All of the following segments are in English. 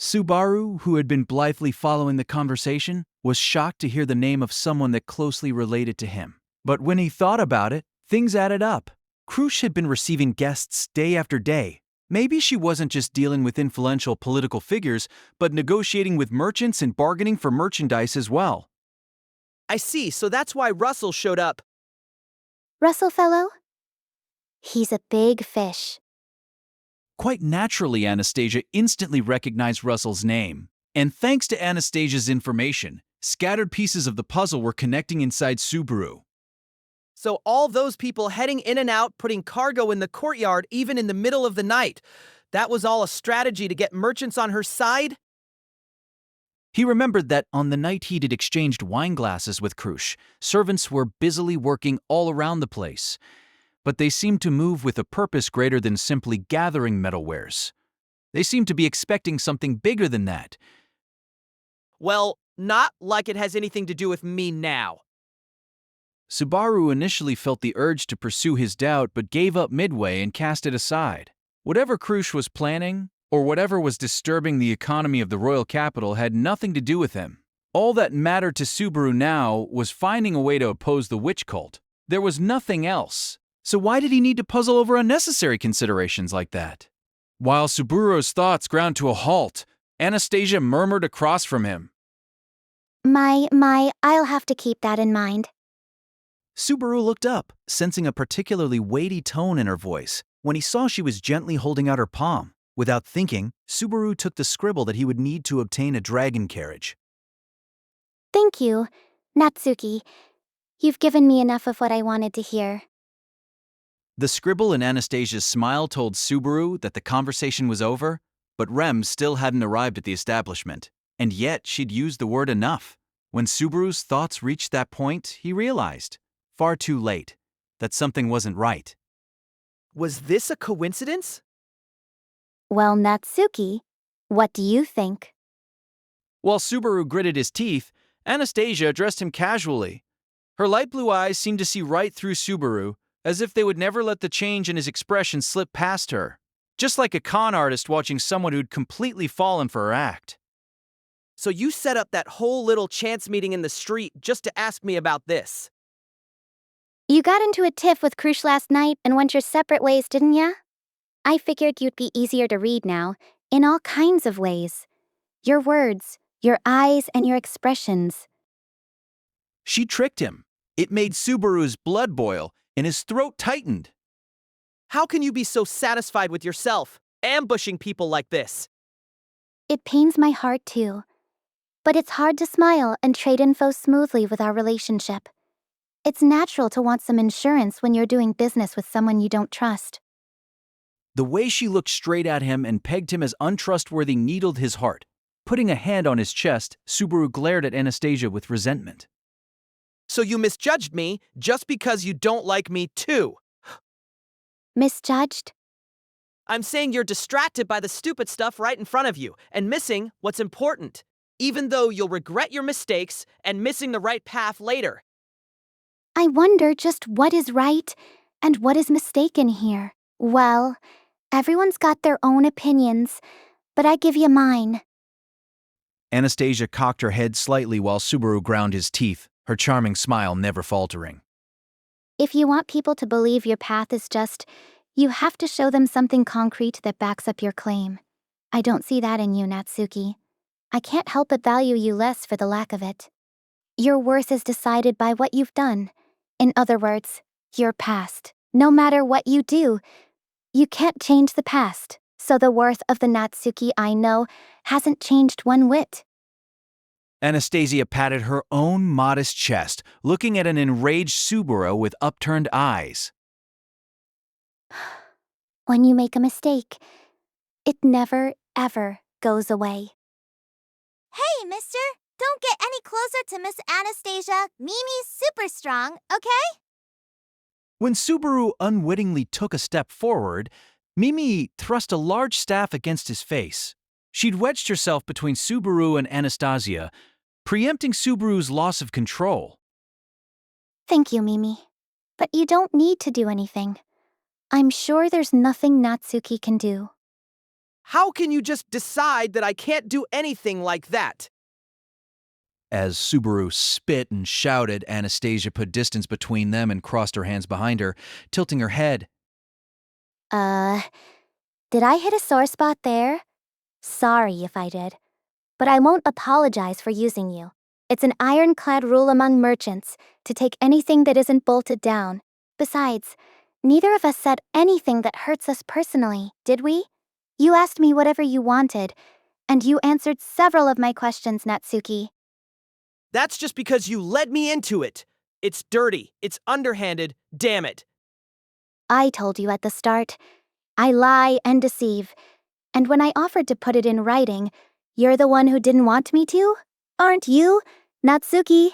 Subaru, who had been blithely following the conversation, was shocked to hear the name of someone that closely related to him. But when he thought about it, things added up. Krush had been receiving guests day after day. Maybe she wasn't just dealing with influential political figures, but negotiating with merchants and bargaining for merchandise as well. I see, so that's why Russell showed up. Russell fellow? He's a big fish. Quite naturally, Anastasia instantly recognized Russell's name. And thanks to Anastasia's information, scattered pieces of the puzzle were connecting inside Subaru. So all those people heading in and out, putting cargo in the courtyard even in the middle of the night, that was all a strategy to get merchants on her side? He remembered that on the night he'd exchanged wine glasses with Krush, servants were busily working all around the place. But they seemed to move with a purpose greater than simply gathering metalwares. They seemed to be expecting something bigger than that. Well, not like it has anything to do with me now. Subaru initially felt the urge to pursue his doubt but gave up midway and cast it aside. Whatever Krush was planning, or whatever was disturbing the economy of the royal capital, had nothing to do with him. All that mattered to Subaru now was finding a way to oppose the witch cult. There was nothing else. So why did he need to puzzle over unnecessary considerations like that? While Subaru's thoughts ground to a halt, Anastasia murmured across from him. I'll have to keep that in mind. Subaru looked up, sensing a particularly weighty tone in her voice, when he saw she was gently holding out her palm. Without thinking, Subaru took the scribble that he would need to obtain a dragon carriage. Thank you, Natsuki. You've given me enough of what I wanted to hear. The scribble in Anastasia's smile told Subaru that the conversation was over, but Rem still hadn't arrived at the establishment, and yet she'd used the word enough. When Subaru's thoughts reached that point, he realized, far too late, that something wasn't right. Was this a coincidence? Well, Natsuki, what do you think? While Subaru gritted his teeth, Anastasia addressed him casually. Her light blue eyes seemed to see right through Subaru, as if they would never let the change in his expression slip past her. Just like a con artist watching someone who'd completely fallen for her act. So you set up that whole little chance meeting in the street just to ask me about this. You got into a tiff with Krush last night and went your separate ways, didn't ya? I figured you'd be easier to read now, in all kinds of ways. Your words, your eyes, and your expressions. She tricked him. It made Subaru's blood boil, and his throat tightened. How can you be so satisfied with yourself, ambushing people like this? It pains my heart too. But it's hard to smile and trade info smoothly with our relationship. It's natural to want some insurance when you're doing business with someone you don't trust. The way she looked straight at him and pegged him as untrustworthy needled his heart. Putting a hand on his chest, Subaru glared at Anastasia with resentment. So you misjudged me just because you don't like me too. Misjudged? I'm saying you're distracted by the stupid stuff right in front of you and missing what's important, even though you'll regret your mistakes and missing the right path later. I wonder just what is right and what is mistaken here. Well, everyone's got their own opinions, but I give you mine. Anastasia cocked her head slightly while Subaru ground his teeth, her charming smile never faltering. If you want people to believe your path is just, you have to show them something concrete that backs up your claim. I don't see that in you, Natsuki. I can't help but value you less for the lack of it. Your worth is decided by what you've done. In other words, your past. No matter what you do, you can't change the past, so the worth of the Natsuki I know hasn't changed one whit. Anastasia patted her own modest chest, looking at an enraged Subaru with upturned eyes. When you make a mistake, it never, ever goes away. Hey, mister! Don't get any closer to Miss Anastasia. Mimi's super strong, okay? When Subaru unwittingly took a step forward, Mimi thrust a large staff against his face. She'd wedged herself between Subaru and Anastasia, preempting Subaru's loss of control. Thank you, Mimi. But you don't need to do anything. I'm sure there's nothing Natsuki can do. How can you just decide that I can't do anything like that? As Subaru spit and shouted, Anastasia put distance between them and crossed her hands behind her, tilting her head. Did I hit a sore spot there? Sorry if I did. But I won't apologize for using you. It's an ironclad rule among merchants to take anything that isn't bolted down. Besides, neither of us said anything that hurts us personally, did we? You asked me whatever you wanted, and you answered several of my questions, Natsuki. That's just because you led me into it. It's dirty. It's underhanded. Damn it. I told you at the start. I lie and deceive. And when I offered to put it in writing, you're the one who didn't want me to? Aren't you, Natsuki?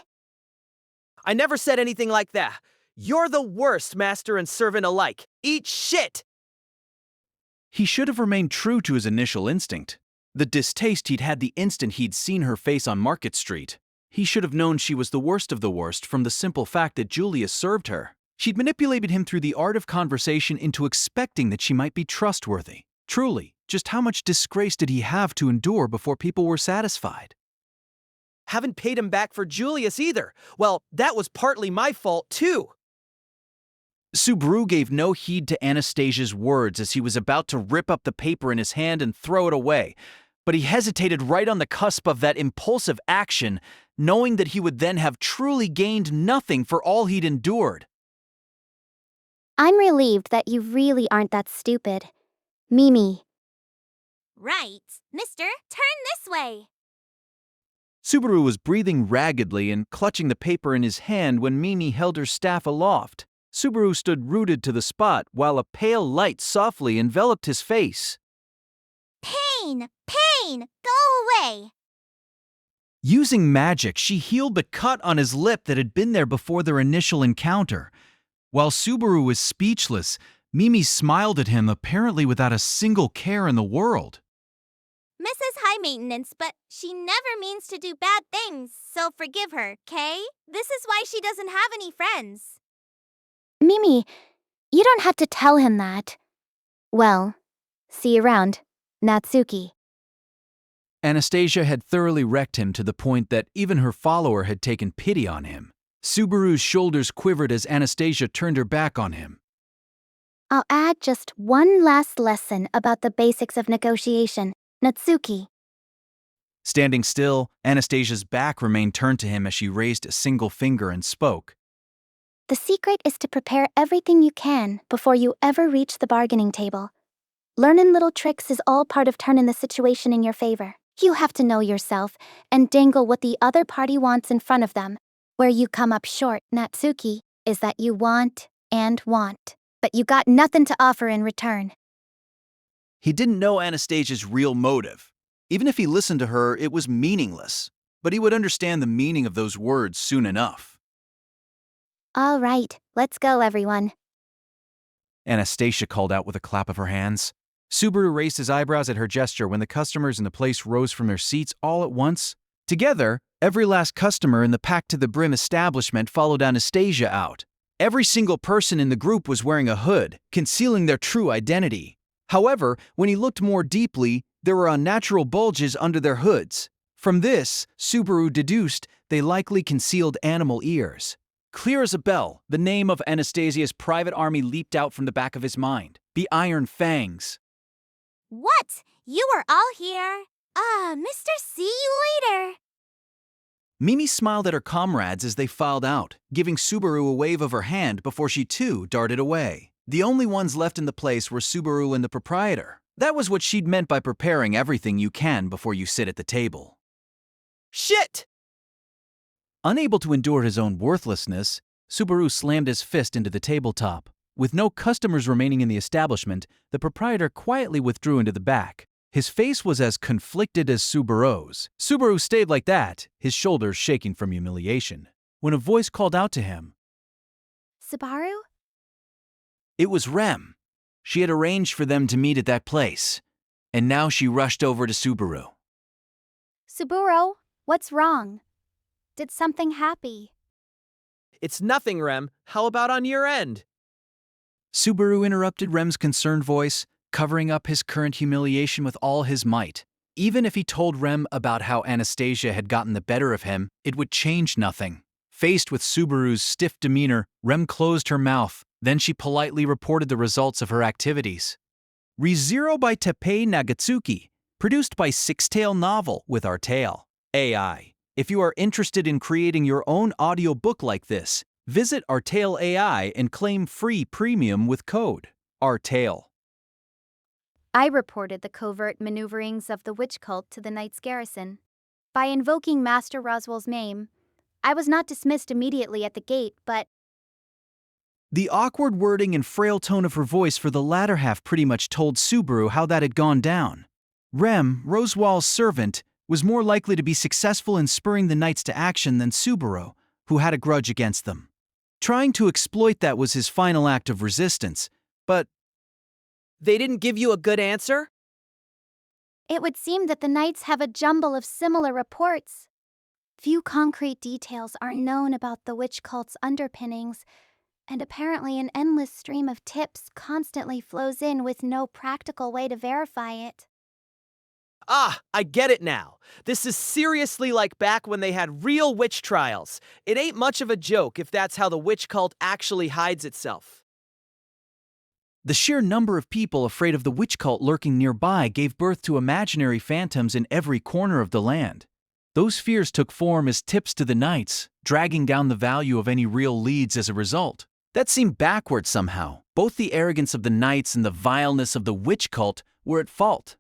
I never said anything like that. You're the worst, master and servant alike. Eat shit! He should have remained true to his initial instinct, the distaste he'd had the instant he'd seen her face on Market Street. He should have known she was the worst of the worst from the simple fact that Julius served her. She'd manipulated him through the art of conversation into expecting that she might be trustworthy. Truly, just how much disgrace did he have to endure before people were satisfied? Haven't paid him back for Julius either. Well, that was partly my fault, too. Subaru gave no heed to Anastasia's words as he was about to rip up the paper in his hand and throw it away, but he hesitated right on the cusp of that impulsive action, knowing that he would then have truly gained nothing for all he'd endured. I'm relieved that you really aren't that stupid. Mimi. Right. Mister, turn this way. Subaru was breathing raggedly and clutching the paper in his hand when Mimi held her staff aloft. Subaru stood rooted to the spot while a pale light softly enveloped his face. Pain! Pain! Go away! Using magic, she healed the cut on his lip that had been there before their initial encounter. While Subaru was speechless, Mimi smiled at him, apparently without a single care in the world. Mrs. High Maintenance, but she never means to do bad things, so forgive her, Kay? This is why she doesn't have any friends. Mimi, you don't have to tell him that. Well, see you around, Natsuki. Anastasia had thoroughly wrecked him to the point that even her follower had taken pity on him. Subaru's shoulders quivered as Anastasia turned her back on him. I'll add just one last lesson about the basics of negotiation, Natsuki. Standing still, Anastasia's back remained turned to him as she raised a single finger and spoke. The secret is to prepare everything you can before you ever reach the bargaining table. Learnin' little tricks is all part of turning the situation in your favor. You have to know yourself and dangle what the other party wants in front of them. Where you come up short, Natsuki, is that you want and want, but you got nothing to offer in return. He didn't know Anastasia's real motive. Even if he listened to her, it was meaningless. But he would understand the meaning of those words soon enough. All right, let's go, everyone. Anastasia called out with a clap of her hands. Subaru raised his eyebrows at her gesture when the customers in the place rose from their seats all at once. Together, every last customer in the packed-to-the-brim establishment followed Anastasia out. Every single person in the group was wearing a hood, concealing their true identity. However, when he looked more deeply, there were unnatural bulges under their hoods. From this, Subaru deduced they likely concealed animal ears. Clear as a bell, the name of Anastasia's private army leaped out from the back of his mind. The Iron Fangs. What? You are all here? Mister, see you later. Mimi smiled at her comrades as they filed out, giving Subaru a wave of her hand before she too darted away. The only ones left in the place were Subaru and the proprietor. That was what she'd meant by preparing everything you can before you sit at the table. Shit! Unable to endure his own worthlessness, Subaru slammed his fist into the tabletop. With no customers remaining in the establishment, the proprietor quietly withdrew into the back. His face was as conflicted as Subaru's. Subaru stayed like that, his shoulders shaking from humiliation, when a voice called out to him. Subaru? It was Rem. She had arranged for them to meet at that place, and now she rushed over to Subaru. Subaru, what's wrong? Did something happen? It's nothing, Rem. How about on your end? Subaru interrupted Rem's concerned voice. covering up his current humiliation with all his might. Even if he told Rem about how Anastasia had gotten the better of him, it would change nothing. Faced with Subaru's stiff demeanor, Rem closed her mouth. Then she politely reported the results of her activities. ReZero by Teppei Nagatsuki, produced by Six-Tail Novel with our tale. AI. If you are interested in creating your own audiobook like this, visit Our Tale AI and claim free premium with code OurTale. I reported the covert maneuverings of the witch cult to the knight's garrison. By invoking Master Roswaal's name, I was not dismissed immediately at the gate, but The awkward wording and frail tone of her voice for the latter half pretty much told Subaru how that had gone down. Rem, Roswaal's servant, was more likely to be successful in spurring the knights to action than Subaru, who had a grudge against them. Trying to exploit that was his final act of resistance, but They didn't give you a good answer? it would seem that the knights have a jumble of similar reports. Few concrete details are known about the witch cult's underpinnings, and apparently an endless stream of tips constantly flows in with no practical way to verify it. Ah, I get it now. This is seriously like back when they had real witch trials. It ain't much of a joke if that's how the witch cult actually hides itself. the sheer number of people afraid of the witch cult lurking nearby gave birth to imaginary phantoms in every corner of the land. Those fears took form as tips to the knights, dragging down the value of any real leads as a result. That seemed backward somehow. Both the arrogance of the knights and the vileness of the witch cult were at fault.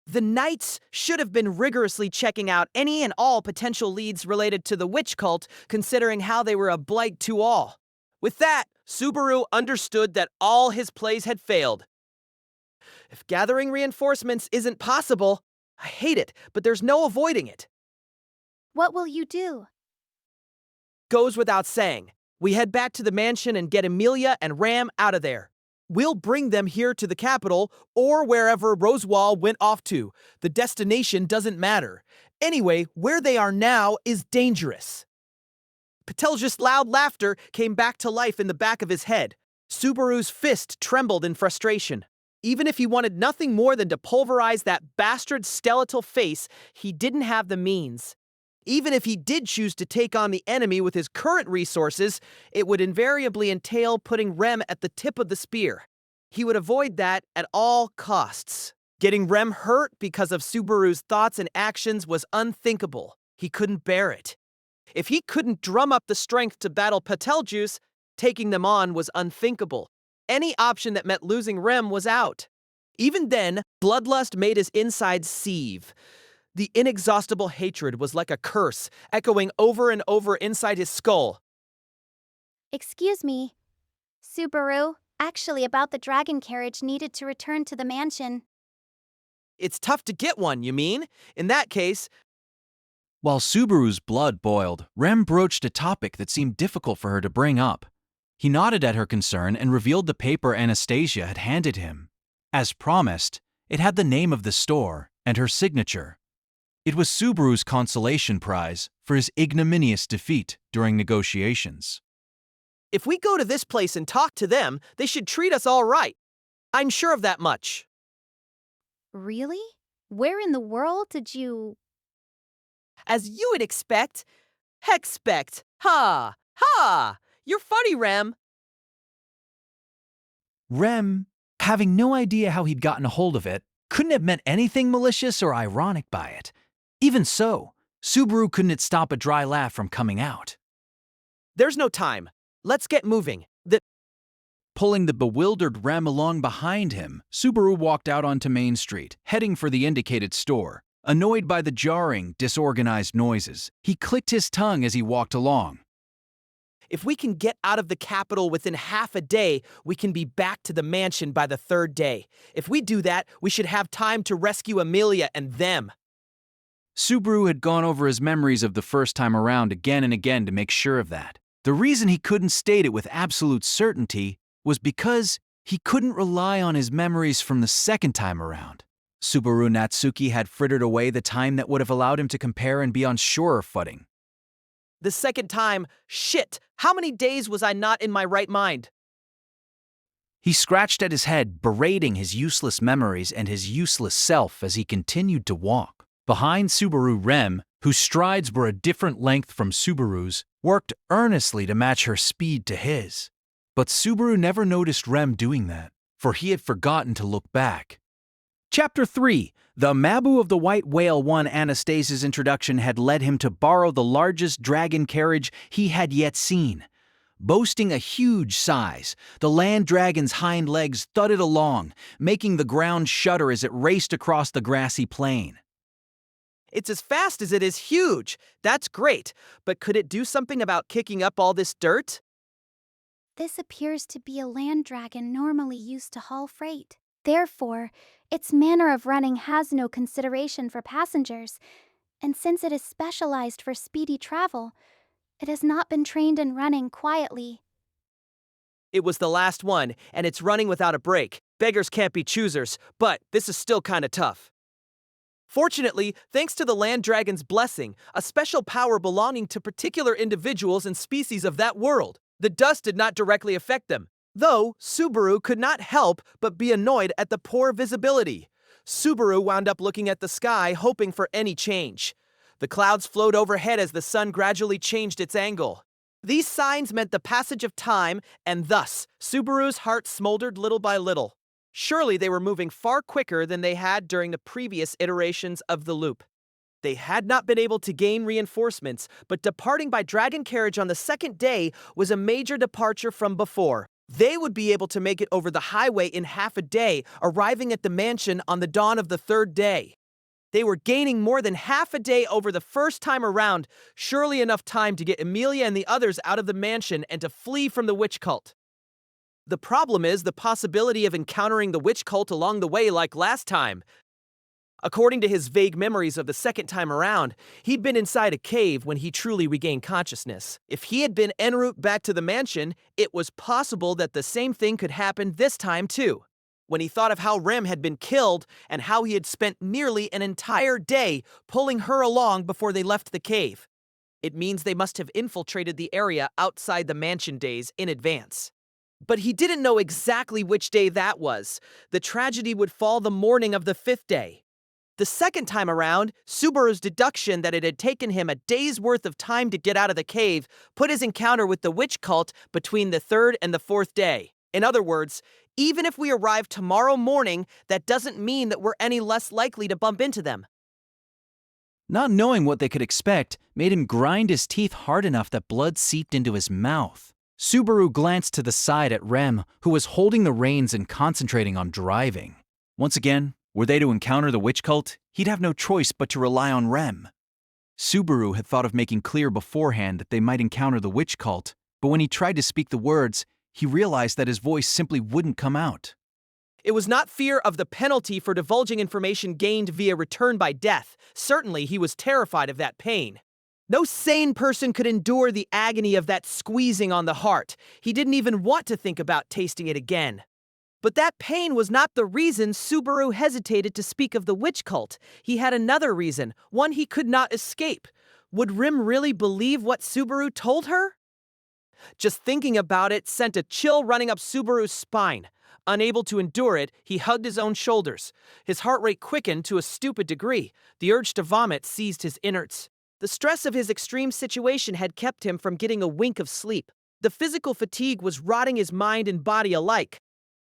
The knights should have been rigorously checking out any and all potential leads related to the witch cult, considering how they were a blight to all. With that, Subaru understood that all his plays had failed. If gathering reinforcements isn't possible, I hate it, but there's no avoiding it. What will you do? Goes without saying. We head back to the mansion and get Emilia and Ram out of there. We'll bring them here to the capital or wherever Roswaal went off to. The destination doesn't matter. Anyway, where they are now is dangerous. Patelja's loud laughter came back to life in the back of his head. Subaru's fist trembled in frustration. Even if he wanted nothing more than to pulverize that bastard's skeletal face, he didn't have the means. Even if he did choose to take on the enemy with his current resources, it would invariably entail putting Rem at the tip of the spear. He would avoid that at all costs. Getting Rem hurt because of Subaru's thoughts and actions was unthinkable. He couldn't bear it. If he couldn't drum up the strength to battle Pateljuice, taking them on was unthinkable. Any option that meant losing Rem was out. Even then, bloodlust made his insides seethe. The inexhaustible hatred was like a curse, echoing over and over inside his skull. Excuse me. Subaru, actually about the dragon carriage needed to return to the mansion. It's tough to get one, you mean? In that case, While Subaru's blood boiled, Rem broached a topic that seemed difficult for her to bring up. He nodded at her concern and revealed the paper Anastasia had handed him. As promised, it had the name of the store and her signature. It was Subaru's consolation prize for his ignominious defeat during negotiations. if we go to this place and talk to them, they should treat us all right. I'm sure of that much. Really? Where in the world did you... As you would expect. Hexpect. Ha! Ha! You're funny, Rem. Rem, having no idea how he'd gotten a hold of it, couldn't have meant anything malicious or ironic by it. Even so, Subaru couldn't stop a dry laugh from coming out. There's no time. Let's get moving. Pulling the bewildered Rem along behind him, Subaru walked out onto Main Street, heading for the indicated store. Annoyed by the jarring, disorganized noises, he clicked his tongue as he walked along. If we can get out of the capital within half a day, we can be back to the mansion by the third day. If we do that, we should have time to rescue Emilia and them. Subaru had gone over his memories of the first time around again and again to make sure of that. The reason he couldn't state it with absolute certainty was because he couldn't rely on his memories from the second time around. Subaru Natsuki had frittered away the time that would have allowed him to compare and be on surer footing. The second time, shit, how many days was I not in my right mind? He scratched at his head, berating his useless memories and his useless self as he continued to walk. Behind Subaru, Rem, whose strides were a different length from Subaru's, worked earnestly to match her speed to his. But Subaru never noticed Rem doing that, for he had forgotten to look back. Chapter 3. The Mabu of the White Whale. 1. Anastasia's introduction had led him to borrow the largest dragon carriage he had yet seen. Boasting a huge size, the land dragon's hind legs thudded along, making the ground shudder as it raced across the grassy plain. It's as fast as it is huge. That's great. But could it do something about kicking up all this dirt? This appears to be a land dragon normally used to haul freight. Therefore, its manner of running has no consideration for passengers, and since it is specialized for speedy travel, it has not been trained in running quietly. It was the last one, and it's running without a break. Beggars can't be choosers, but this is still kinda tough. Fortunately, thanks to the land dragon's blessing, a special power belonging to particular individuals and species of that world, the dust did not directly affect them. Though, Subaru could not help but be annoyed at the poor visibility. Subaru wound up looking at the sky, hoping for any change. The clouds flowed overhead as the sun gradually changed its angle. These signs meant the passage of time, and thus, Subaru's heart smoldered little by little. Surely they were moving far quicker than they had during the previous iterations of the loop. They had not been able to gain reinforcements, but departing by dragon carriage on the second day was a major departure from before. They would be able to make it over the highway in half a day, arriving at the mansion on the dawn of the third day. They were gaining more than half a day over the first time around, surely enough time to get Emilia and the others out of the mansion and to flee from the witch cult. The problem is the possibility of encountering the witch cult along the way like last time. According to his vague memories of the second time around, he'd been inside a cave when he truly regained consciousness. If he had been en route back to the mansion, it was possible that the same thing could happen this time too. When he thought of how Rem had been killed and how he had spent nearly an entire day pulling her along before they left the cave, it means they must have infiltrated the area outside the mansion days in advance. But he didn't know exactly which day that was. The tragedy would fall the morning of the fifth day. The second time around, Subaru's deduction that it had taken him a day's worth of time to get out of the cave put his encounter with the witch cult between the third and the fourth day. In other words, even if we arrive tomorrow morning, that doesn't mean that we're any less likely to bump into them. Not knowing what they could expect made him grind his teeth hard enough that blood seeped into his mouth. Subaru glanced to the side at Rem, who was holding the reins and concentrating on driving. Once again, were they to encounter the witch cult, he'd have no choice but to rely on Rem. Subaru had thought of making clear beforehand that they might encounter the witch cult, but when he tried to speak the words, he realized that his voice simply wouldn't come out. It was not fear of the penalty for divulging information gained via return by death. Certainly, he was terrified of that pain. No sane person could endure the agony of that squeezing on the heart. He didn't even want to think about tasting it again. But that pain was not the reason Subaru hesitated to speak of the witch cult. He had another reason, one he could not escape. Would Rim really believe what Subaru told her? Just thinking about it sent a chill running up Subaru's spine. Unable to endure it, he hugged his own shoulders. His heart rate quickened to a stupid degree. The urge to vomit seized his innards. The stress of his extreme situation had kept him from getting a wink of sleep. The physical fatigue was rotting his mind and body alike.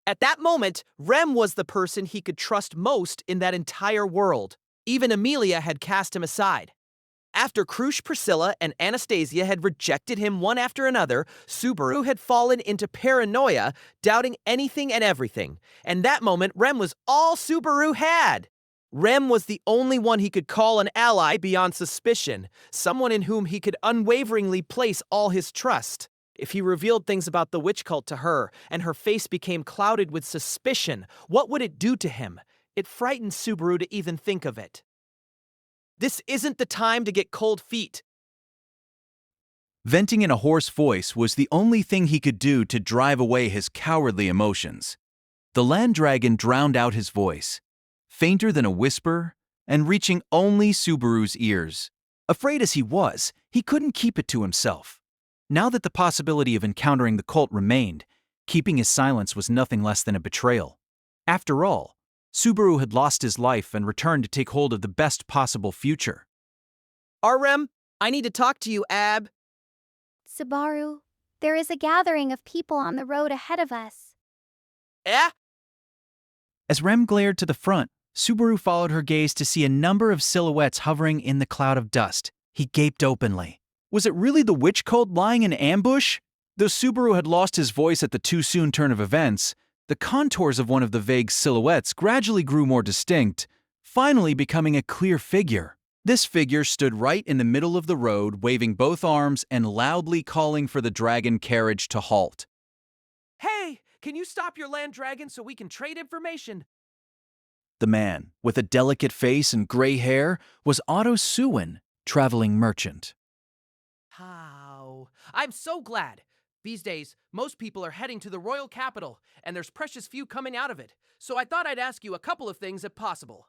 At that moment, Rem was the person he could trust most in that entire world. Even Emilia had cast him aside. After Krush, Priscilla, and Anastasia had rejected him one after another, Subaru had fallen into paranoia, doubting anything and everything. And that moment, Rem was all Subaru had. Rem was the only one he could call an ally beyond suspicion, someone in whom he could unwaveringly place all his trust. If he revealed things about the witch cult to her, and her face became clouded with suspicion, what would it do to him? It frightened Subaru to even think of it. This isn't the time to get cold feet. Venting in a hoarse voice was the only thing he could do to drive away his cowardly emotions. The land dragon drowned out his voice, fainter than a whisper, and reaching only Subaru's ears. Afraid as he was, he couldn't keep it to himself. Now that the possibility of encountering the cult remained, Keeping his silence was nothing less than a betrayal. After all, Subaru had lost his life and returned to take hold of the best possible future. Rem, I need to talk to you, Ab. Subaru, there is a gathering of people on the road ahead of us. Eh? As Rem glared to the front, Subaru followed her gaze to see a number of silhouettes hovering in the cloud of dust. He gaped openly. Was it really the witch cult lying in ambush? Though Subaru had lost his voice at the too-soon turn of events, the contours of one of the vague silhouettes gradually grew more distinct, finally becoming a clear figure. This figure stood right in the middle of the road, waving both arms and loudly calling for the dragon carriage to halt. Hey, can you stop your land dragon so we can trade information? The man, with a delicate face and gray hair, was Otto Suin, traveling merchant. How? I'm so glad. These days, most people are heading to the royal capital, and there's precious few coming out of it. So I thought I'd ask you a couple of things if possible.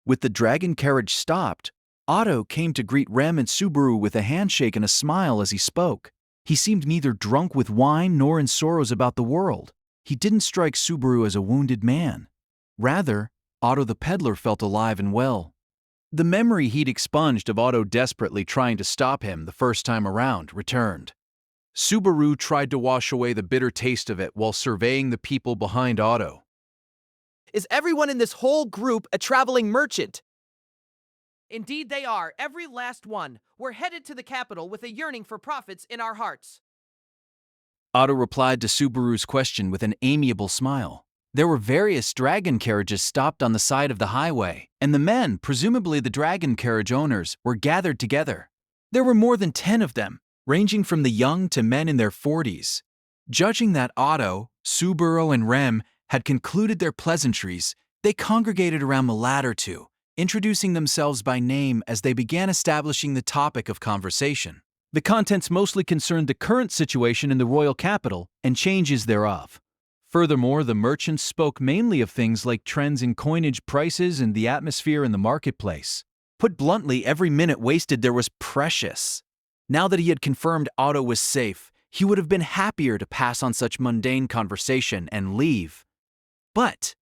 With the dragon carriage stopped, Otto came to greet Rem and Subaru with a handshake and a smile as he spoke. He seemed neither drunk with wine nor in sorrows about the world. He didn't strike Subaru as a wounded man. Rather, Otto the peddler felt alive and well. The memory he'd expunged of Otto desperately trying to stop him the first time around returned. Subaru tried to wash away the bitter taste of it while surveying the people behind Otto. Is everyone in this whole group a traveling merchant? Indeed they are, every last one. We're headed to the capital with a yearning for profits in our hearts. Otto replied to Subaru's question with an amiable smile. There were various dragon carriages stopped on the side of the highway, and the men, presumably the dragon carriage owners, were gathered together. There were more than 10 of them, ranging from the young to men in their 40s. Judging that Otto, Subaru, and Rem had concluded their pleasantries, they congregated around the latter two, introducing themselves by name as they began establishing the topic of conversation. The contents mostly concerned the current situation in the royal capital and changes thereof. Furthermore, the merchants spoke mainly of things like trends in coinage prices and the atmosphere in the marketplace. Put bluntly, every minute wasted there was precious. Now that he had confirmed Otto was safe, he would have been happier to pass on such mundane conversation and leave. But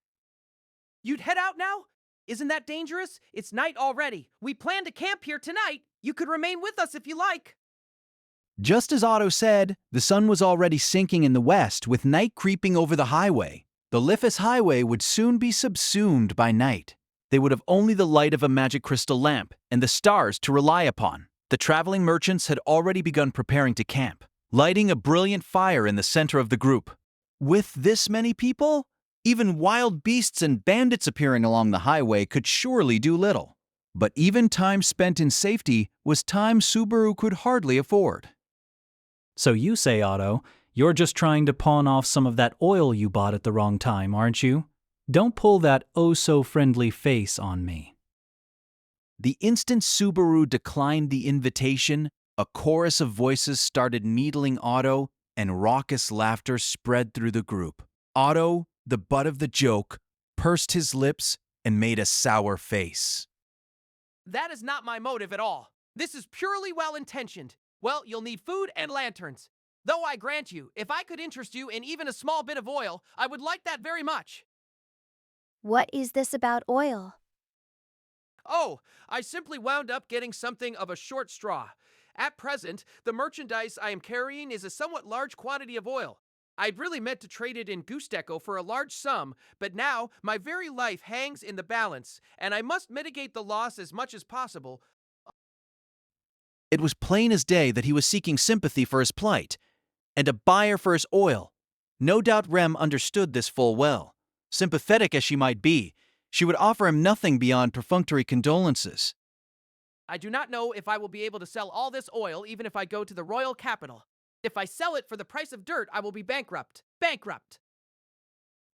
You'd head out now? Isn't that dangerous? It's night already. We plan to camp here tonight. You could remain with us if you like. just as Otto said, the sun was already sinking in the west with night creeping over the highway. The Liffus highway would soon be subsumed by night. They would have only the light of a magic crystal lamp and the stars to rely upon. The traveling merchants had already begun preparing to camp, lighting a brilliant fire in the center of the group. With this many people, even wild beasts and bandits appearing along the highway could surely do little. But even time spent in safety was time Subaru could hardly afford. So you say, Otto, you're just trying to pawn off some of that oil you bought at the wrong time, aren't you? Don't pull that oh-so-friendly face on me. The instant Subaru declined the invitation, a chorus of voices started needling Otto, and raucous laughter spread through the group. Otto, the butt of the joke, pursed his lips and made a sour face. That is not my motive at all. This is purely well-intentioned. Well, you'll need food and lanterns. Though I grant you, if I could interest you in even a small bit of oil, I would like that very much. What is this about oil? Oh, I simply wound up getting something of a short straw. At present, the merchandise I am carrying is a somewhat large quantity of oil. I'd really meant to trade it in Goose Deco for a large sum, but now my very life hangs in the balance, and I must mitigate the loss as much as possible. It was plain as day that he was seeking sympathy for his plight, and a buyer for his oil. No doubt Rem understood this full well. Sympathetic as she might be, she would offer him nothing beyond perfunctory condolences. I do not know if I will be able to sell all this oil even if I go to the royal capital. If I sell it for the price of dirt, I will be bankrupt. Bankrupt!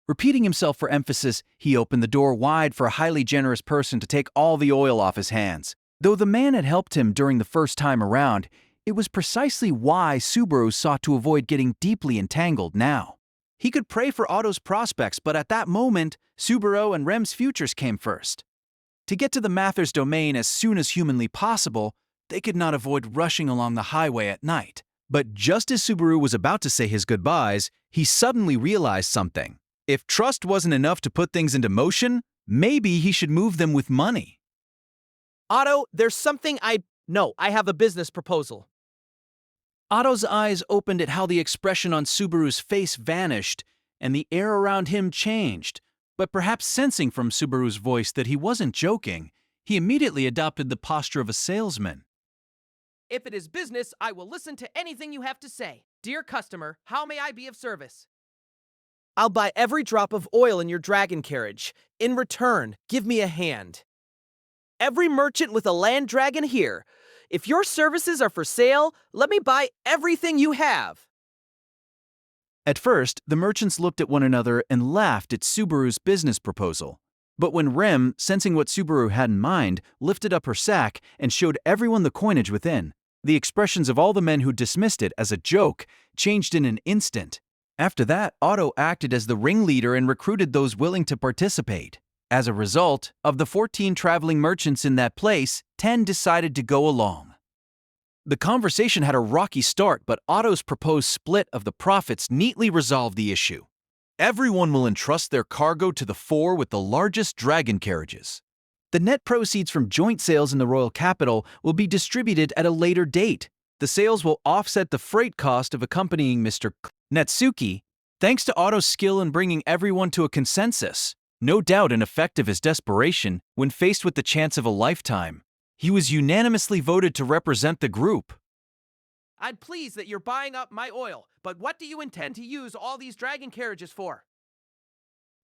Repeating himself for emphasis, he opened the door wide for a highly generous person to take all the oil off his hands. Though the man had helped him during the first time around, it was precisely why Subaru sought to avoid getting deeply entangled now. He could pray for Otto's prospects, but at that moment, Subaru and Rem's futures came first. To get to the Mathers domain as soon as humanly possible, they could not avoid rushing along the highway at night. But just as Subaru was about to say his goodbyes, he suddenly realized something. If trust wasn't enough to put things into motion, maybe he should move them with money. Otto, there's something No, I have a business proposal. Otto's eyes opened at how the expression on Subaru's face vanished and the air around him changed. But perhaps sensing from Subaru's voice that he wasn't joking, he immediately adopted the posture of a salesman. If it is business, I will listen to anything you have to say. Dear customer, how may I be of service? I'll buy every drop of oil in your dragon carriage. In return, give me a hand. Every merchant with a land dragon here. If your services are for sale, let me buy everything you have. At first, the merchants looked at one another and laughed at Subaru's business proposal. But when Rem, sensing what Subaru had in mind, lifted up her sack and showed everyone the coinage within, the expressions of all the men who dismissed it as a joke changed in an instant. After that, Otto acted as the ringleader and recruited those willing to participate. As a result, of the 14 traveling merchants in that place, 10 decided to go along. The conversation had a rocky start, but Otto's proposed split of the profits neatly resolved the issue. Everyone will entrust their cargo to the 4 with the largest dragon carriages. The net proceeds from joint sales in the royal capital will be distributed at a later date. The sales will offset the freight cost of accompanying Mr. Natsuki, thanks to Otto's skill in bringing everyone to a consensus. No doubt an effect of his desperation when faced with the chance of a lifetime. He was unanimously voted to represent the group. I'm pleased that you're buying up my oil, but what do you intend to use all these dragon carriages for?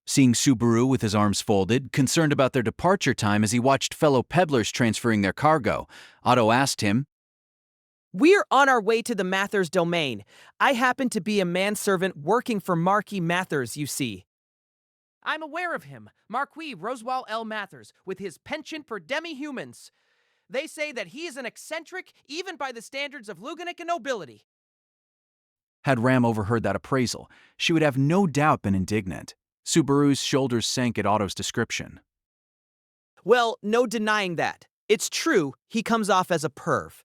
Seeing Subaru with his arms folded, concerned about their departure time as he watched fellow peddlers transferring their cargo, Otto asked him, We're on our way to the Mathers domain. I happen to be a manservant working for Marquis Mathers, you see. I'm aware of him, Marquis Roswaal L. Mathers, with his penchant for demi-humans. They say that he is an eccentric, even by the standards of Luganic nobility. Had Ram overheard that appraisal, she would have no doubt been indignant. Subaru's shoulders sank at Otto's description. Well, no denying that. It's true, he comes off as a perv.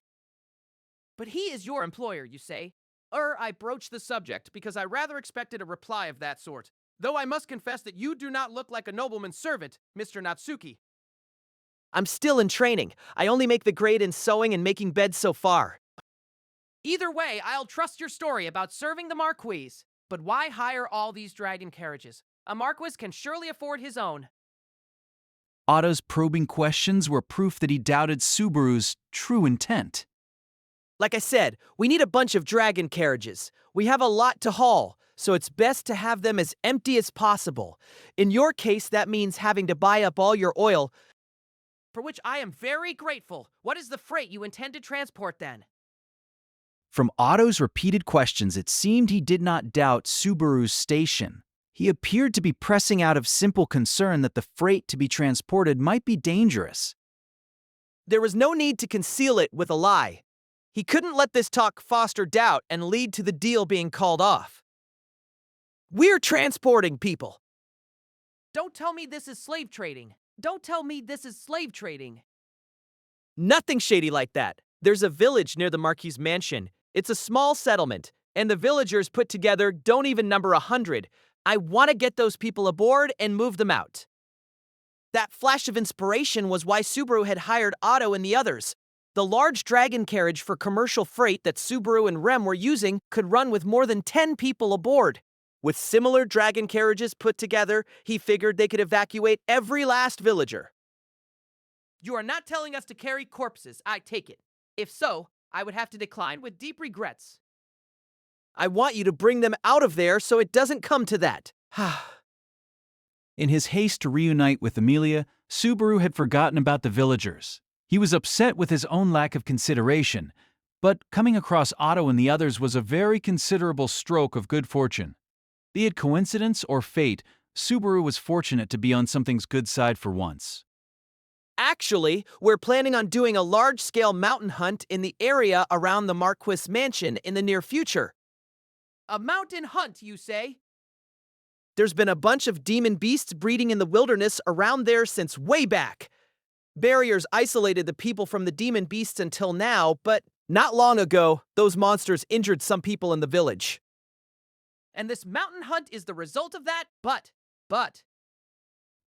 But he is your employer, you say? I broached the subject because I rather expected a reply of that sort. Though I must confess that you do not look like a nobleman's servant, Mr. Natsuki. I'm still in training. I only make the grade in sewing and making beds so far. Either way, I'll trust your story about serving the Marquis. But why hire all these dragon carriages? A Marquis can surely afford his own. Otto's probing questions were proof that he doubted Subaru's true intent. Like I said, we need a bunch of dragon carriages. We have a lot to haul, so it's best to have them as empty as possible. In your case, that means having to buy up all your oil, for which I am very grateful. What is the freight you intend to transport then? From Otto's repeated questions, it seemed he did not doubt Subaru's station. He appeared to be pressing out of simple concern that the freight to be transported might be dangerous. There was no need to conceal it with a lie. He couldn't let this talk foster doubt and lead to the deal being called off. We're transporting people. Don't tell me this is slave trading. Don't tell me this is slave trading. Nothing shady like that. There's a village near the Marquis' mansion. It's a small settlement, and the villagers put together don't even number 100. I want to get those people aboard and move them out. That flash of inspiration was why Subaru had hired Otto and the others. The large dragon carriage for commercial freight that Subaru and Rem were using could run with more than 10 people aboard. With similar dragon carriages put together, he figured they could evacuate every last villager. You are not telling us to carry corpses, I take it. If so, I would have to decline with deep regrets. I want you to bring them out of there so it doesn't come to that. In his haste to reunite with Emilia, Subaru had forgotten about the villagers. He was upset with his own lack of consideration, but coming across Otto and the others was a very considerable stroke of good fortune. Be it coincidence or fate, Subaru was fortunate to be on something's good side for once. Actually, we're planning on doing a large-scale mountain hunt in the area around the Marquis mansion in the near future. A mountain hunt, you say? There's been a bunch of demon beasts breeding in the wilderness around there since way back. Barriers isolated the people from the demon beasts until now, but Not long ago, those monsters injured some people in the village. And this mountain hunt is the result of that, but...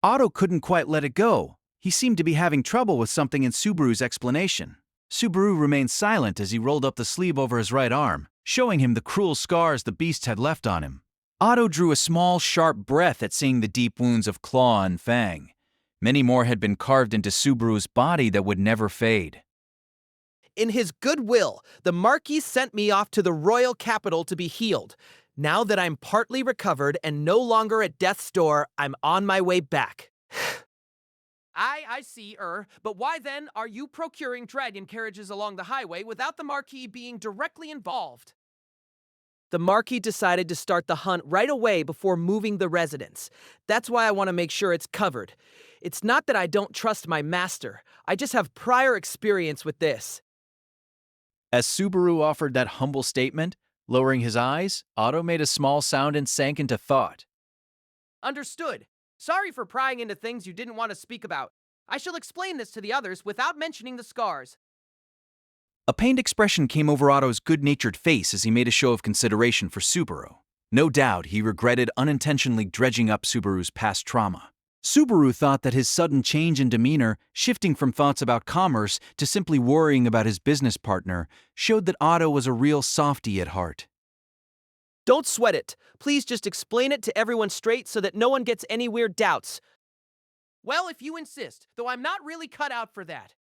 Otto couldn't quite let it go. He seemed to be having trouble with something in Subaru's explanation. Subaru remained silent as he rolled up the sleeve over his right arm, showing him the cruel scars the beast had left on him. Otto drew a small, sharp breath at seeing the deep wounds of claw and fang. Many more had been carved into Subaru's body that would never fade. In his goodwill, the Marquis sent me off to the royal capital to be healed. Now that I'm partly recovered and no longer at death's door, I'm on my way back. I see, but why then are you procuring dragon carriages along the highway without the Marquis being directly involved? The Marquis decided to start the hunt right away before moving the residence. That's why I want to make sure it's covered. It's not that I don't trust my master. I just have prior experience with this. As Subaru offered that humble statement, lowering his eyes, Otto made a small sound and sank into thought. Understood. Sorry for prying into things you didn't want to speak about. I shall explain this to the others without mentioning the scars. A pained expression came over Otto's good-natured face as he made a show of consideration for Subaru. No doubt he regretted unintentionally dredging up Subaru's past trauma. Subaru thought that his sudden change in demeanor, shifting from thoughts about commerce to simply worrying about his business partner, showed that Otto was a real softy at heart. Don't sweat it. Please just explain it to everyone straight so that no one gets any weird doubts. Well, if you insist, though I'm not really cut out for that.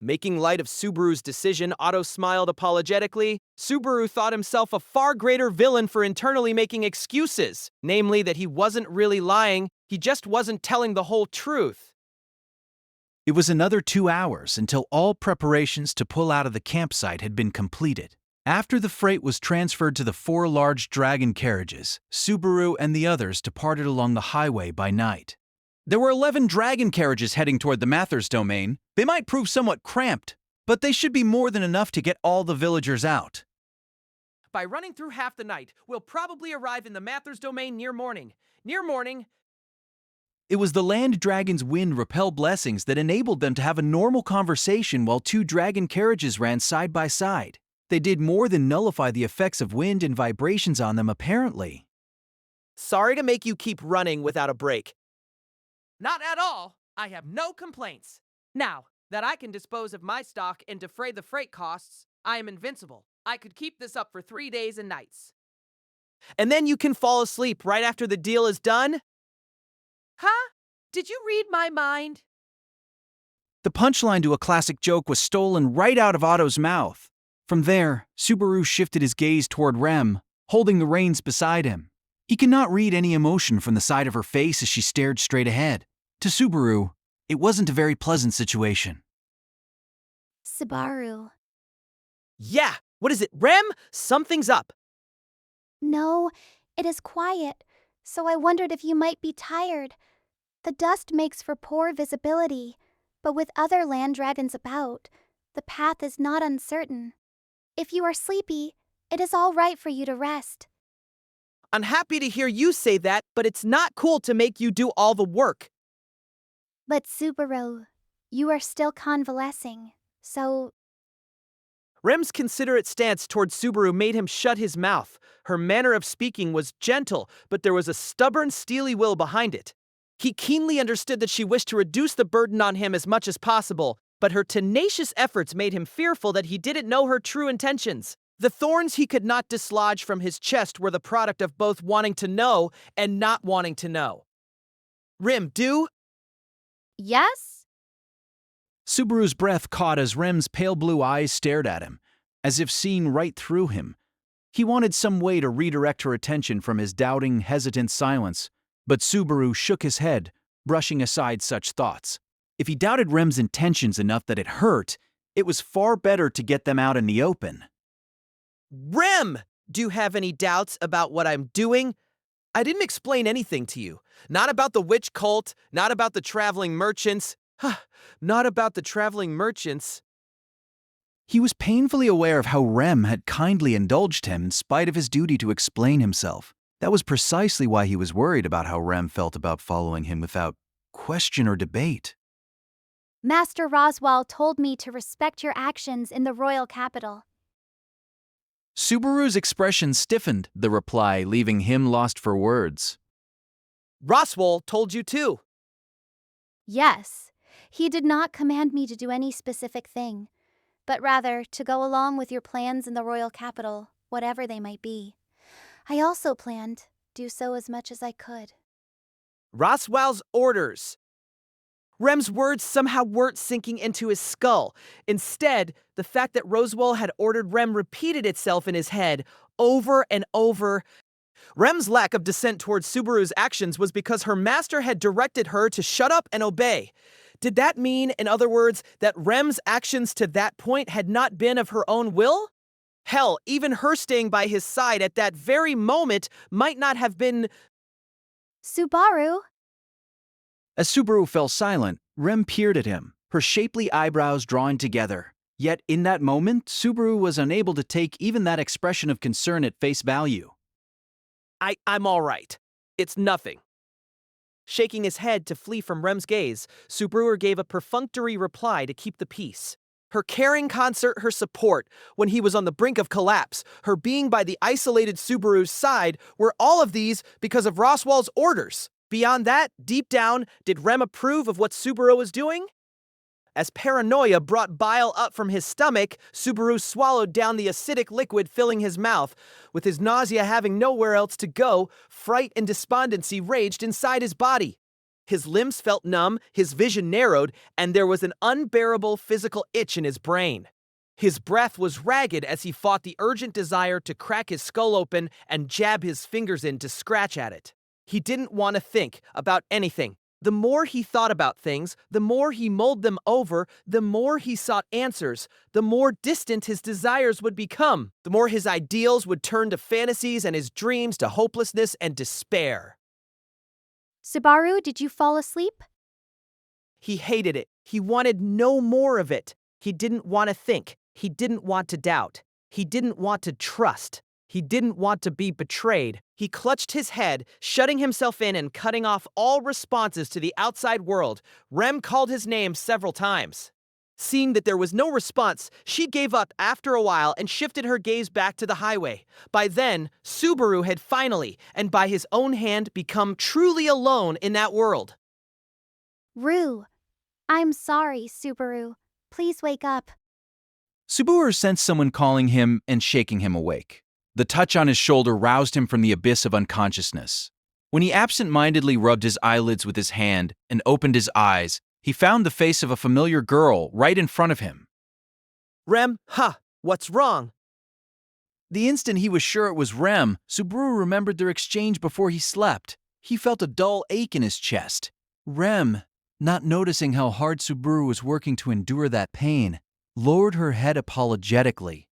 Making light of Subaru's decision, Otto smiled apologetically. Subaru thought himself a far greater villain for internally making excuses, namely that he wasn't really lying, he just wasn't telling the whole truth. It was another 2 hours until all preparations to pull out of the campsite had been completed. After the freight was transferred to the 4 large dragon carriages, Subaru and the others departed along the highway by night. There were 11 dragon carriages heading toward the Mathers domain. They might prove somewhat cramped, but they should be more than enough to get all the villagers out. By running through half the night, we'll probably arrive in the Mathers domain near morning. It was the land dragon's wind repel blessings that enabled them to have a normal conversation while 2 dragon carriages ran side by side. They did more than nullify the effects of wind and vibrations on them, apparently. Sorry to make you keep running without a break. Not at all. I have no complaints. Now that I can dispose of my stock and defray the freight costs, I am invincible. I could keep this up for 3 days and nights. And then you can fall asleep right after the deal is done? Huh? Did you read my mind? The punchline to a classic joke was stolen right out of Otto's mouth. From there, Subaru shifted his gaze toward Rem, holding the reins beside him. He could not read any emotion from the side of her face as she stared straight ahead. To Subaru, it wasn't a very pleasant situation. Subaru. Yeah, what is it, Rem? Something's up. No, it is quiet, so I wondered if you might be tired. The dust makes for poor visibility, but with other land dragons about, the path is not uncertain. If you are sleepy, it is all right for you to rest. I'm happy to hear you say that, but it's not cool to make you do all the work. But Subaru, you are still convalescing, so... Rem's considerate stance toward Subaru made him shut his mouth. Her manner of speaking was gentle, but there was a stubborn, steely will behind it. He keenly understood that she wished to reduce the burden on him as much as possible, but her tenacious efforts made him fearful that he didn't know her true intentions. The thorns he could not dislodge from his chest were the product of both wanting to know and not wanting to know. Rem, do? Yes? Subaru's breath caught as Rem's pale blue eyes stared at him, as if seeing right through him. He wanted some way to redirect her attention from his doubting, hesitant silence, but Subaru shook his head, brushing aside such thoughts. If he doubted Rem's intentions enough that it hurt, it was far better to get them out in the open. Rem! Do you have any doubts about what I'm doing? I didn't explain anything to you. Not about the witch cult, not about the traveling merchants. Not about the traveling merchants. He was painfully aware of how Rem had kindly indulged him in spite of his duty to explain himself. That was precisely why he was worried about how Rem felt about following him without question or debate. Master Roswaal told me to respect your actions in the royal capital. Subaru's expression stiffened, the reply leaving him lost for words. Roswaal told you too. Yes, he did not command me to do any specific thing, but rather to go along with your plans in the royal capital, whatever they might be. I also planned do so as much as I could. Roswaal's orders. Rem's words somehow weren't sinking into his skull. Instead, the fact that Roswaal had ordered Rem repeated itself in his head over and over. Rem's lack of dissent towards Subaru's actions was because her master had directed her to shut up and obey. Did that mean, in other words, that Rem's actions to that point had not been of her own will? Hell, even her staying by his side at that very moment might not have been. Subaru? As Subaru fell silent, Rem peered at him, her shapely eyebrows drawn together. Yet in that moment, Subaru was unable to take even that expression of concern at face value. I'm all right. It's nothing. Shaking his head to flee from Rem's gaze, Subaru gave a perfunctory reply to keep the peace. Her caring concert, her support when he was on the brink of collapse, her being by the isolated Subaru's side, were all of these because of Roswaal's orders. Beyond that, deep down, did Rem approve of what Subaru was doing? As paranoia brought bile up from his stomach, Subaru swallowed down the acidic liquid filling his mouth. With his nausea having nowhere else to go, fright and despondency raged inside his body. His limbs felt numb, his vision narrowed, and there was an unbearable physical itch in his brain. His breath was ragged as he fought the urgent desire to crack his skull open and jab his fingers in to scratch at it. He didn't want to think about anything. The more he thought about things, the more he mulled them over, the more he sought answers, the more distant his desires would become, the more his ideals would turn to fantasies and his dreams to hopelessness and despair. Subaru, did you fall asleep? He hated it. He wanted no more of it. He didn't want to think. He didn't want to doubt. He didn't want to trust. He didn't want to be betrayed. He clutched his head, shutting himself in and cutting off all responses to the outside world. Rem called his name several times. Seeing that there was no response, she gave up after a while and shifted her gaze back to the highway. By then, Subaru had finally, and by his own hand, become truly alone in that world. Rue. I'm sorry, Subaru. Please wake up. Subaru sensed someone calling him and shaking him awake. The touch on his shoulder roused him from the abyss of unconsciousness. When he absent-mindedly rubbed his eyelids with his hand and opened his eyes, he found the face of a familiar girl right in front of him. Rem, what's wrong? The instant he was sure it was Rem, Subaru remembered their exchange before he slept. He felt a dull ache in his chest. Rem, not noticing how hard Subaru was working to endure that pain, lowered her head apologetically.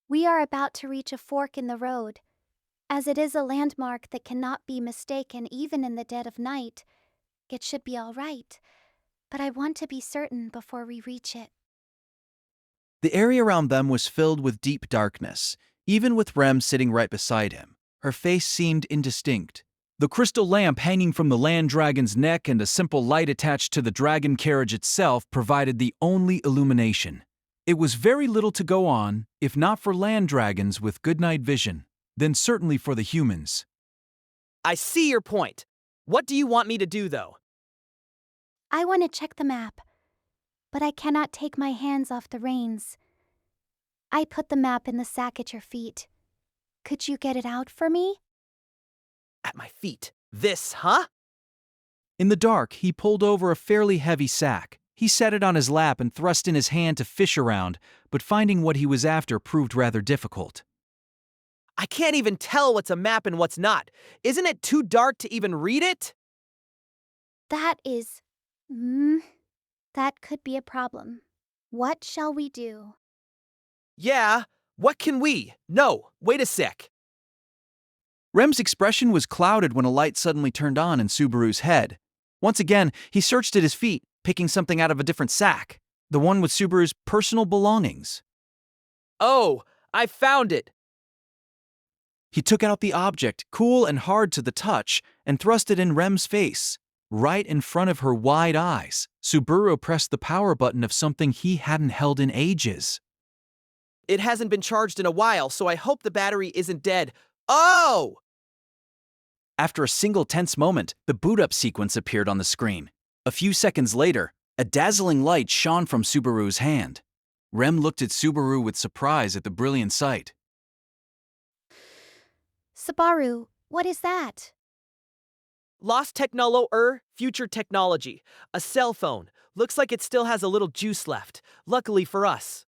We are about to reach a fork in the road. As it is a landmark that cannot be mistaken even in the dead of night, it should be all right. But I want to be certain before we reach it. The area around them was filled with deep darkness, even with Rem sitting right beside him. Her face seemed indistinct. The crystal lamp hanging from the land dragon's neck and a simple light attached to the dragon carriage itself provided the only illumination. It was very little to go on, if not for land dragons with good night vision, then certainly for the humans. I see your point. What do you want me to do, though? I want to check the map, but I cannot take my hands off the reins. I put the map in the sack at your feet. Could you get it out for me? At my feet. This, huh? In the dark, he pulled over a fairly heavy sack. He set it on his lap and thrust in his hand to fish around, but finding what he was after proved rather difficult. I can't even tell what's a map and what's not. Isn't it too dark to even read it? That could be a problem. What shall we do? Yeah, what can we? No, wait a sec. Rem's expression was clouded when a light suddenly turned on in Subaru's head. Once again, he searched at his feet, picking something out of a different sack, the one with Subaru's personal belongings. Oh, I found it. He took out the object, cool and hard to the touch, and thrust it in Rem's face. Right in front of her wide eyes, Subaru pressed the power button of something he hadn't held in ages. It hasn't been charged in a while, so I hope the battery isn't dead. Oh! After a single tense moment, the boot-up sequence appeared on the screen. A few seconds later, a dazzling light shone from Subaru's hand. Rem looked at Subaru with surprise at the brilliant sight. Subaru, what is that? Lost future technology. A cell phone. Looks like it still has a little juice left. Luckily for us.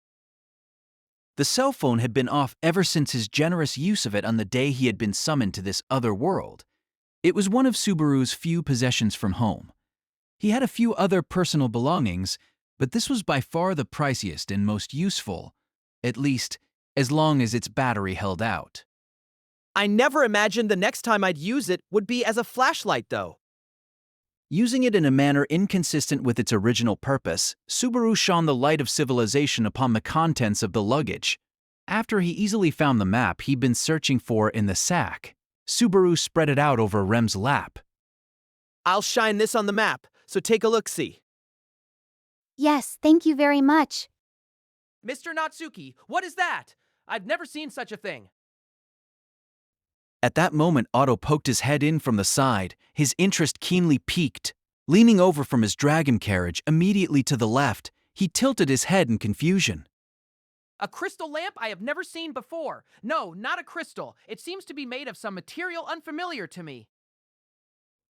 The cell phone had been off ever since his generous use of it on the day he had been summoned to this other world. It was one of Subaru's few possessions from home. He had a few other personal belongings, but this was by far the priciest and most useful, at least as long as its battery held out. I never imagined the next time I'd use it would be as a flashlight, though. Using it in a manner inconsistent with its original purpose, Subaru shone the light of civilization upon the contents of the luggage. After he easily found the map he'd been searching for in the sack, Subaru spread it out over Rem's lap. I'll shine this on the map, so take a look-see. Yes, thank you very much. Mr. Natsuki, what is that? I've never seen such a thing. At that moment, Otto poked his head in from the side, his interest keenly piqued. Leaning over from his dragon carriage immediately to the left, he tilted his head in confusion. A crystal lamp I have never seen before. No, not a crystal. It seems to be made of some material unfamiliar to me.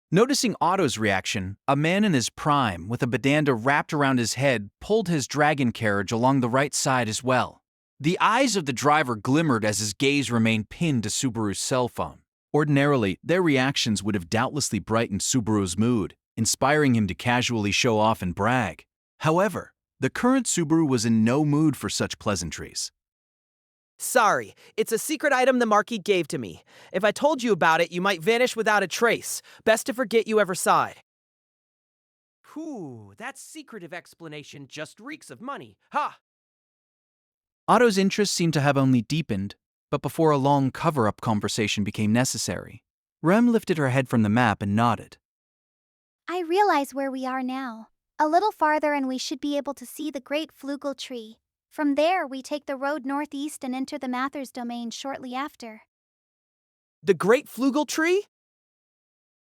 Noticing Otto's reaction, a man in his prime, with a bandana wrapped around his head, pulled his dragon carriage along the right side as well. The eyes of the driver glimmered as his gaze remained pinned to Subaru's cell phone. Ordinarily, their reactions would have doubtlessly brightened Subaru's mood, inspiring him to casually show off and brag. However, the current Subaru was in no mood for such pleasantries. Sorry, it's a secret item the Marquis gave to me. If I told you about it, you might vanish without a trace. Best to forget you ever saw it. Whew, that secretive explanation just reeks of money. Ha! Otto's interest seemed to have only deepened, but before a long cover-up conversation became necessary, Rem lifted her head from the map and nodded. I realize where we are now. A little farther and we should be able to see the great flugel tree. From there, we take the road northeast and enter the Mathers domain shortly after. The Great Flugel Tree?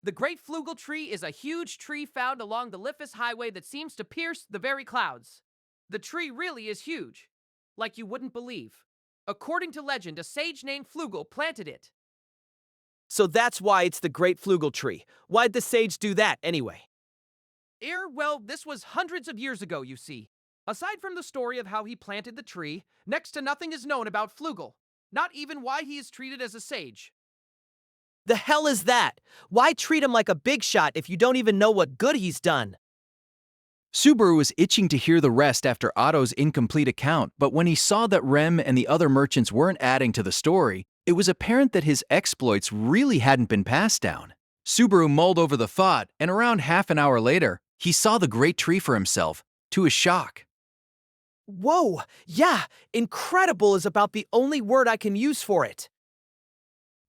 The Great Flugel Tree is a huge tree found along the Liffus Highway that seems to pierce the very clouds. The tree really is huge, like you wouldn't believe. According to legend, a sage named Flugel planted it. So that's why it's the Great Flugel Tree. Why'd the sage do that, anyway? Well, this was hundreds of years ago, you see. Aside from the story of how he planted the tree, next to nothing is known about Flugel. Not even why he is treated as a sage. The hell is that? Why treat him like a big shot if you don't even know what good he's done? Subaru was itching to hear the rest after Otto's incomplete account, but when he saw that Rem and the other merchants weren't adding to the story, it was apparent that his exploits really hadn't been passed down. Subaru mulled over the thought, and around half an hour later, he saw the great tree for himself, to his shock. Whoa, yeah, incredible is about the only word I can use for it.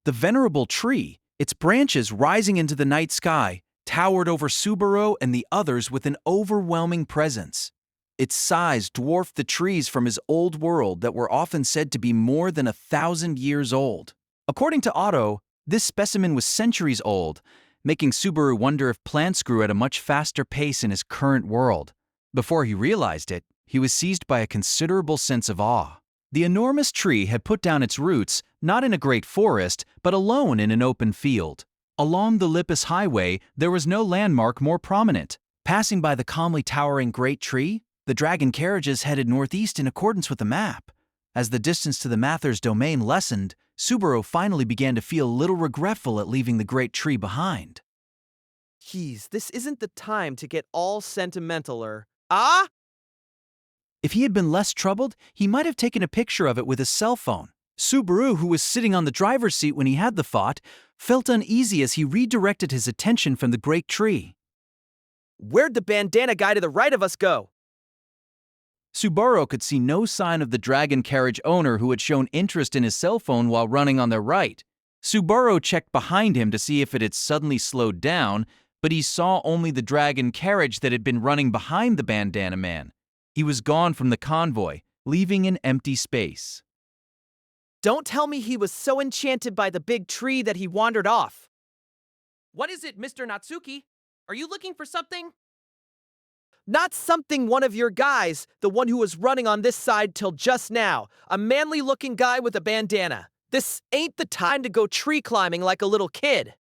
The venerable tree, its branches rising into the night sky, towered over Subaru and the others with an overwhelming presence. Its size dwarfed the trees from his old world that were often said to be more than 1,000 years old. According to Otto, this specimen was centuries old, making Subaru wonder if plants grew at a much faster pace in his current world. Before he realized it, he was seized by a considerable sense of awe. The enormous tree had put down its roots not in a great forest, but alone in an open field. Along the Lippus Highway, there was no landmark more prominent. Passing by the calmly towering great tree, the dragon carriages headed northeast in accordance with the map. As the distance to the Mathers domain lessened, Subaru finally began to feel a little regretful at leaving the great tree behind. Geez, this isn't the time to get all sentimental Ah? If he had been less troubled, he might have taken a picture of it with his cell phone. Subaru, who was sitting on the driver's seat when he had the thought, felt uneasy as he redirected his attention from the great tree. Where'd the bandana guy to the right of us go? Subaru could see no sign of the dragon carriage owner who had shown interest in his cell phone while running on their right. Subaru checked behind him to see if it had suddenly slowed down, but he saw only the dragon carriage that had been running behind the bandana man. He was gone from the convoy, leaving an empty space. Don't tell me he was so enchanted by the big tree that he wandered off. What is it, Mr. Natsuki? Are you looking for something? Not something one of your guys, the one who was running on this side till just now. A manly-looking guy with a bandana. This ain't the time to go tree climbing like a little kid.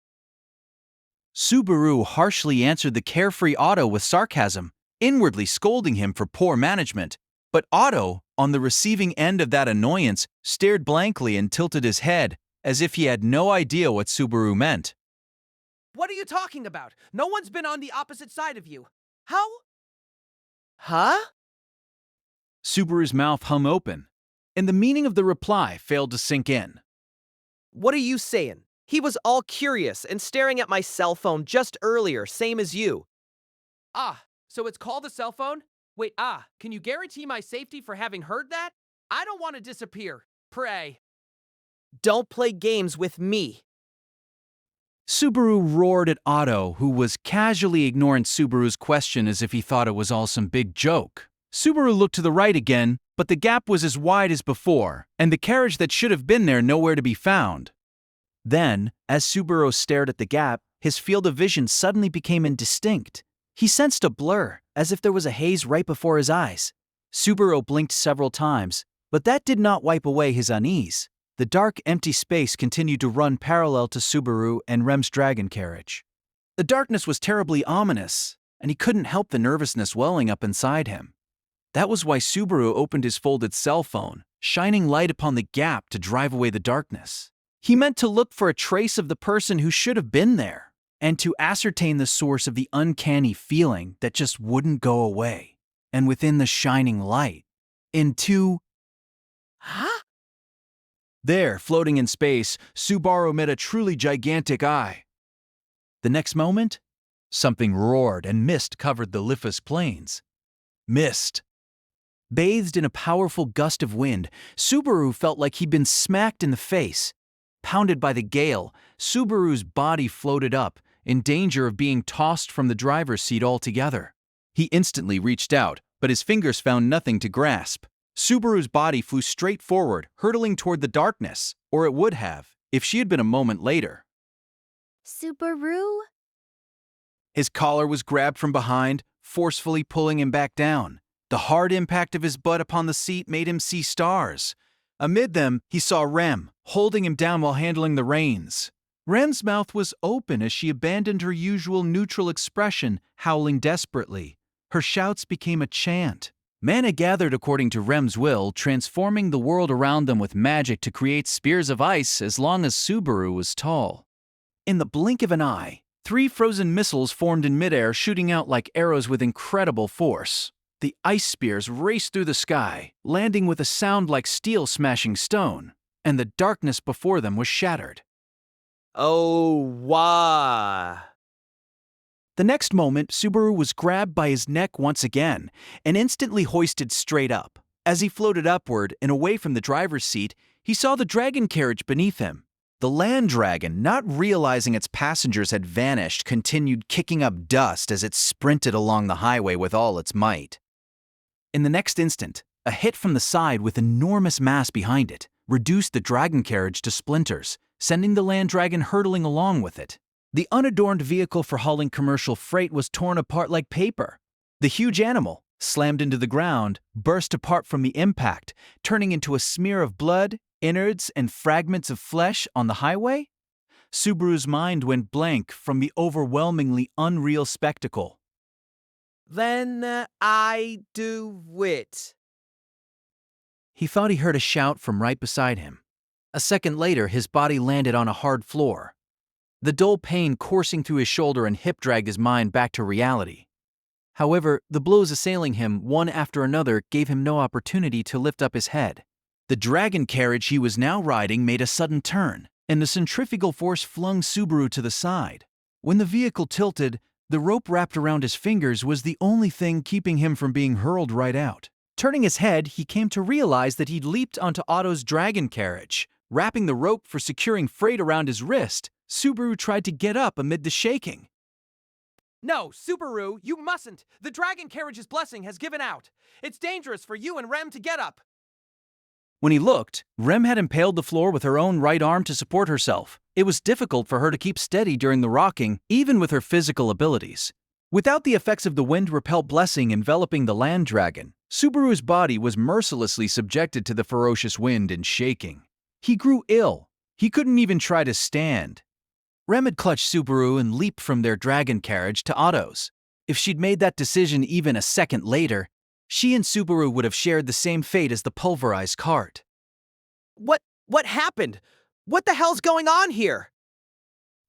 Subaru harshly answered the carefree Otto with sarcasm, inwardly scolding him for poor management. But Otto, on the receiving end of that annoyance, stared blankly and tilted his head, as if he had no idea what Subaru meant. What are you talking about? No one's been on the opposite side of you. How? Huh? Subaru's mouth hung open, and the meaning of the reply failed to sink in. What are you saying? He was all curious and staring at my cell phone just earlier, same as you. Ah, so it's called a cell phone? Wait, can you guarantee my safety for having heard that? I don't want to disappear. Pray. Don't play games with me. Subaru roared at Otto, who was casually ignoring Subaru's question as if he thought it was all some big joke. Subaru looked to the right again, but the gap was as wide as before, and the carriage that should have been there nowhere to be found. Then, as Subaru stared at the gap, his field of vision suddenly became indistinct. He sensed a blur, as if there was a haze right before his eyes. Subaru blinked several times, but that did not wipe away his unease. The dark, empty space continued to run parallel to Subaru and Rem's dragon carriage. The darkness was terribly ominous, and he couldn't help the nervousness welling up inside him. That was why Subaru opened his folded cell phone, shining light upon the gap to drive away the darkness. He meant to look for a trace of the person who should have been there, and to ascertain the source of the uncanny feeling that just wouldn't go away. And within the shining light, Huh? There, floating in space, Subaru met a truly gigantic eye. The next moment, something roared and mist covered the Liffus plains. Mist. Bathed in a powerful gust of wind, Subaru felt like he'd been smacked in the face. Pounded by the gale, Subaru's body floated up, in danger of being tossed from the driver's seat altogether. He instantly reached out, but his fingers found nothing to grasp. Subaru's body flew straight forward, hurtling toward the darkness, or it would have, if she had been a moment later. Subaru? His collar was grabbed from behind, forcefully pulling him back down. The hard impact of his butt upon the seat made him see stars. Amid them, he saw Rem, holding him down while handling the reins. Rem's mouth was open as she abandoned her usual neutral expression, howling desperately. Her shouts became a chant. Mana gathered according to Rem's will, transforming the world around them with magic to create spears of ice as long as Subaru was tall. In the blink of an eye, 3 frozen missiles formed in midair, shooting out like arrows with incredible force. The ice spears raced through the sky, landing with a sound like steel smashing stone, and the darkness before them was shattered. Oh, wah. The next moment, Subaru was grabbed by his neck once again and instantly hoisted straight up. As he floated upward and away from the driver's seat, he saw the dragon carriage beneath him. The land dragon, not realizing its passengers had vanished, continued kicking up dust as it sprinted along the highway with all its might. In the next instant, a hit from the side with enormous mass behind it reduced the dragon carriage to splinters, sending the land dragon hurtling along with it. The unadorned vehicle for hauling commercial freight was torn apart like paper. The huge animal, slammed into the ground, burst apart from the impact, turning into a smear of blood, innards, and fragments of flesh on the highway. Subaru's mind went blank from the overwhelmingly unreal spectacle. Then I do it. He thought he heard a shout from right beside him. A second later, his body landed on a hard floor. The dull pain coursing through his shoulder and hip dragged his mind back to reality. However, the blows assailing him, one after another, gave him no opportunity to lift up his head. The dragon carriage he was now riding made a sudden turn, and the centrifugal force flung Subaru to the side. When the vehicle tilted, the rope wrapped around his fingers was the only thing keeping him from being hurled right out. Turning his head, he came to realize that he'd leaped onto Otto's dragon carriage. Wrapping the rope for securing freight around his wrist, Subaru tried to get up amid the shaking. No, Subaru, you mustn't. The dragon carriage's blessing has given out. It's dangerous for you and Rem to get up. When he looked, Rem had impaled the floor with her own right arm to support herself. It was difficult for her to keep steady during the rocking, even with her physical abilities. Without the effects of the wind-repel blessing enveloping the land dragon, Subaru's body was mercilessly subjected to the ferocious wind and shaking. He grew ill. He couldn't even try to stand. Rem had clutched Subaru and leaped from their dragon carriage to Otto's. If she'd made that decision even a second later, she and Subaru would have shared the same fate as the pulverized cart. What happened? What the hell's going on here?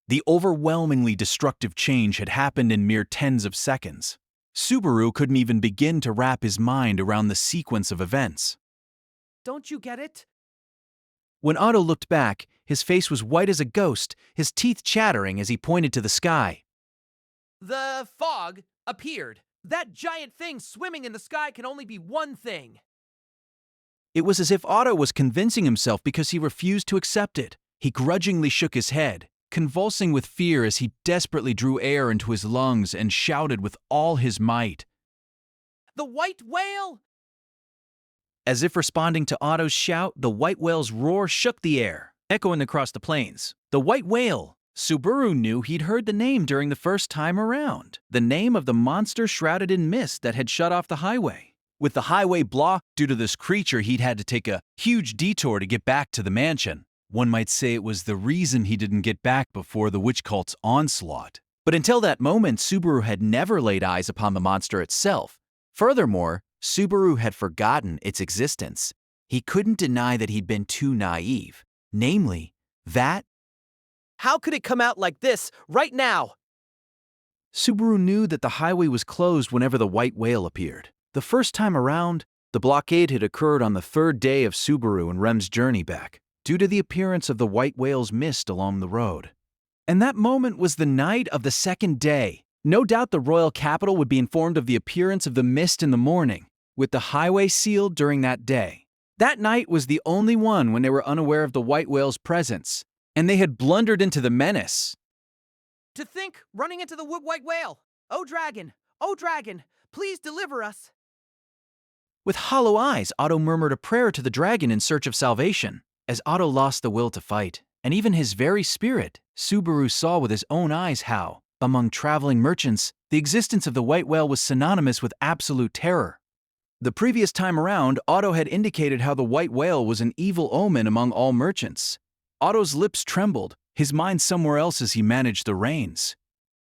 The overwhelmingly destructive change had happened in mere tens of seconds. Subaru couldn't even begin to wrap his mind around the sequence of events. Don't you get it? When Otto looked back, his face was white as a ghost, his teeth chattering as he pointed to the sky. The fog appeared. That giant thing swimming in the sky can only be one thing. It was as if Otto was convincing himself because he refused to accept it. He grudgingly shook his head, convulsing with fear as he desperately drew air into his lungs and shouted with all his might. The white whale! As if responding to Otto's shout, the white whale's roar shook the air, echoing across the plains. The white whale! Subaru knew he'd heard the name during the first time around. The name of the monster shrouded in mist that had shut off the highway. With the highway blocked due to this creature, he'd had to take a huge detour to get back to the mansion. One might say it was the reason he didn't get back before the witch cult's onslaught. But until that moment, Subaru had never laid eyes upon the monster itself. Furthermore, Subaru had forgotten its existence. He couldn't deny that he'd been too naive. Namely, that How could it come out like this right now? Subaru knew that the highway was closed whenever the white whale appeared. The first time around, the blockade had occurred on the third day of Subaru and Rem's journey back, due to the appearance of the white whale's mist along the road. And that moment was the night of the second day. No doubt the royal capital would be informed of the appearance of the mist in the morning, with the highway sealed during that day. That night was the only one when they were unaware of the white whale's presence, and they had blundered into the menace. To think, running into the white whale! Oh dragon, please deliver us! With hollow eyes, Otto murmured a prayer to the dragon in search of salvation. As Otto lost the will to fight, and even his very spirit, Subaru saw with his own eyes how, among traveling merchants, the existence of the white whale was synonymous with absolute terror. The previous time around, Otto had indicated how the white whale was an evil omen among all merchants. Otto's lips trembled, his mind somewhere else as he managed the reins.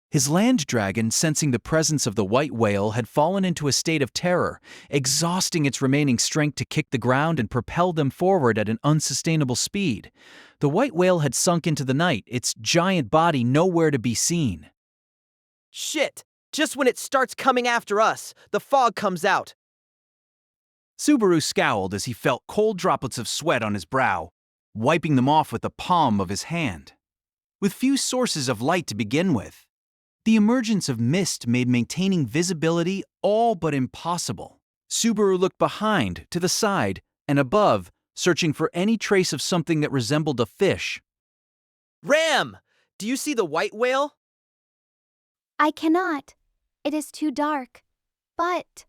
His land dragon, sensing the presence of the white whale, had fallen into a state of terror, exhausting its remaining strength to kick the ground and propel them forward at an unsustainable speed. The white whale had sunk into the night, its giant body nowhere to be seen. Shit! Just when it starts coming after us, the fog comes out. Subaru scowled as he felt cold droplets of sweat on his brow, wiping them off with the palm of his hand. With few sources of light to begin with, the emergence of mist made maintaining visibility all but impossible. Subaru looked behind, to the side, and above, searching for any trace of something that resembled a fish. Ram! Do you see the white whale? I cannot. It is too dark. But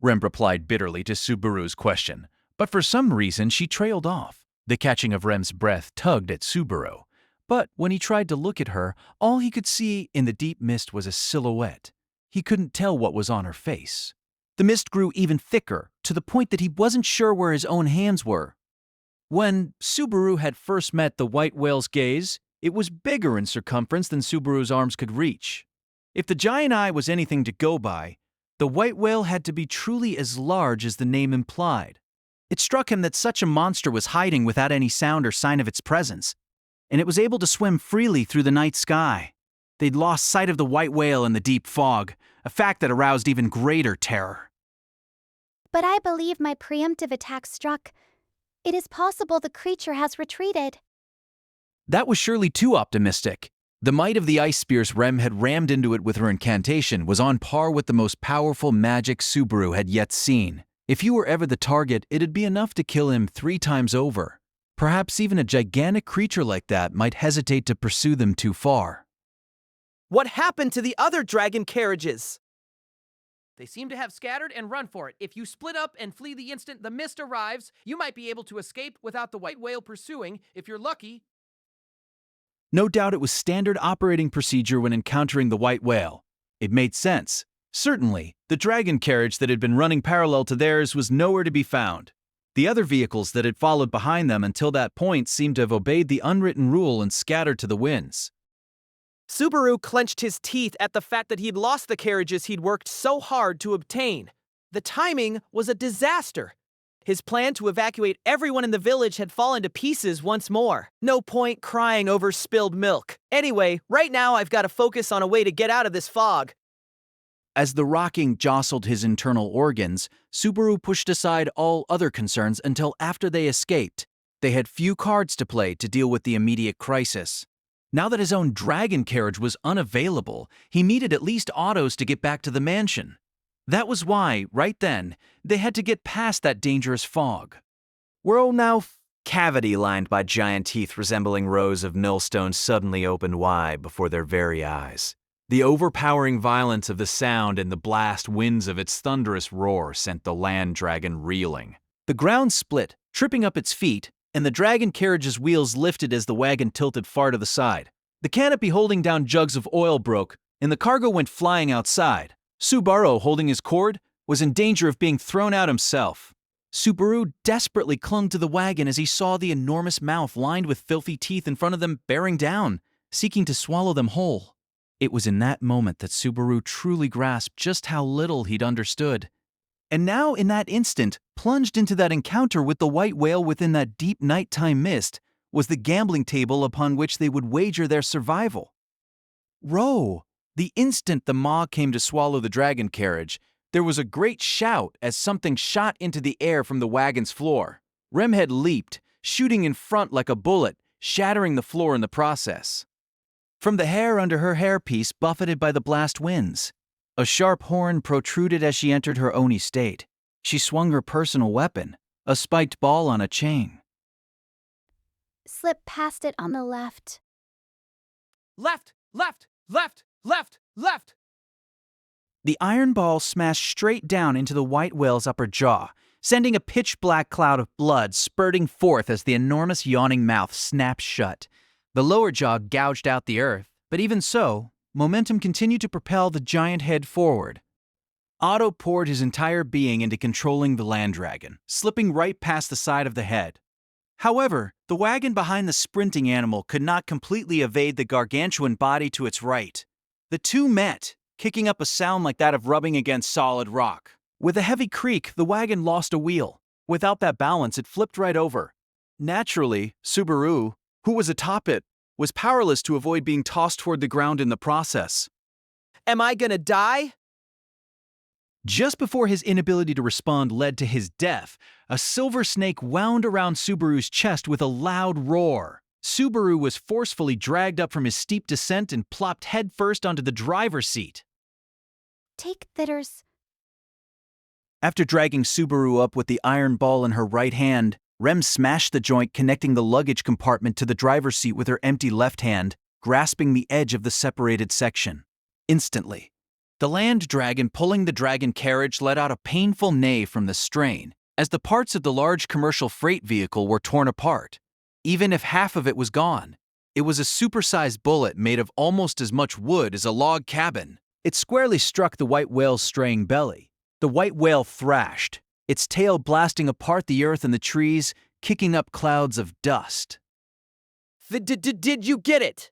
Rem replied bitterly to Subaru's question, but for some reason she trailed off. The catching of Rem's breath tugged at Subaru, but when he tried to look at her, all he could see in the deep mist was a silhouette. He couldn't tell what was on her face. The mist grew even thicker, to the point that he wasn't sure where his own hands were. When Subaru had first met the white whale's gaze, it was bigger in circumference than Subaru's arms could reach. If the giant eye was anything to go by, the white whale had to be truly as large as the name implied. It struck him that such a monster was hiding without any sound or sign of its presence, and it was able to swim freely through the night sky. They'd lost sight of the white whale in the deep fog, a fact that aroused even greater terror. I believe my preemptive attack struck. It is possible the creature has retreated. That was surely too optimistic. The might of the ice spears Rem had rammed into it with her incantation was on par with the most powerful magic Subaru had yet seen. If he were ever the target, it'd be enough to kill him 3 times over. Perhaps even a gigantic creature like that might hesitate to pursue them too far. What happened to the other dragon carriages? They seem to have scattered and run for it. If you split up and flee the instant the mist arrives, you might be able to escape without the white whale pursuing. If you're lucky, No doubt it was standard operating procedure when encountering the white whale. It made sense. Certainly, the dragon carriage that had been running parallel to theirs was nowhere to be found. The other vehicles that had followed behind them until that point seemed to have obeyed the unwritten rule and scattered to the winds. Subaru clenched his teeth at the fact that he'd lost the carriages he'd worked so hard to obtain. The timing was a disaster. His plan to evacuate everyone in the village had fallen to pieces once more. No point crying over spilled milk. Anyway, right now I've got to focus on a way to get out of this fog. As the rocking jostled his internal organs, Subaru pushed aside all other concerns until after they escaped. They had few cards to play to deal with the immediate crisis. Now that his own dragon carriage was unavailable, he needed at least Otto's to get back to the mansion. That was why, right then, they had to get past that dangerous fog. World now cavity lined by giant teeth resembling rows of millstones suddenly opened wide before their very eyes. The overpowering violence of the sound and the blast winds of its thunderous roar sent the land dragon reeling. The ground split, tripping up its feet, and the dragon carriage's wheels lifted as the wagon tilted far to the side. The canopy holding down jugs of oil broke, and the cargo went flying outside. Subaru, holding his cord, was in danger of being thrown out himself. Subaru desperately clung to the wagon as he saw the enormous mouth lined with filthy teeth in front of them bearing down, seeking to swallow them whole. It was in that moment that Subaru truly grasped just how little he'd understood. And now, in that instant, plunged into that encounter with the white whale within that deep nighttime mist, was the gambling table upon which they would wager their survival. Row! The instant the maw came to swallow the dragon carriage, there was a great shout as something shot into the air from the wagon's floor. Rem had leaped, shooting in front like a bullet, shattering the floor in the process. From the hair under her hairpiece buffeted by the blast winds, a sharp horn protruded as she entered her own estate. She swung her personal weapon, a spiked ball on a chain. Slip past it on the left. left, left, left, left, left. The iron ball smashed straight down into the white whale's upper jaw, sending a pitch-black cloud of blood spurting forth as the enormous yawning mouth snapped shut. The lower jaw gouged out the earth, but even so, momentum continued to propel the giant head forward. Otto poured his entire being into controlling the land dragon, slipping right past the side of the head. However, the wagon behind the sprinting animal could not completely evade the gargantuan body to its right. The two met, kicking up a sound like that of rubbing against solid rock. With a heavy creak, the wagon lost a wheel. Without that balance, it flipped right over. Naturally, Subaru, who was atop it, was powerless to avoid being tossed toward the ground in the process. Am I gonna die? Just before his inability to respond led to his death, a silver snake wound around Subaru's chest with a loud roar. Subaru was forcefully dragged up from his steep descent and plopped headfirst onto the driver's seat. Take Thitter's. After dragging Subaru up with the iron ball in her right hand, Rem smashed the joint connecting the luggage compartment to the driver's seat with her empty left hand, grasping the edge of the separated section. Instantly, the land dragon pulling the dragon carriage let out a painful neigh from the strain, as the parts of the large commercial freight vehicle were torn apart. Even if half of it was gone, it was a supersized bullet made of almost as much wood as a log cabin. It squarely struck the white whale's straying belly. The white whale thrashed, its tail blasting apart the earth and the trees, kicking up clouds of dust. Did you get it?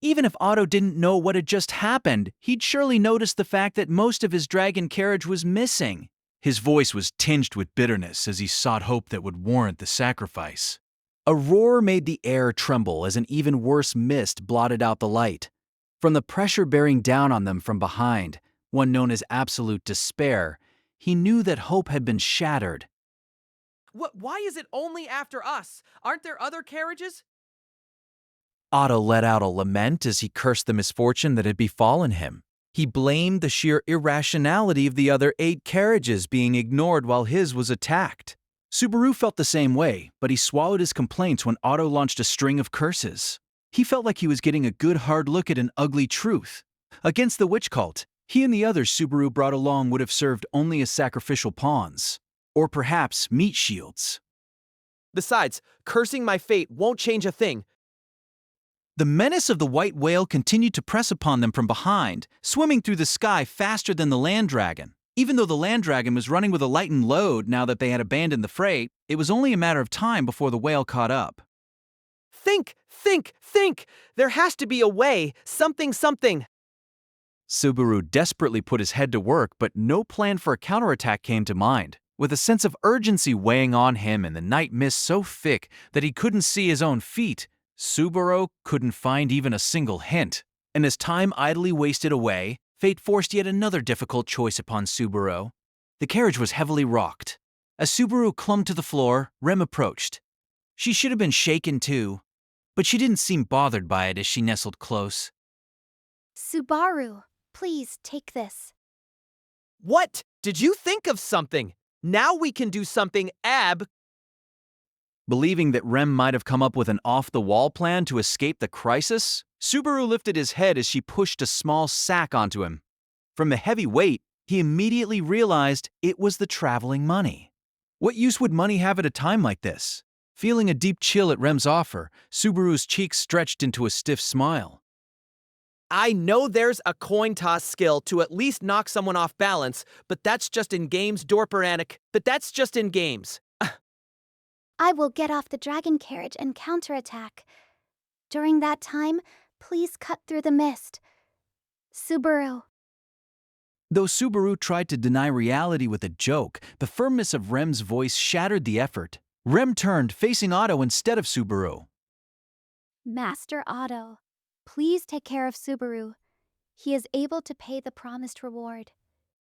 Even if Otto didn't know what had just happened, he'd surely noticed the fact that most of his dragon carriage was missing. His voice was tinged with bitterness as he sought hope that would warrant the sacrifice. A roar made the air tremble as an even worse mist blotted out the light. From the pressure bearing down on them from behind, one known as absolute despair, he knew that hope had been shattered. Why is it only after us? Aren't there other carriages? Otto let out a lament as he cursed the misfortune that had befallen him. He blamed the sheer irrationality of the other 8 carriages being ignored while his was attacked. Subaru felt the same way, but he swallowed his complaints when Otto launched a string of curses. He felt like he was getting a good hard look at an ugly truth. Against the witch cult, he and the others Subaru brought along would have served only as sacrificial pawns, or perhaps meat shields. Besides, cursing my fate won't change a thing. The menace of the white whale continued to press upon them from behind, swimming through the sky faster than the land dragon. Even though the land dragon was running with a lightened load now that they had abandoned the freight, it was only a matter of time before the whale caught up. Think! There has to be a way. Something. Subaru desperately put his head to work, but no plan for a counterattack came to mind. With a sense of urgency weighing on him and the night mist so thick that he couldn't see his own feet, Subaru couldn't find even a single hint. And as time idly wasted away, fate forced yet another difficult choice upon Subaru. The carriage was heavily rocked. As Subaru clung to the floor, Rem approached. She should have been shaken too, but she didn't seem bothered by it as she nestled close. Subaru, please take this. What? Did you think of something? Now we can do something Believing that Rem might have come up with an off-the-wall plan to escape the crisis, Subaru lifted his head as she pushed a small sack onto him. From the heavy weight, he immediately realized it was the traveling money. What use would money have at a time like this? Feeling a deep chill at Rem's offer, Subaru's cheeks stretched into a stiff smile. I know there's a coin toss skill to at least knock someone off balance, but that's just in games, Dorperanik. But that's just in games. I will get off the dragon carriage and counterattack. During that time, please cut through the mist. Subaru. Though Subaru tried to deny reality with a joke, the firmness of Rem's voice shattered the effort. Rem turned, facing Otto instead of Subaru. Master Otto, please take care of Subaru. He is able to pay the promised reward.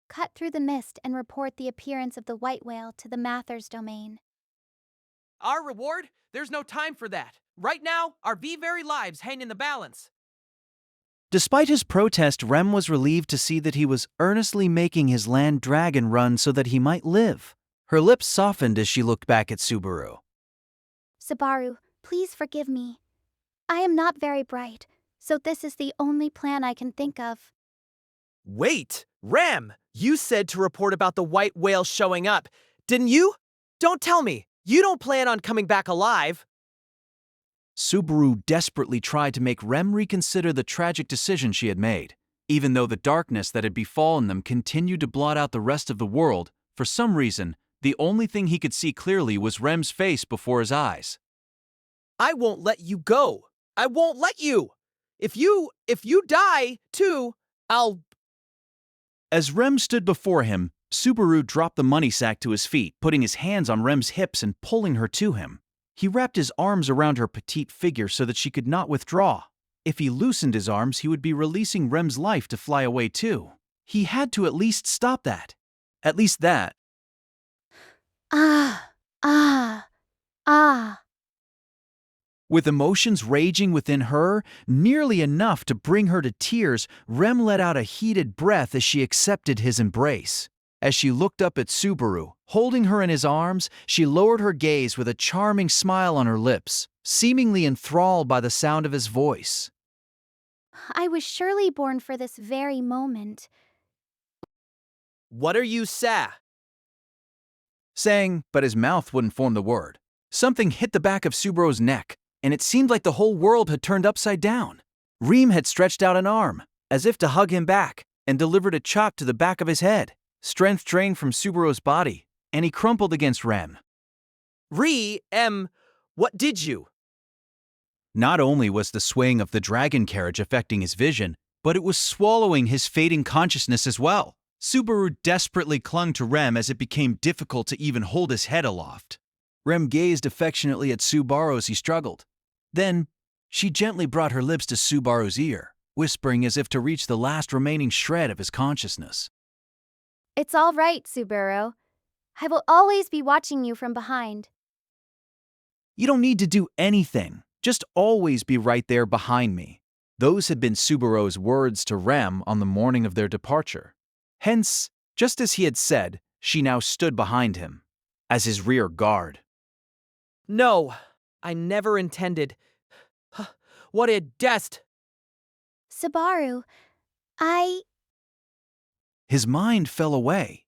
Cut through the mist and report the appearance of the white whale to the Mathers domain. Our reward? There's no time for that. Right now, our very lives hang in the balance. Despite his protest, Rem was relieved to see that he was earnestly making his land dragon run so that he might live. Her lips softened as she looked back at Subaru. Subaru, please forgive me. I am not very bright, so this is the only plan I can think of. Wait, Ram, you said to report about the white whale showing up, didn't you? Don't tell me. You don't plan on coming back alive. Subaru desperately tried to make Rem reconsider the tragic decision she had made. Even though the darkness that had befallen them continued to blot out the rest of the world, for some reason, the only thing he could see clearly was Rem's face before his eyes. I won't let you go. I won't let you. If you die, too, I'll... As Rem stood before him, Subaru dropped the money sack to his feet, putting his hands on Rem's hips and pulling her to him. He wrapped his arms around her petite figure so that she could not withdraw. If he loosened his arms, he would be releasing Rem's life to fly away too. He had to at least stop that. At least that. Ah. With emotions raging within her, nearly enough to bring her to tears, Rem let out a heated breath as she accepted his embrace. As she looked up at Subaru, holding her in his arms, she lowered her gaze with a charming smile on her lips, seemingly enthralled by the sound of his voice. I was surely born for this very moment. What are you saying, but his mouth wouldn't form the word. Something hit the back of Subaru's neck, and it seemed like the whole world had turned upside down. Reem had stretched out an arm, as if to hug him back, and delivered a chop to the back of his head. Strength drained from Subaru's body, and he crumpled against Rem. What did you? Not only was the swaying of the dragon carriage affecting his vision, but it was swallowing his fading consciousness as well. Subaru desperately clung to Rem as it became difficult to even hold his head aloft. Rem gazed affectionately at Subaru as he struggled. Then, she gently brought her lips to Subaru's ear, whispering as if to reach the last remaining shred of his consciousness. It's all right, Subaru. I will always be watching you from behind. You don't need to do anything. Just always be right there behind me. Those had been Subaru's words to Rem on the morning of their departure. Hence, just as he had said, she now stood behind him, as his rear guard. No, I never intended. What a dest! Subaru, His mind fell away.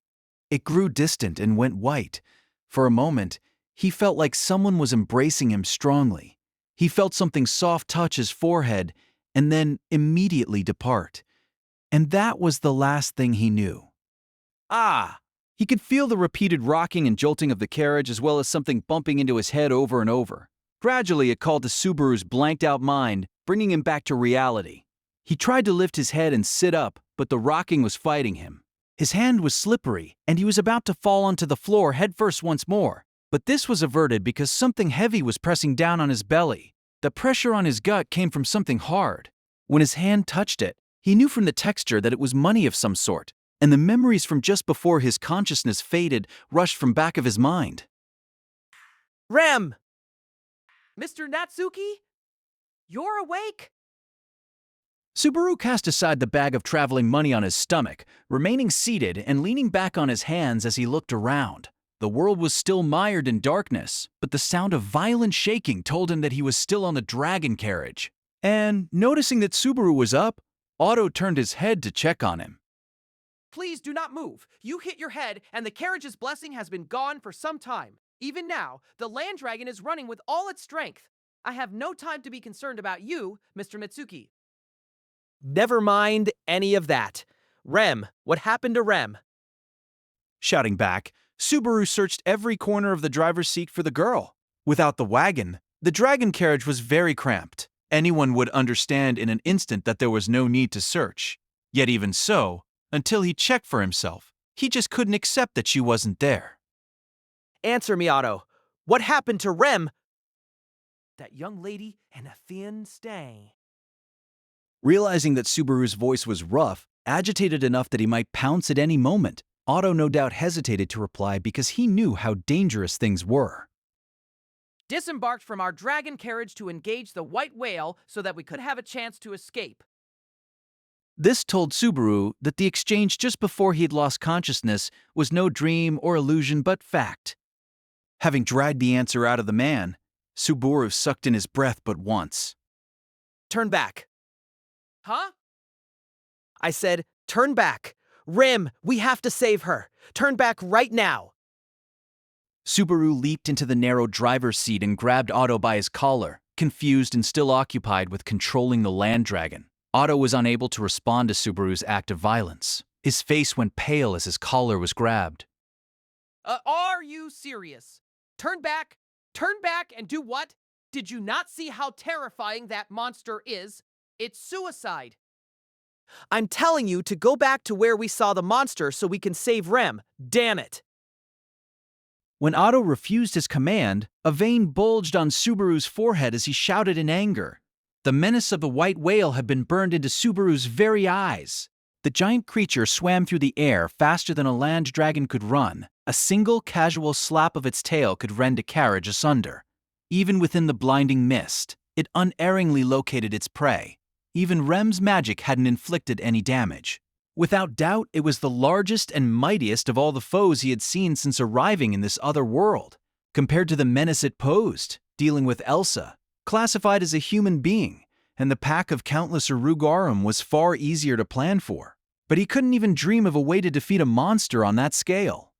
It grew distant and went white. For a moment, he felt like someone was embracing him strongly. He felt something soft touch his forehead and then immediately depart. And that was the last thing he knew. Ah! He could feel the repeated rocking and jolting of the carriage as well as something bumping into his head over and over. Gradually, it called to Subaru's blanked-out mind, bringing him back to reality. He tried to lift his head and sit up, but the rocking was fighting him. His hand was slippery, and he was about to fall onto the floor headfirst once more. But this was averted because something heavy was pressing down on his belly. The pressure on his gut came from something hard. When his hand touched it, he knew from the texture that it was money of some sort, and the memories from just before his consciousness faded rushed from back of his mind. Rem! Mr. Natsuki? You're awake? Subaru cast aside the bag of traveling money on his stomach, remaining seated and leaning back on his hands as he looked around. The world was still mired in darkness, but the sound of violent shaking told him that he was still on the dragon carriage. And, noticing that Subaru was up, Otto turned his head to check on him. Please do not move. You hit your head, and the carriage's blessing has been gone for some time. Even now, the land dragon is running with all its strength. I have no time to be concerned about you, Mr. Mitsuki. Never mind any of that. Rem, what happened to Rem? Shouting back, Subaru searched every corner of the driver's seat for the girl. Without the wagon, the dragon carriage was very cramped. Anyone would understand in an instant that there was no need to search. Yet even so, until he checked for himself, he just couldn't accept that she wasn't there. Answer me, Otto. What happened to Rem? That young lady and a thin stay. Realizing that Subaru's voice was rough, agitated enough that he might pounce at any moment, Otto no doubt hesitated to reply because he knew how dangerous things were. Disembarked from our dragon carriage to engage the white whale so that we could have a chance to escape. This told Subaru that the exchange just before he had lost consciousness was no dream or illusion but fact. Having dragged the answer out of the man, Subaru sucked in his breath but once. Turn back. Huh? I said, turn back. Rem, we have to save her. Turn back right now. Subaru leaped into the narrow driver's seat and grabbed Otto by his collar, confused and still occupied with controlling the land dragon. Otto was unable to respond to Subaru's act of violence. His face went pale as his collar was grabbed. Are you serious? Turn back and do what? Did you not see how terrifying that monster is? It's suicide. I'm telling you to go back to where we saw the monster so we can save Rem. Damn it. When Otto refused his command, a vein bulged on Subaru's forehead as he shouted in anger. The menace of the white whale had been burned into Subaru's very eyes. The giant creature swam through the air faster than a land dragon could run. A single casual slap of its tail could rend a carriage asunder. Even within the blinding mist, it unerringly located its prey. Even Rem's magic hadn't inflicted any damage. Without doubt, it was the largest and mightiest of all the foes he had seen since arriving in this other world. Compared to the menace it posed, dealing with Elsa, classified as a human being, and the pack of countless Urugarum was far easier to plan for. But he couldn't even dream of a way to defeat a monster on that scale.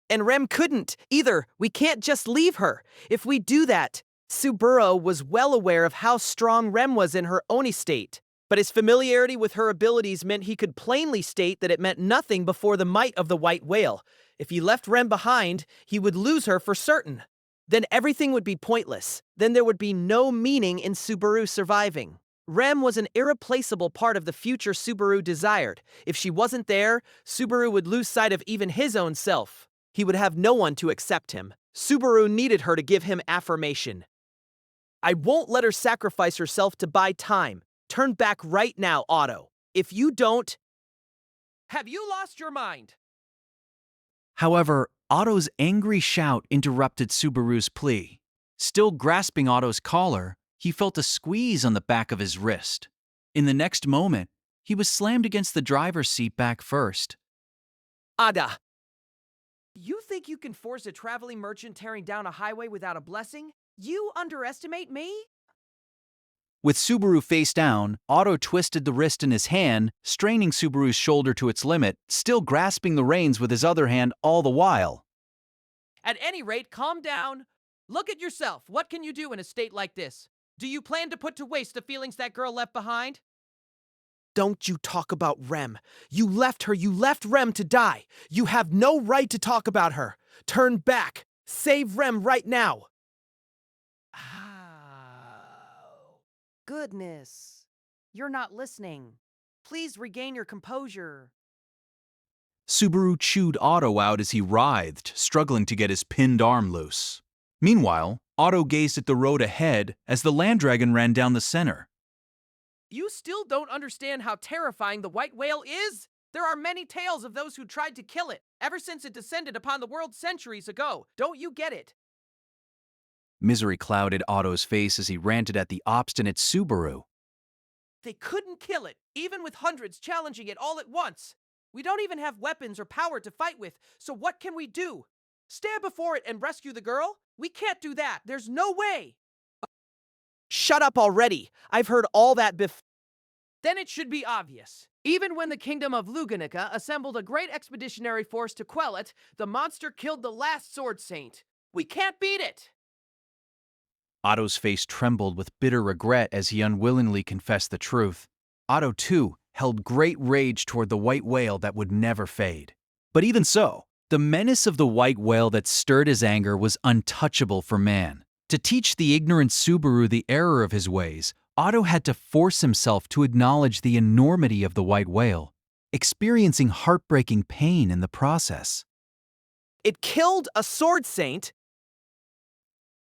And Rem couldn't either. We can't just leave her. If we do that, Subaru was well aware of how strong Rem was in her Oni state. But his familiarity with her abilities meant he could plainly state that it meant nothing before the might of the white whale. If he left Rem behind, he would lose her for certain. Then everything would be pointless. Then there would be no meaning in Subaru surviving. Rem was an irreplaceable part of the future Subaru desired. If she wasn't there, Subaru would lose sight of even his own self. He would have no one to accept him. Subaru needed her to give him affirmation. I won't let her sacrifice herself to buy time. Turn back right now, Otto. If you don't... Have you lost your mind? However, Otto's angry shout interrupted Subaru's plea. Still grasping Otto's collar, he felt a squeeze on the back of his wrist. In the next moment, he was slammed against the driver's seat back first. Ada. You think you can force a traveling merchant tearing down a highway without a blessing? You underestimate me? With Subaru face down, Otto twisted the wrist in his hand, straining Subaru's shoulder to its limit, still grasping the reins with his other hand all the while. At any rate, calm down. Look at yourself. What can you do in a state like this? Do you plan to put to waste the feelings that girl left behind? Don't you talk about Rem. You left her, you left Rem to die. You have no right to talk about her. Turn back. Save Rem right now. Goodness. You're not listening. Please regain your composure. Subaru chewed Otto out as he writhed, struggling to get his pinned arm loose. Meanwhile, Otto gazed at the road ahead as the land dragon ran down the center. You still don't understand how terrifying the white whale is? There are many tales of those who tried to kill it, ever since it descended upon the world centuries ago. Don't you get it? Misery clouded Otto's face as he ranted at the obstinate Subaru. They couldn't kill it, even with hundreds challenging it all at once. We don't even have weapons or power to fight with, so what can we do? Stand before it and rescue the girl? We can't do that. There's no way. Shut up already. I've heard all that before. Then it should be obvious. Even when the kingdom of Luganica assembled a great expeditionary force to quell it, the monster killed the last sword saint. We can't beat it. Otto's face trembled with bitter regret as he unwillingly confessed the truth. Otto, too, held great rage toward the white whale that would never fade. But even so, the menace of the white whale that stirred his anger was untouchable for man. To teach the ignorant Subaru the error of his ways, Otto had to force himself to acknowledge the enormity of the white whale, experiencing heartbreaking pain in the process. It killed a sword saint.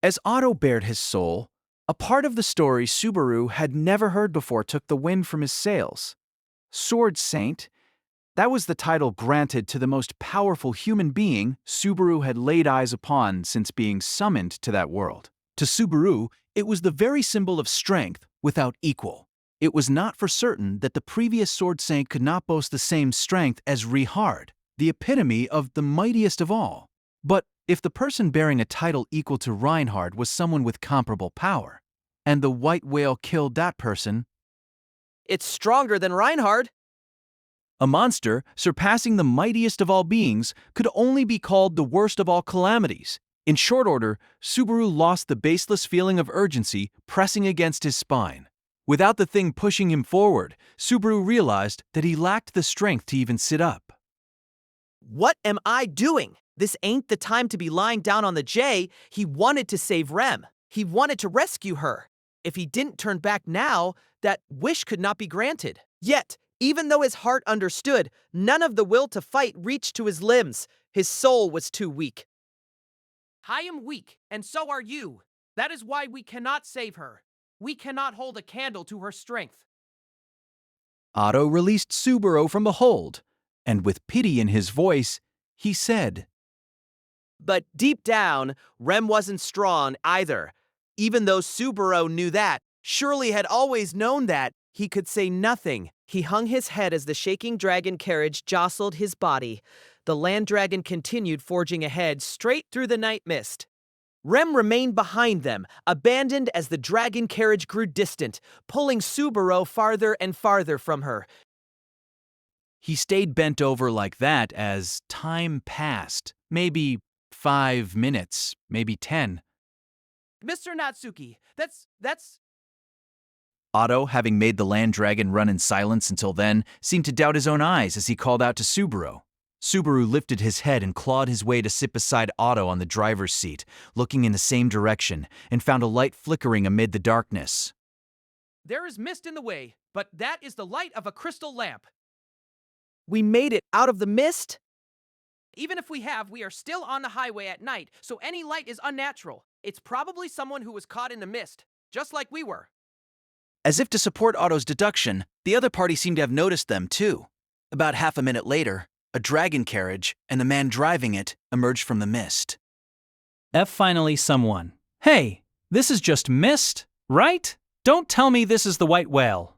As Otto bared his soul, a part of the story Subaru had never heard before took the wind from his sails. Sword Saint, that was the title granted to the most powerful human being Subaru had laid eyes upon since being summoned to that world. To Subaru, it was the very symbol of strength without equal. It was not for certain that the previous Sword Saint could not boast the same strength as Richard, the epitome of the mightiest of all. But if the person bearing a title equal to Reinhard was someone with comparable power, and the white whale killed that person, It's stronger than Reinhard. a monster surpassing the mightiest of all beings could only be called the worst of all calamities. In short order, Subaru lost the baseless feeling of urgency pressing against his spine. Without the thing pushing him forward, Subaru realized that he lacked the strength to even sit up. What am I doing? This ain't the time to be lying down on the J. He wanted to save Rem. He wanted to rescue her. If he didn't turn back now, that wish could not be granted. Yet, even though his heart understood, none of the will to fight reached to his limbs. His soul was too weak. I am weak, and so are you. That is why we cannot save her. We cannot hold a candle to her strength. Otto released Subaru from the hold, and with pity in his voice, he said, But deep down, Rem wasn't strong either. Even though Subaru knew that, surely had always known that, he could say nothing. He hung his head as the shaking dragon carriage jostled his body. The land dragon continued forging ahead straight through the night mist. Rem remained behind them, abandoned as the dragon carriage grew distant, pulling Subaru farther and farther from her. He stayed bent over like that as time passed, maybe 5 minutes, maybe 10. Mr. Natsuki, that's... Otto, having made the land dragon run in silence until then, seemed to doubt his own eyes as he called out to Subaru. Subaru lifted his head and clawed his way to sit beside Otto on the driver's seat, looking in the same direction, and found a light flickering amid the darkness. There is mist in the way, but that is the light of a crystal lamp. We made it out of the mist? Even if we have, we are still on the highway at night, so any light is unnatural. It's probably someone who was caught in the mist, just like we were. As if to support Otto's deduction, the other party seemed to have noticed them too. About half a minute later, a dragon carriage and the man driving it emerged from the mist. Finally someone. Hey, this is just mist, right? Don't tell me this is the white whale.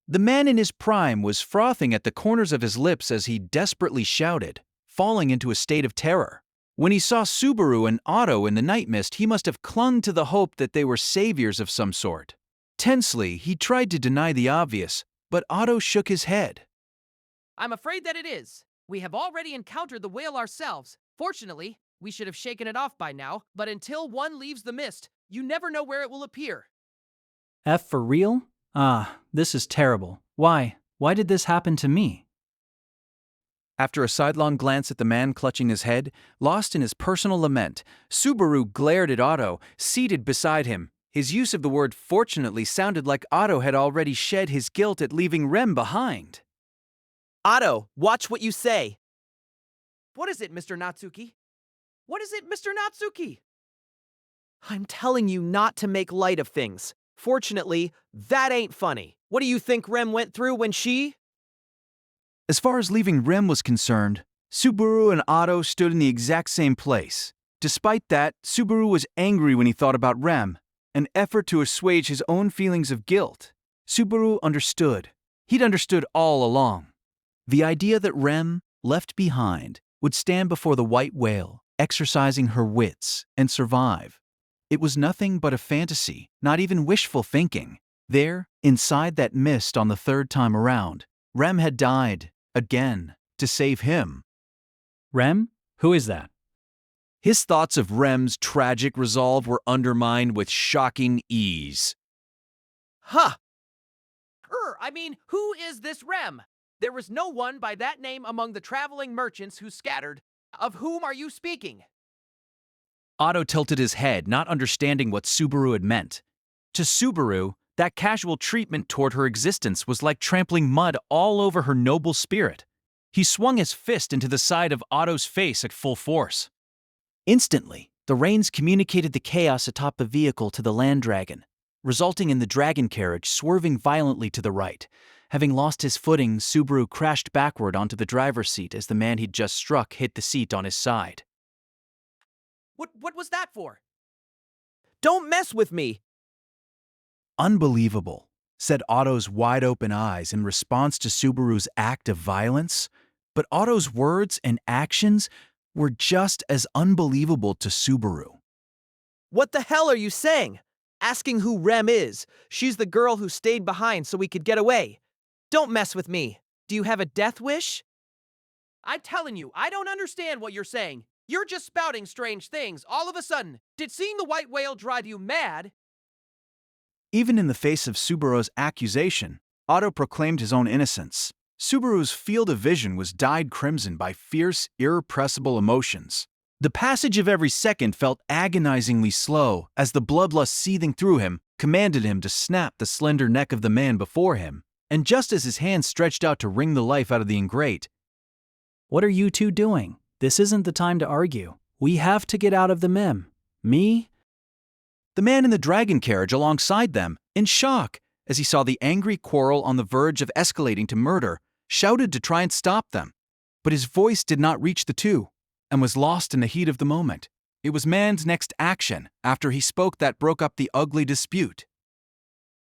The man in his prime was frothing at the corners of his lips as he desperately shouted, falling into a state of terror. When he saw Subaru and Otto in the night mist, he must have clung to the hope that they were saviors of some sort. Tensely, he tried to deny the obvious, but Otto shook his head. I'm afraid that it is. We have already encountered the whale ourselves. Fortunately, we should have shaken it off by now, but until one leaves the mist, you never know where it will appear. F for real? Ah, this is terrible. Why? Why did this happen to me? After a sidelong glance at the man clutching his head, lost in his personal lament, Subaru glared at Otto, seated beside him. His use of the word fortunately sounded like Otto had already shed his guilt at leaving Rem behind. Otto, watch what you say. What is it, Mr. Natsuki? What is it, Mr. Natsuki? I'm telling you not to make light of things. Fortunately, that ain't funny. What do you think Rem went through when she... As far as leaving Rem was concerned, Subaru and Otto stood in the exact same place. Despite that, Subaru was angry when he thought about Rem, an effort to assuage his own feelings of guilt. Subaru understood. He'd understood all along. The idea that Rem, left behind, would stand before the white whale, exercising her wits, and survive. It was nothing but a fantasy, not even wishful thinking. There, inside that mist on the third time around, Rem had died, again, to save him. Rem? Who is that? His thoughts of Rem's tragic resolve were undermined with shocking ease. Huh! Who is this Rem? There was no one by that name among the traveling merchants who scattered. Of whom are you speaking? Otto tilted his head, not understanding what Subaru had meant. To Subaru, that casual treatment toward her existence was like trampling mud all over her noble spirit. He swung his fist into the side of Otto's face at full force. Instantly, the reins communicated the chaos atop the vehicle to the land dragon, resulting in the dragon carriage swerving violently to the right. Having lost his footing, Subaru crashed backward onto the driver's seat as the man he'd just struck hit the seat on his side. What was that for? Don't mess with me! Unbelievable, said Otto's wide-open eyes in response to Subaru's act of violence. But Otto's words and actions were just as unbelievable to Subaru. What the hell are you saying? Asking who Rem is. She's the girl who stayed behind so we could get away. Don't mess with me. Do you have a death wish? I'm telling you, I don't understand what you're saying. You're just spouting strange things all of a sudden. Did seeing the white whale drive you mad? Even in the face of Subaru's accusation, Otto proclaimed his own innocence. Subaru's field of vision was dyed crimson by fierce, irrepressible emotions. The passage of every second felt agonizingly slow as the bloodlust seething through him commanded him to snap the slender neck of the man before him. And just as his hand stretched out to wring the life out of the ingrate, What are you two doing? This isn't the time to argue. We have to get out of the mem. Me? the man in the dragon carriage alongside them, in shock, as he saw the angry quarrel on the verge of escalating to murder, shouted to try and stop them. But his voice did not reach the two, and was lost in the heat of the moment. It was Man's next action, after he spoke, that broke up the ugly dispute.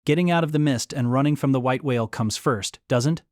Getting out of the mist and running from the white whale comes first, doesn't?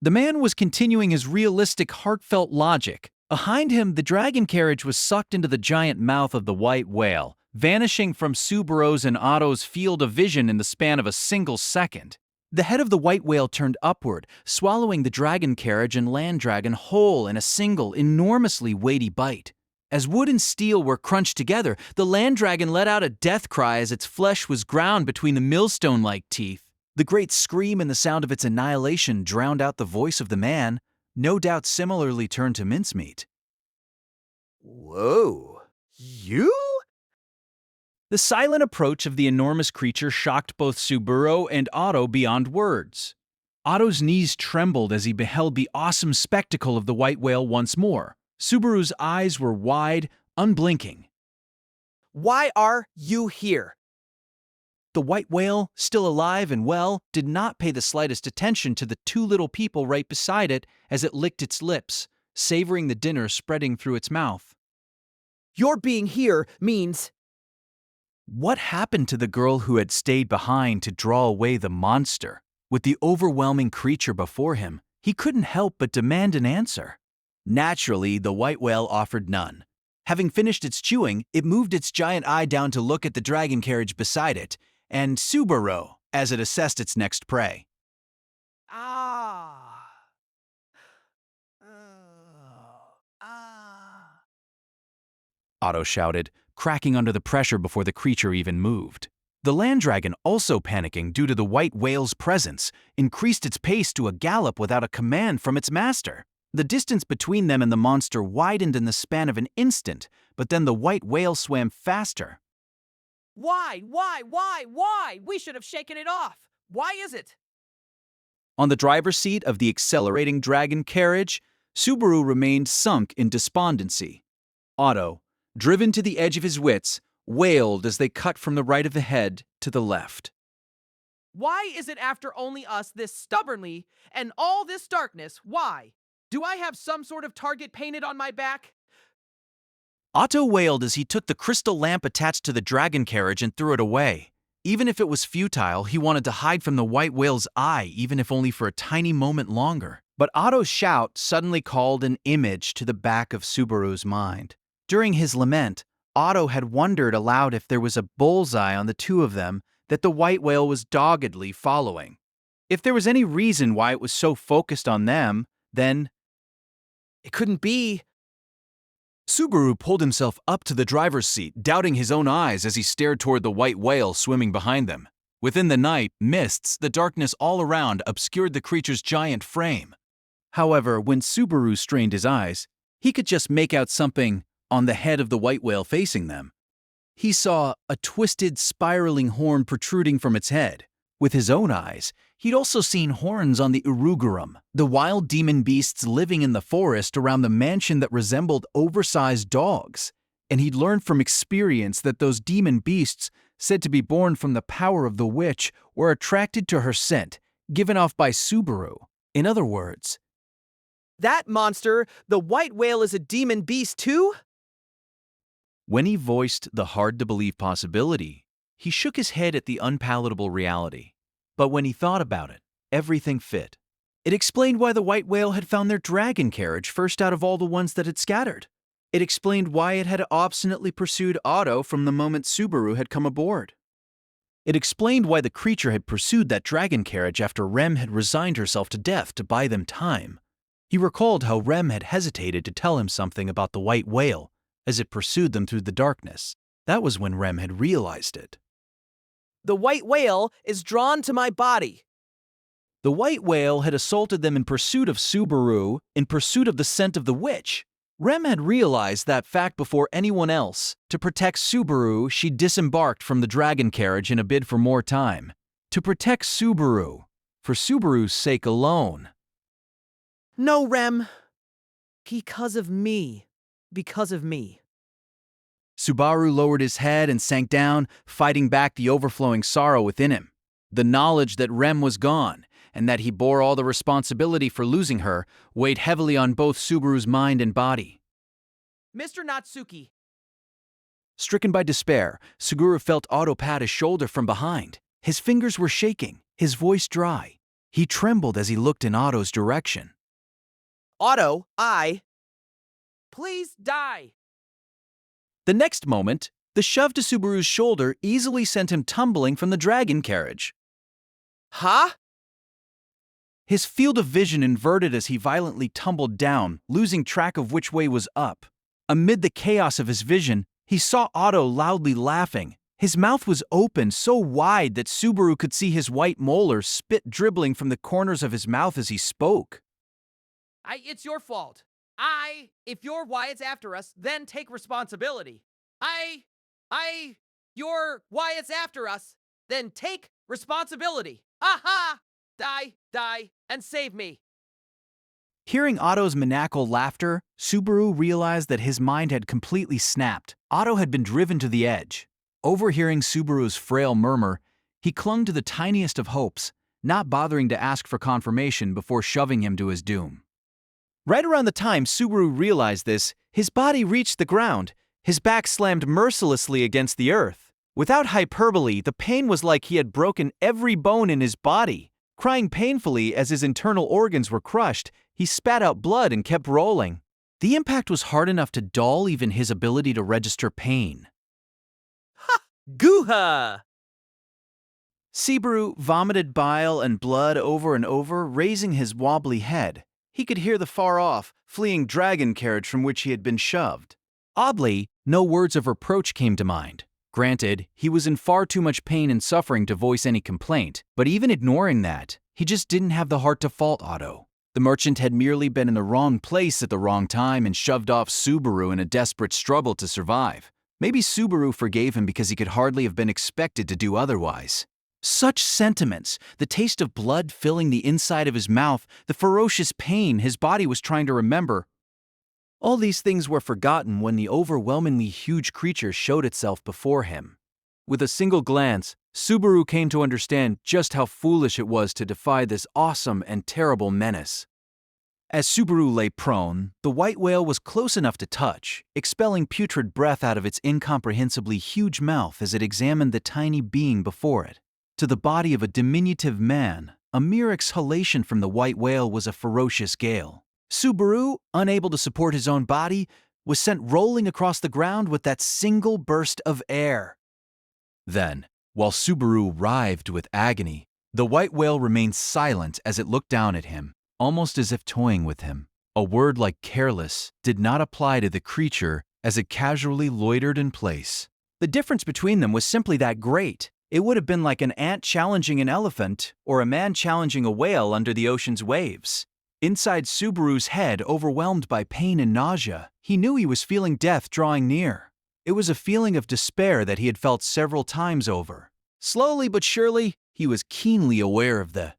The man was continuing his realistic, heartfelt logic. Behind him, the dragon carriage was sucked into the giant mouth of the white whale, vanishing from Subaru's and Otto's field of vision in the span of a single second. The head of the white whale turned upward, swallowing the dragon carriage and land dragon whole in a single, enormously weighty bite. As wood and steel were crunched together, the land dragon let out a death cry as its flesh was ground between the millstone-like teeth. The great scream and the sound of its annihilation drowned out the voice of the man, no doubt similarly turned to mincemeat. Whoa. You? The silent approach of the enormous creature shocked both Subaru and Otto beyond words. Otto's knees trembled as he beheld the awesome spectacle of the white whale once more. Subaru's eyes were wide, unblinking. Why are you here? The white whale, still alive and well, did not pay the slightest attention to the two little people right beside it as it licked its lips, savoring the dinner spreading through its mouth. Your being here means... What happened to the girl who had stayed behind to draw away the monster? With the overwhelming creature before him, he couldn't help but demand an answer. Naturally, the white whale offered none. Having finished its chewing, it moved its giant eye down to look at the dragon carriage beside it, and Subaru as it assessed its next prey. Ah. Oh. Ah. Otto shouted, cracking under the pressure before the creature even moved. The land dragon, also panicking due to the white whale's presence, increased its pace to a gallop without a command from its master. The distance between them and the monster widened in the span of an instant, but then the white whale swam faster. Why? We should have shaken it off. Why is it? On the driver's seat of the accelerating dragon carriage, Subaru remained sunk in despondency. Otto, driven to the edge of his wits, wailed as they cut from the right of the head to the left. Why is it after only us this stubbornly and all this darkness? Why? Do I have some sort of target painted on my back? Otto wailed as he took the crystal lamp attached to the dragon carriage and threw it away. Even if it was futile, he wanted to hide from the white whale's eye, even if only for a tiny moment longer. But Otto's shout suddenly called an image to the back of Subaru's mind. During his lament, Otto had wondered aloud if there was a bullseye on the two of them that the white whale was doggedly following. If there was any reason why it was so focused on them, then It couldn't be. Subaru pulled himself up to the driver's seat, doubting his own eyes as he stared toward the white whale swimming behind them. Within the night, mists, the darkness all around obscured the creature's giant frame. However, when Subaru strained his eyes, he could just make out something on the head of the white whale facing them. He saw a twisted, spiraling horn protruding from its head. With his own eyes, he'd also seen horns on the Urugurum, the wild demon beasts living in the forest around the mansion that resembled oversized dogs. And he'd learned from experience that those demon beasts, said to be born from the power of the witch, were attracted to her scent, given off by Subaru. In other words, That monster, the white whale, is a demon beast too? when he voiced the hard-to-believe possibility, he shook his head at the unpalatable reality. But when he thought about it, everything fit. It explained why the white whale had found their dragon carriage first out of all the ones that had scattered. It explained why it had obstinately pursued Otto from the moment Subaru had come aboard. It explained why the creature had pursued that dragon carriage after Rem had resigned herself to death to buy them time. He recalled how Rem had hesitated to tell him something about the white whale as it pursued them through the darkness. That was when Rem had realized it. The white whale is drawn to my body. The white whale had assaulted them in pursuit of Subaru, in pursuit of the scent of the witch. Rem had realized that fact before anyone else. To protect Subaru, she disembarked from the dragon carriage in a bid for more time. To protect Subaru, for Subaru's sake alone. No, Rem. Because of me. Because of me. Subaru lowered his head and sank down, fighting back the overflowing sorrow within him. The knowledge that Rem was gone, and that he bore all the responsibility for losing her, weighed heavily on both Subaru's mind and body. Mr. Natsuki, Stricken by despair, Suguru felt Otto pat his shoulder from behind. His fingers were shaking, his voice dry. He trembled as he looked in Otto's direction. Otto, please die. The next moment, the shove to Subaru's shoulder easily sent him tumbling from the dragon carriage. Huh? His field of vision inverted as he violently tumbled down, losing track of which way was up. Amid the chaos of his vision, he saw Otto loudly laughing. His mouth was open so wide that Subaru could see his white molars spit dribbling from the corners of his mouth as he spoke. It's your fault. If you're why it's after us, then take responsibility. You're why it's after us, then take responsibility. Aha! Die, and save me. Hearing Otto's maniacal laughter, Subaru realized that his mind had completely snapped. Otto had been driven to the edge. Overhearing Subaru's frail murmur, he clung to the tiniest of hopes, not bothering to ask for confirmation before shoving him to his doom. Right around the time Subaru realized this, his body reached the ground, his back slammed mercilessly against the earth. Without hyperbole, the pain was like he had broken every bone in his body. Crying painfully as his internal organs were crushed, he spat out blood and kept rolling. The impact was hard enough to dull even his ability to register pain. Gooha! Subaru vomited bile and blood over and over, raising his wobbly head. He could hear the far-off, fleeing dragon carriage from which he had been shoved. Oddly, no words of reproach came to mind. Granted, he was in far too much pain and suffering to voice any complaint, but even ignoring that, he just didn't have the heart to fault Otto. The merchant had merely been in the wrong place at the wrong time and shoved off Subaru in a desperate struggle to survive. Maybe Subaru forgave him because he could hardly have been expected to do otherwise. Such sentiments, the taste of blood filling the inside of his mouth, the ferocious pain his body was trying to remember. All these things were forgotten when the overwhelmingly huge creature showed itself before him. With a single glance, Subaru came to understand just how foolish it was to defy this awesome and terrible menace. As Subaru lay prone, the white whale was close enough to touch, expelling putrid breath out of its incomprehensibly huge mouth as it examined the tiny being before it. To the body of a diminutive man, a mere exhalation from the white whale was a ferocious gale. Subaru, unable to support his own body, was sent rolling across the ground with that single burst of air. Then, while Subaru writhed with agony, the white whale remained silent as it looked down at him, almost as if toying with him. A word like careless did not apply to the creature as it casually loitered in place. The difference between them was simply that great. It would have been like an ant challenging an elephant or a man challenging a whale under the ocean's waves. Inside Subaru's head, overwhelmed by pain and nausea, he knew he was feeling death drawing near. It was a feeling of despair that he had felt several times over. Slowly but surely, he was keenly aware of the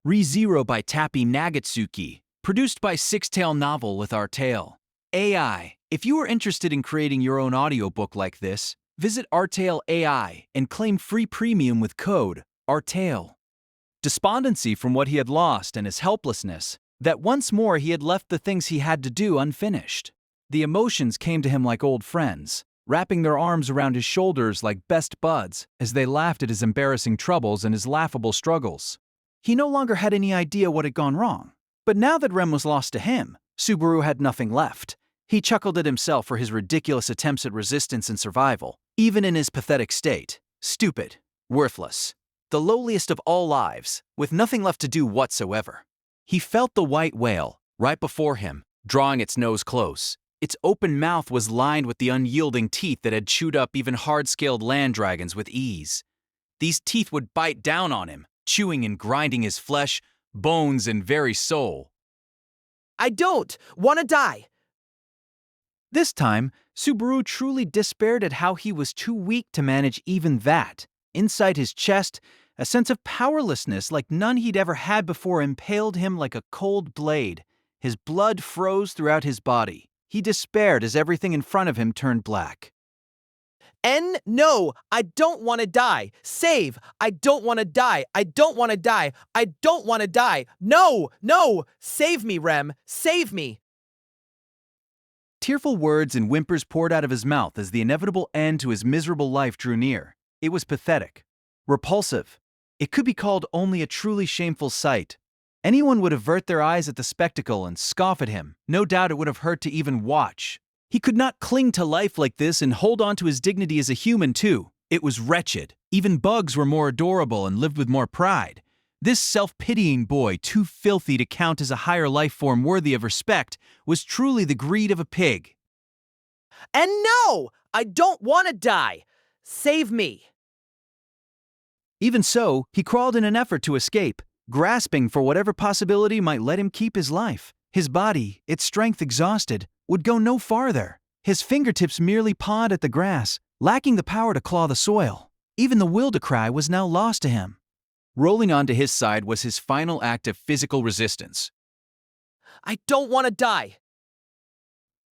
ReZero by Tappy Nagatsuki, produced by Six-Tail Novel with Our Tale. AI. If you are interested in creating your own audiobook like this, visit Artale AI and claim free premium with code ARTALE. Despondency from what he had lost and his helplessness, that once more he had left the things he had to do unfinished. The emotions came to him like old friends, wrapping their arms around his shoulders like best buds as they laughed at his embarrassing troubles and his laughable struggles. He no longer had any idea what had gone wrong. But now that Rem was lost to him, Subaru had nothing left. He chuckled at himself for his ridiculous attempts at resistance and survival, even in his pathetic state. Stupid. Worthless. The lowliest of all lives, with nothing left to do whatsoever. He felt the white whale, right before him, drawing its nose close. Its open mouth was lined with the unyielding teeth that had chewed up even hard-scaled land dragons with ease. These teeth would bite down on him, chewing and grinding his flesh, bones, and very soul. I don't want to die. This time, Subaru truly despaired at how he was too weak to manage even that. Inside his chest, a sense of powerlessness like none he'd ever had before impaled him like a cold blade. His blood froze throughout his body. He despaired as everything in front of him turned black. No, I don't want to die. Save. I don't want to die. I don't want to die. I don't want to die. No. Save me, Rem. Save me. Tearful words and whimpers poured out of his mouth as the inevitable end to his miserable life drew near. It was pathetic. Repulsive. It could be called only a truly shameful sight. Anyone would avert their eyes at the spectacle and scoff at him. No doubt it would have hurt to even watch. He could not cling to life like this and hold on to his dignity as a human, too. It was wretched. Even bugs were more adorable and lived with more pride. This self-pitying boy, too filthy to count as a higher life form worthy of respect, was truly the greed of a pig. No, I don't want to die. Save me. Even so, he crawled in an effort to escape, grasping for whatever possibility might let him keep his life. His body, its strength exhausted, would go no farther. His fingertips merely pawed at the grass, lacking the power to claw the soil. Even the will to cry was now lost to him. Rolling onto his side was his final act of physical resistance. I don't want to die.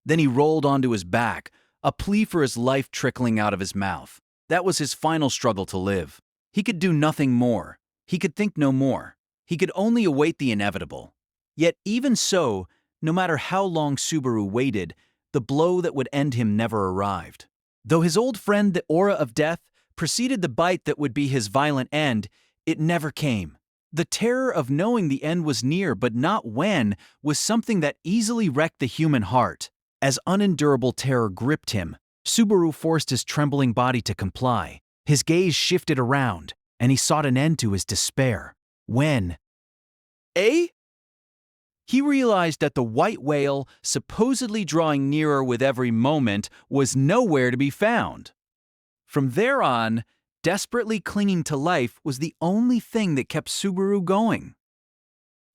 Then he rolled onto his back, a plea for his life trickling out of his mouth. That was his final struggle to live. He could do nothing more. He could think no more. He could only await the inevitable. Yet even so, no matter how long Subaru waited, the blow that would end him never arrived. Though his old friend, the aura of death, preceded the bite that would be his violent end, it never came. The terror of knowing the end was near but not when was something that easily wrecked the human heart. As unendurable terror gripped him, Subaru forced his trembling body to comply. His gaze shifted around. and he sought an end to his despair. When Eh? he realized that the white whale, supposedly drawing nearer with every moment, was nowhere to be found. From there on, desperately clinging to life was the only thing that kept Subaru going.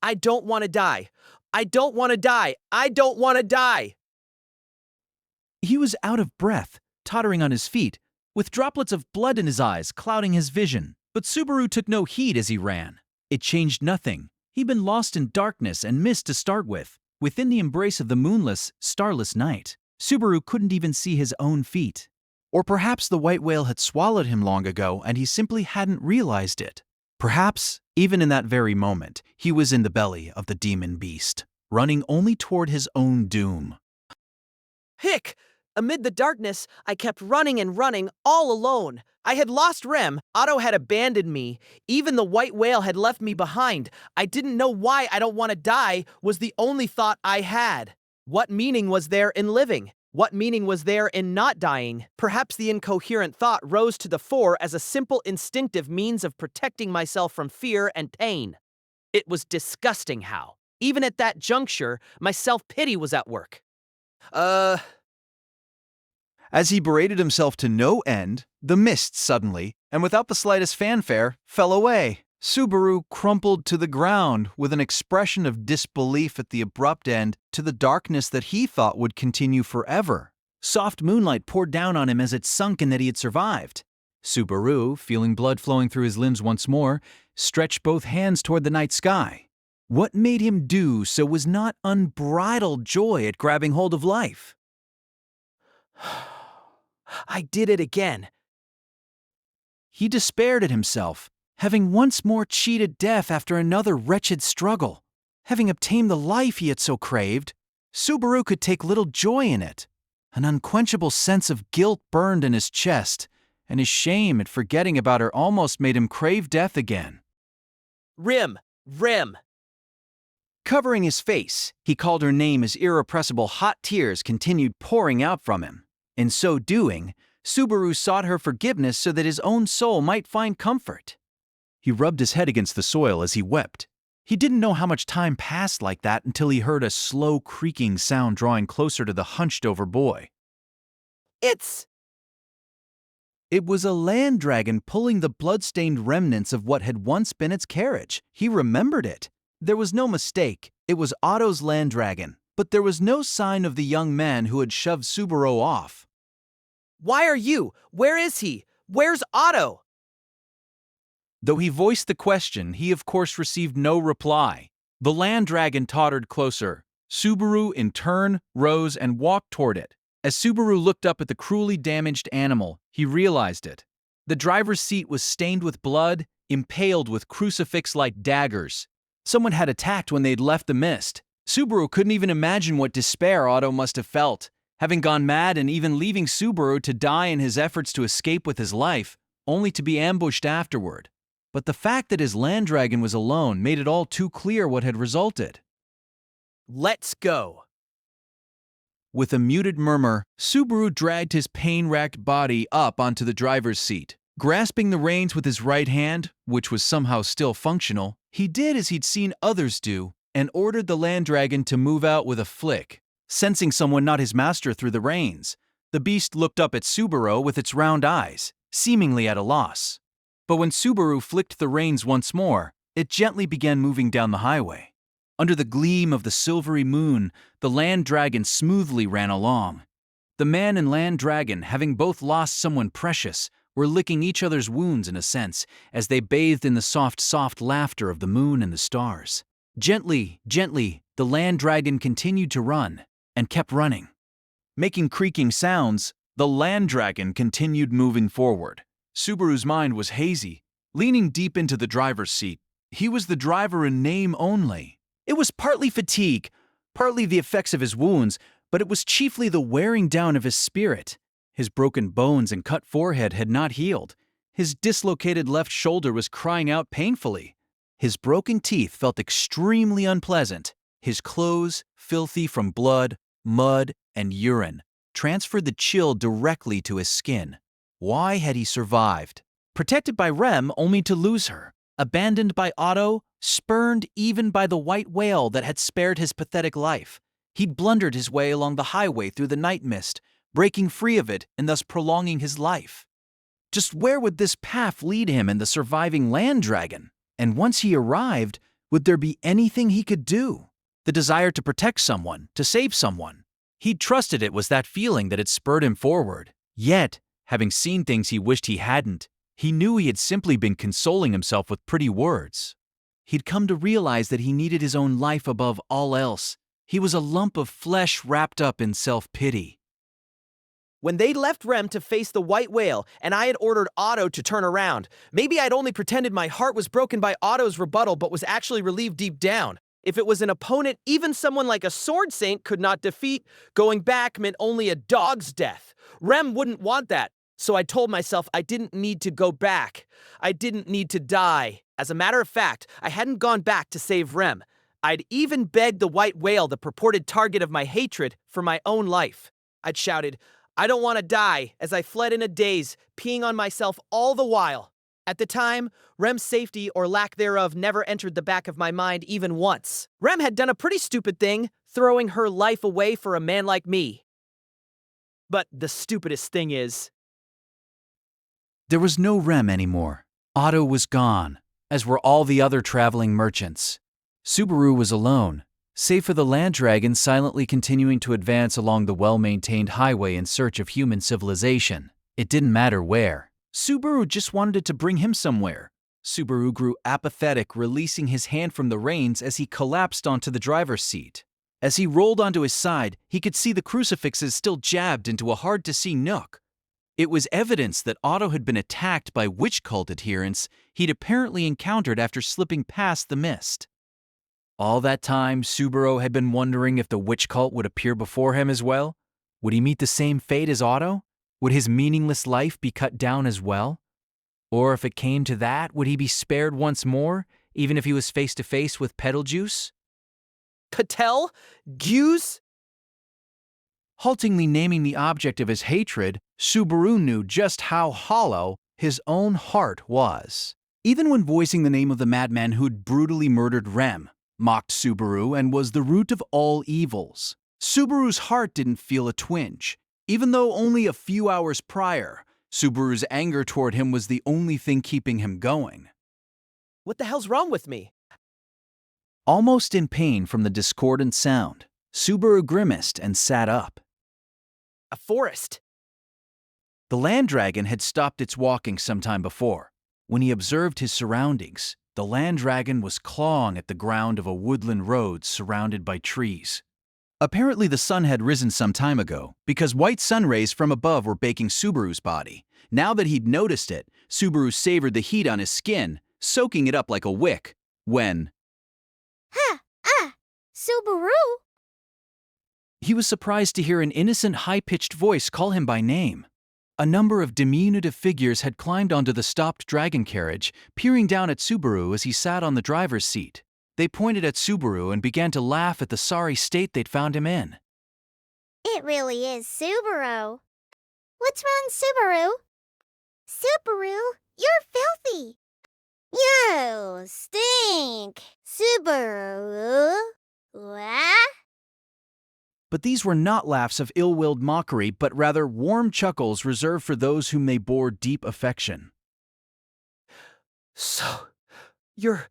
I don't want to die. I don't want to die. I don't want to die. He was out of breath, tottering on his feet, with droplets of blood in his eyes clouding his vision. But Subaru took no heed as he ran. It changed nothing. He'd been lost in darkness and mist to start with, within the embrace of the moonless, starless night. Subaru couldn't even see his own feet. Or perhaps the white whale had swallowed him long ago and he simply hadn't realized it. Perhaps, even in that very moment, he was in the belly of the demon beast, running only toward his own doom. Hick! Amid the darkness, I kept running and running, all alone. I had lost Rem, Otto had abandoned me, even the white whale had left me behind. I didn't know why I don't want to die was the only thought I had. What meaning was there in living? What meaning was there in not dying? Perhaps the incoherent thought rose to the fore as a simple instinctive means of protecting myself from fear and pain. It was disgusting how, even at that juncture, my self-pity was at work. As he berated himself to no end, the mist suddenly, and without the slightest fanfare, fell away. Subaru crumpled to the ground with an expression of disbelief at the abrupt end to the darkness that he thought would continue forever. Soft moonlight poured down on him as it sunk in that he had survived. Subaru, feeling blood flowing through his limbs once more, stretched both hands toward the night sky. What made him do so was not unbridled joy at grabbing hold of life. I did it again. He despaired at himself, having once more cheated death after another wretched struggle. Having obtained the life he had so craved, Subaru could take little joy in it. An unquenchable sense of guilt burned in his chest, and his shame at forgetting about her almost made him crave death again. Rem! Covering his face, he called her name as irrepressible hot tears continued pouring out from him. In so doing, Subaru sought her forgiveness so that his own soul might find comfort. He rubbed his head against the soil as he wept. He didn't know how much time passed like that until he heard a slow creaking sound drawing closer to the hunched-over boy. It was a land dragon pulling the blood-stained remnants of what had once been its carriage. He remembered it. There was no mistake. It was Otto's land dragon. But there was no sign of the young man who had shoved Subaru off. Why are you? Where is he? Where's Otto? Though he voiced the question, he of course received no reply. The land dragon tottered closer. Subaru, in turn, rose and walked toward it. As Subaru looked up at the cruelly damaged animal, he realized it. The driver's seat was stained with blood, impaled with crucifix-like daggers. Someone had attacked when they'd left the mist. Subaru couldn't even imagine what despair Otto must have felt, having gone mad and even leaving Subaru to die in his efforts to escape with his life, only to be ambushed afterward. But the fact that his land dragon was alone made it all too clear what had resulted. Let's go. With a muted murmur, Subaru dragged his pain-racked body up onto the driver's seat. Grasping the reins with his right hand, which was somehow still functional, he did as he'd seen others do, and ordered the land dragon to move out with a flick. Sensing someone not his master through the reins, the beast looked up at Subaru with its round eyes, seemingly at a loss. But when Subaru flicked the reins once more, it gently began moving down the highway. Under the gleam of the silvery moon, the land dragon smoothly ran along. The man and land dragon, having both lost someone precious, were licking each other's wounds in a sense, as they bathed in the soft laughter of the moon and the stars. Gently, the land dragon continued to run, and kept running. Making creaking sounds, the land dragon continued moving forward. Subaru's mind was hazy, leaning deep into the driver's seat. He was the driver in name only. It was partly fatigue, partly the effects of his wounds, but it was chiefly the wearing down of his spirit. His broken bones and cut forehead had not healed. His dislocated left shoulder was crying out painfully. His broken teeth felt extremely unpleasant. His clothes, filthy from blood, mud, and urine, transferred the chill directly to his skin. Why had he survived? Protected by Rem only to lose her. Abandoned by Otto, spurned even by the white whale that had spared his pathetic life. He'd blundered his way along the highway through the night mist, breaking free of it and thus prolonging his life. Just where would this path lead him and the surviving land dragon? And once he arrived, would there be anything he could do? The desire to protect someone, to save someone. He'd trusted it was that feeling that had spurred him forward. Yet, having seen things he wished he hadn't, he knew he had simply been consoling himself with pretty words. He'd come to realize that he needed his own life above all else. He was a lump of flesh wrapped up in self-pity. When they'd left Rem to face the white whale and I had ordered Otto to turn around, maybe I'd only pretended my heart was broken by Otto's rebuttal but was actually relieved deep down. If it was an opponent even someone like a sword saint could not defeat, going back meant only a dog's death. Rem wouldn't want that, so I told myself I didn't need to go back. I didn't need to die. As a matter of fact, I hadn't gone back to save Rem. I'd even begged the white whale, the purported target of my hatred, for my own life. I'd shouted, "I don't want to die," as I fled in a daze, peeing on myself all the while. At the time, Rem's safety or lack thereof never entered the back of my mind even once. Rem had done a pretty stupid thing, throwing her life away for a man like me. But the stupidest thing is, There was no Rem anymore. Otto was gone, as were all the other traveling merchants. Subaru was alone, save for the land dragon silently continuing to advance along the well-maintained highway in search of human civilization. It didn't matter where. Subaru just wanted it to bring him somewhere. Subaru grew apathetic, releasing his hand from the reins as he collapsed onto the driver's seat. As he rolled onto his side, he could see the crucifixes still jabbed into a hard-to-see nook. It was evidence that Otto had been attacked by witch cult adherents he'd apparently encountered after slipping past the mist. All that time, Subaru had been wondering if the witch cult would appear before him as well. Would he meet the same fate as Otto? Would his meaningless life be cut down as well? Or if it came to that, would he be spared once more, even if he was face to face with Betelgeuse? Patel? Geuse? Haltingly naming the object of his hatred, Subaru knew just how hollow his own heart was. Even when voicing the name of the madman who'd brutally murdered Rem, mocked Subaru and was the root of all evils, Subaru's heart didn't feel a twinge. Even though only a few hours prior, Subaru's anger toward him was the only thing keeping him going. What the hell's wrong with me? Almost in pain from the discordant sound, Subaru grimaced and sat up. A forest. The land dragon had stopped its walking some time before. When he observed his surroundings, the land dragon was clawing at the ground of a woodland road surrounded by trees. Apparently the sun had risen some time ago, because white sun rays from above were baking Subaru's body. Now that he'd noticed it, Subaru savored the heat on his skin, soaking it up like a wick, when Subaru? he was surprised to hear an innocent, high-pitched voice call him by name. A number of diminutive figures had climbed onto the stopped dragon carriage, peering down at Subaru as he sat on the driver's seat. They pointed at Subaru and began to laugh at the sorry state they'd found him in. It really is Subaru. What's wrong, Subaru? Subaru, you're filthy. You stink, Subaru. What? But these were not laughs of ill-willed mockery, but rather warm chuckles reserved for those whom they bore deep affection. So, you're...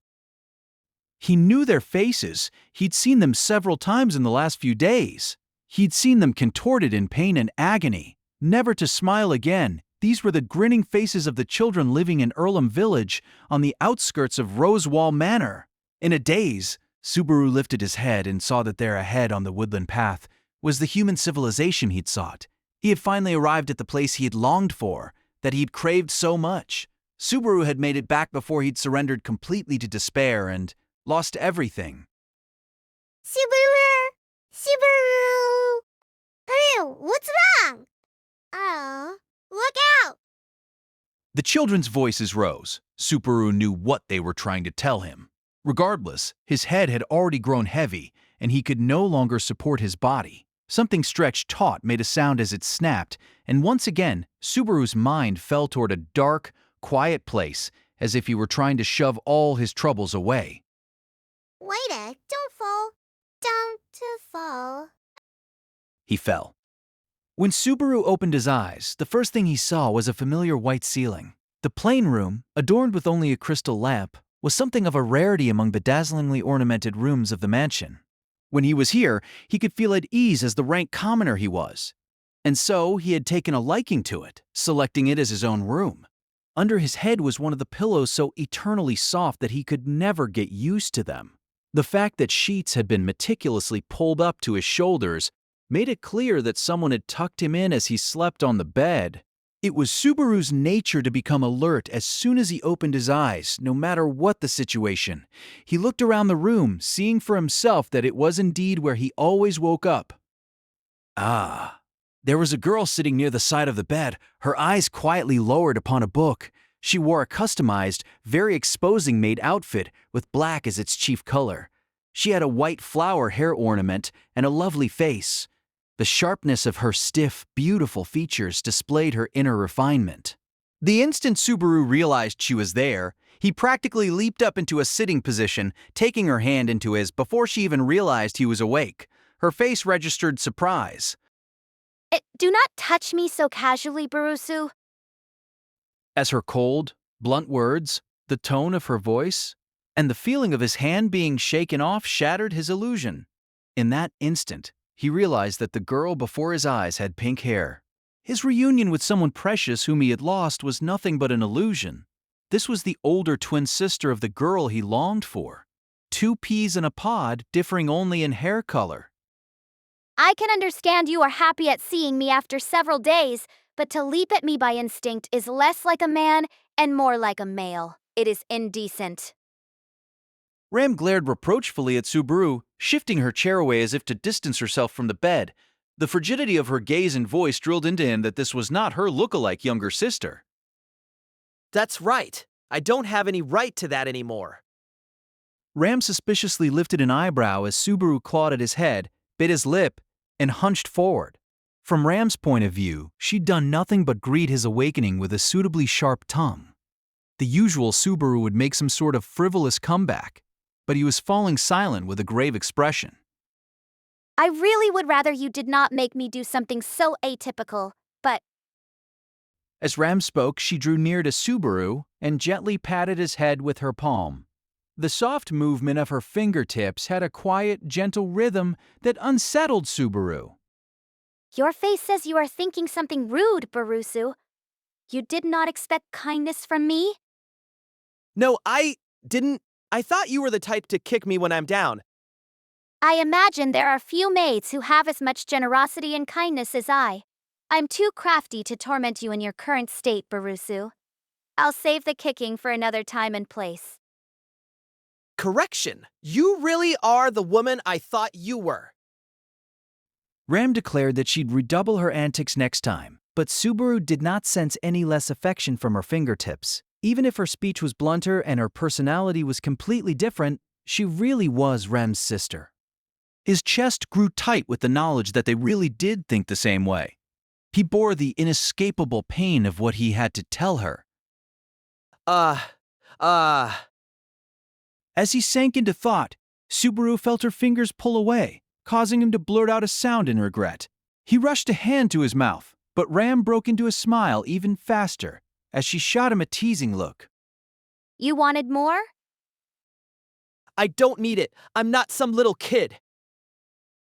He knew their faces. He'd seen them several times in the last few days. He'd seen them contorted in pain and agony, never to smile again. These were the grinning faces of the children living in Earlham Village on the outskirts of Roswaal Manor. In a daze, Subaru lifted his head and saw that there ahead on the woodland path was the human civilization he'd sought. He had finally arrived at the place he had longed for, that he'd craved so much. Subaru had made it back before he'd surrendered completely to despair and lost everything. Subaru! Subaru! Ew, what's wrong? Oh, look out! The children's voices rose. Subaru knew what they were trying to tell him. Regardless, his head had already grown heavy, and he could no longer support his body. Something stretched taut made a sound as it snapped, and once again, Subaru's mind fell toward a dark, quiet place, as if he were trying to shove all his troubles away. Wait, don't fall. Don't fall. He fell. When Subaru opened his eyes, the first thing he saw was a familiar white ceiling. The plain room, adorned with only a crystal lamp, was something of a rarity among the dazzlingly ornamented rooms of the mansion. When he was here, he could feel at ease as the rank commoner he was. And so he had taken a liking to it, selecting it as his own room. Under his head was one of the pillows so eternally soft that he could never get used to them. The fact that sheets had been meticulously pulled up to his shoulders made it clear that someone had tucked him in as he slept on the bed. It was Subaru's nature to become alert as soon as he opened his eyes, no matter what the situation. He looked around the room, seeing for himself that it was indeed where he always woke up. Ah. There was a girl sitting near the side of the bed, her eyes quietly lowered upon a book. She wore a customized, very exposing made outfit with black as its chief color. She had a white flower hair ornament and a lovely face. The sharpness of her stiff, beautiful features displayed her inner refinement. The instant Subaru realized she was there, he practically leaped up into a sitting position, taking her hand into his before she even realized he was awake. Her face registered surprise. Do not touch me so casually, Barusu. As her cold, blunt words, the tone of her voice, and the feeling of his hand being shaken off shattered his illusion. In that instant, he realized that the girl before his eyes had pink hair. His reunion with someone precious whom he had lost was nothing but an illusion. This was the older twin sister of the girl he longed for. Two peas in a pod, differing only in hair color. I can understand you are happy at seeing me after several days, but to leap at me by instinct is less like a man and more like a male. It is indecent. Ram glared reproachfully at Subaru, shifting her chair away as if to distance herself from the bed. The frigidity of her gaze and voice drilled into him that this was not her look-alike younger sister. That's right. I don't have any right to that anymore. Ram suspiciously lifted an eyebrow as Subaru clawed at his head, bit his lip, and hunched forward. From Ram's point of view, she'd done nothing but greet his awakening with a suitably sharp tongue. The usual Subaru would make some sort of frivolous comeback, but he was falling silent with a grave expression. I really would rather you did not make me do something so atypical, but... As Ram spoke, she drew near to Subaru and gently patted his head with her palm. The soft movement of her fingertips had a quiet, gentle rhythm that unsettled Subaru. Your face says you are thinking something rude, Barusu. You did not expect kindness from me? No, I didn't. I thought you were the type to kick me when I'm down. I imagine there are few maids who have as much generosity and kindness as I. I'm too crafty to torment you in your current state, Barusu. I'll save the kicking for another time and place. Correction. You really are the woman I thought you were. Ram declared that she'd redouble her antics next time, but Subaru did not sense any less affection from her fingertips. Even if her speech was blunter and her personality was completely different, she really was Ram's sister. His chest grew tight with the knowledge that they really did think the same way. He bore the inescapable pain of what he had to tell her. As he sank into thought, Subaru felt her fingers pull away, causing him to blurt out a sound in regret. He rushed a hand to his mouth, but Ram broke into a smile even faster as she shot him a teasing look. You wanted more? I don't need it. I'm not some little kid.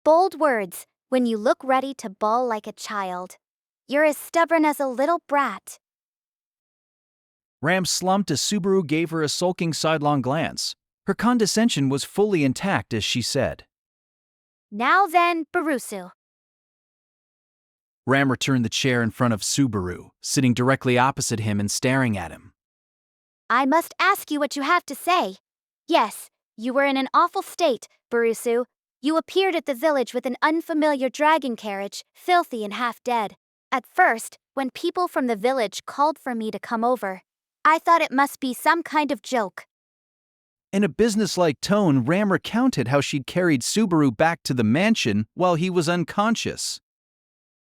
Bold words when you look ready to bawl like a child. You're as stubborn as a little brat. Ram slumped as Subaru gave her a sulking sidelong glance. Her condescension was fully intact as she said, Now then, Barusu. Ram returned the chair in front of Subaru, sitting directly opposite him and staring at him. I must ask you what you have to say. Yes, you were in an awful state, Barusu. You appeared at the village with an unfamiliar dragon carriage, filthy and half dead. At first, when people from the village called for me to come over, I thought it must be some kind of joke. In a businesslike tone, Ram recounted how she'd carried Subaru back to the mansion while he was unconscious.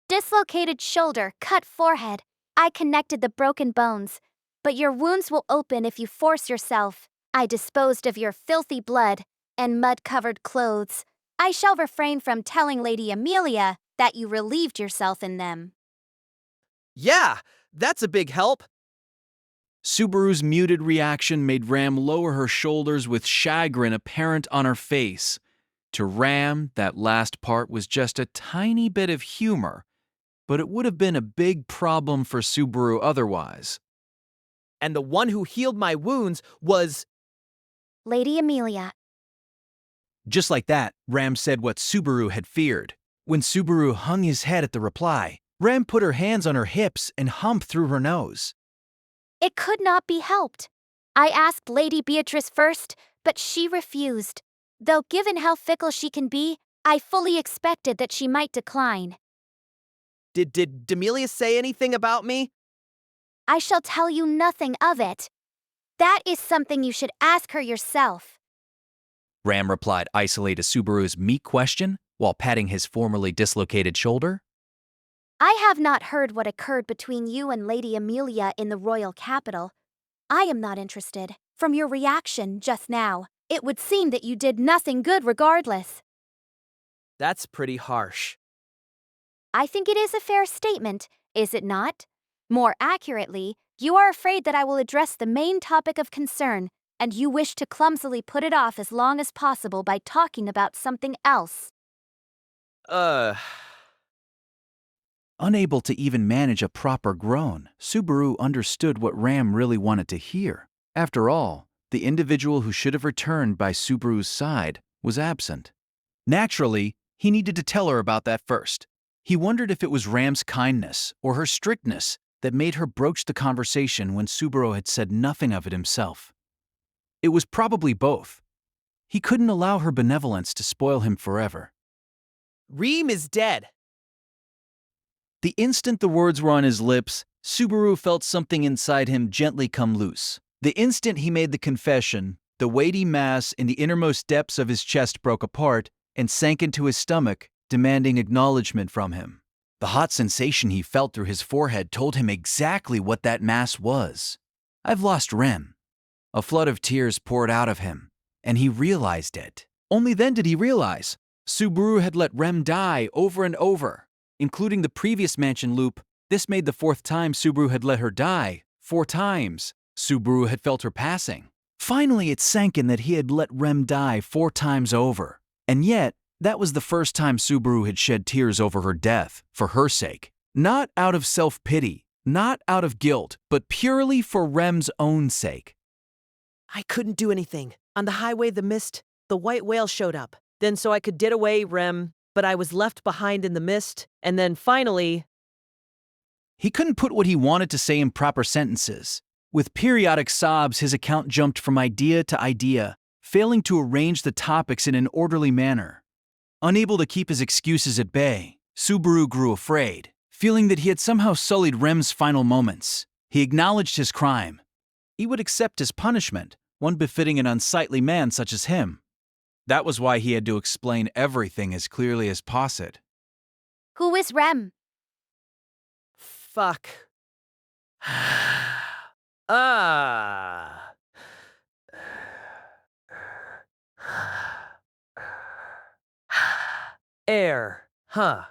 Dislocated shoulder, cut forehead. I connected the broken bones. but your wounds will open if you force yourself. I disposed of your filthy blood and mud-covered clothes. I shall refrain from telling Lady Emilia that you relieved yourself in them. Yeah, that's a big help. Subaru's muted reaction made Ram lower her shoulders with chagrin apparent on her face. To Ram, that last part was just a tiny bit of humor, but it would have been a big problem for Subaru otherwise. And the one who healed my wounds was... Lady Emilia. Just like that, Ram said what Subaru had feared. When Subaru hung his head at the reply, Ram put her hands on her hips and humped through her nose. It could not be helped. I asked Lady Beatrice first, but she refused. Though given how fickle she can be, I fully expected that she might decline. Did Emilia say anything about me? I shall tell you nothing of it. That is something you should ask her yourself. Ram replied icily to Subaru's meek question while patting his formerly dislocated shoulder. I have not heard what occurred between you and Lady Emilia in the royal capital. I am not interested. From your reaction just now, it would seem that you did nothing good regardless. That's pretty harsh. I think it is a fair statement, is it not? More accurately, you are afraid that I will address the main topic of concern, and you wish to clumsily put it off as long as possible by talking about something else. Unable to even manage a proper groan, Subaru understood what Ram really wanted to hear. After all, the individual who should have returned by Subaru's side was absent. Naturally, he needed to tell her about that first. He wondered if it was Ram's kindness or her strictness that made her broach the conversation when Subaru had said nothing of it himself. It was probably both. He couldn't allow her benevolence to spoil him forever. Reem is dead. The instant the words were on his lips, Subaru felt something inside him gently come loose. The instant he made the confession, the weighty mass in the innermost depths of his chest broke apart and sank into his stomach, demanding acknowledgement from him. The hot sensation he felt through his forehead told him exactly what that mass was. I've lost Rem. A flood of tears poured out of him, and he realized it. Only then did he realize Subaru had let Rem die over and over. Including the previous mansion loop, this made the fourth time Subaru had let her die. 4 times Subaru had felt her passing. Finally, it sank in that he had let Rem die 4 times over. And yet, that was the first time Subaru had shed tears over her death, for her sake. Not out of self-pity, not out of guilt, but purely for Rem's own sake. I couldn't do anything. On the highway, the white whale showed up. Then so I could get away, Rem, but I was left behind in the mist, and then finally... He couldn't put what he wanted to say in proper sentences. With periodic sobs, his account jumped from idea to idea, failing to arrange the topics in an orderly manner. Unable to keep his excuses at bay, Subaru grew afraid, feeling that he had somehow sullied Rem's final moments. He acknowledged his crime. He would accept his punishment, one befitting an unsightly man such as him. That was why he had to explain everything as clearly as possible. Who is Rem? Fuck. Air, huh?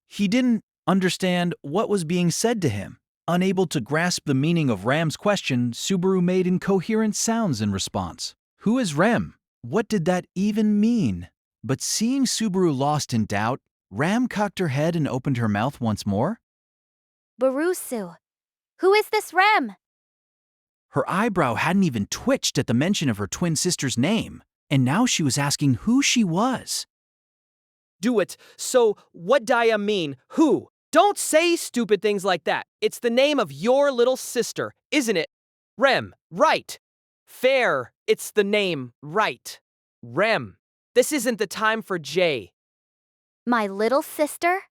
He didn't understand what was being said to him. Unable to grasp the meaning of Ram's question, Subaru made incoherent sounds in response. Who is Rem? What did that even mean? But seeing Subaru lost in doubt, Ram cocked her head and opened her mouth once more. Barusu. Who is this Rem? Her eyebrow hadn't even twitched at the mention of her twin sister's name, and now she was asking who she was. Do it. So, what do I mean? Who? Don't say stupid things like that. It's the name of your little sister, isn't it? Rem, right. Fair, it's the name, right. Rem. This isn't the time for J. My little sister?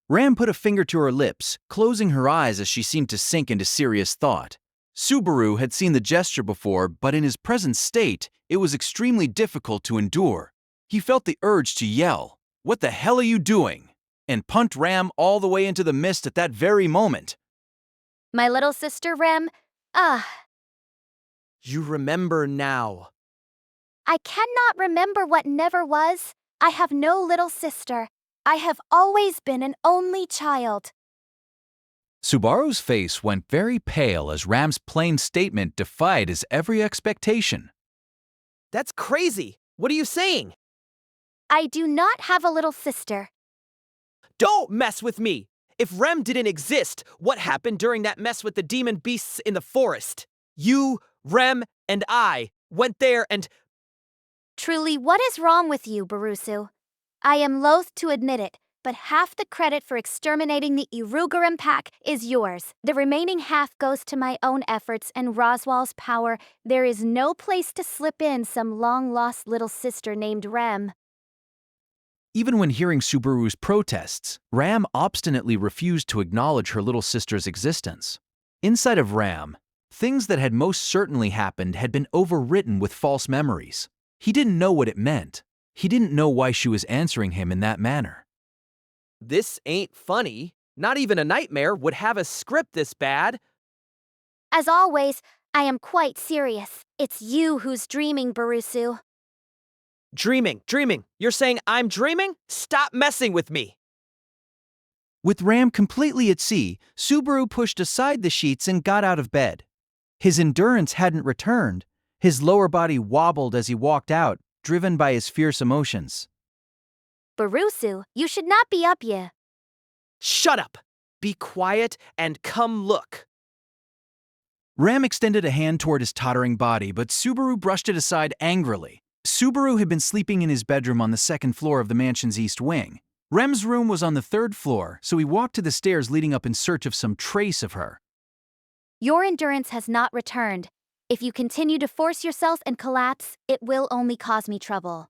Ram put a finger to her lips, closing her eyes as she seemed to sink into serious thought. Subaru had seen the gesture before, but in his present state, it was extremely difficult to endure. He felt the urge to yell, "What the hell are you doing?" and punt Ram all the way into the mist at that very moment. My little sister Rem, ah, You remember now. I cannot remember what never was. I have no little sister. I have always been an only child. Subaru's face went very pale as Ram's plain statement defied his every expectation. That's crazy. What are you saying? I do not have a little sister. Don't mess with me! If Rem didn't exist, what happened during that mess with the demon beasts in the forest? You, Rem, and I went there and... Truly, what is wrong with you, Barusu? I am loath to admit it, but half the credit for exterminating the Irugaram pack is yours. The remaining half goes to my own efforts and Roswaal's power. There is no place to slip in some long-lost little sister named Rem. Even when hearing Subaru's protests, Ram obstinately refused to acknowledge her little sister's existence. Inside of Ram, things that had most certainly happened had been overwritten with false memories. He didn't know what it meant. He didn't know why she was answering him in that manner. This ain't funny. Not even a nightmare would have a script this bad. As always, I am quite serious. It's you who's dreaming, Barusu. Dreaming. You're saying I'm dreaming? Stop messing with me. With Ram completely at sea, Subaru pushed aside the sheets and got out of bed. His endurance hadn't returned. His lower body wobbled as he walked out, driven by his fierce emotions. Barusu, you should not be up yet. Shut up. Be quiet and come look. Ram extended a hand toward his tottering body, but Subaru brushed it aside angrily. Subaru had been sleeping in his bedroom on the second floor of the mansion's east wing. Rem's room was on the third floor, so he walked to the stairs leading up in search of some trace of her. Your endurance has not returned. If you continue to force yourself and collapse, it will only cause me trouble.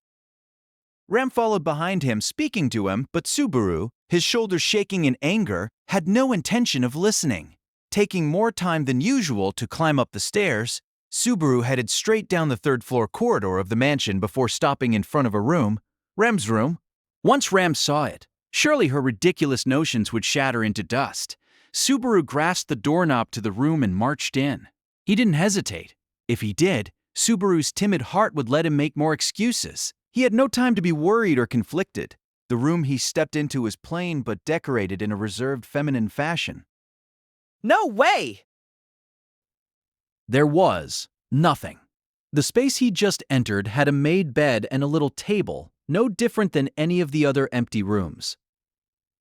Ram followed behind him, speaking to him, but Subaru, his shoulders shaking in anger, had no intention of listening. Taking more time than usual to climb up the stairs, Subaru headed straight down the third-floor corridor of the mansion before stopping in front of a room, Rem's room. Once Ram saw it, surely her ridiculous notions would shatter into dust. Subaru grasped the doorknob to the room and marched in. He didn't hesitate. If he did, Subaru's timid heart would let him make more excuses. He had no time to be worried or conflicted. The room he stepped into was plain but decorated in a reserved feminine fashion. No way! There was nothing. The space he just entered had a made bed and a little table, no different than any of the other empty rooms.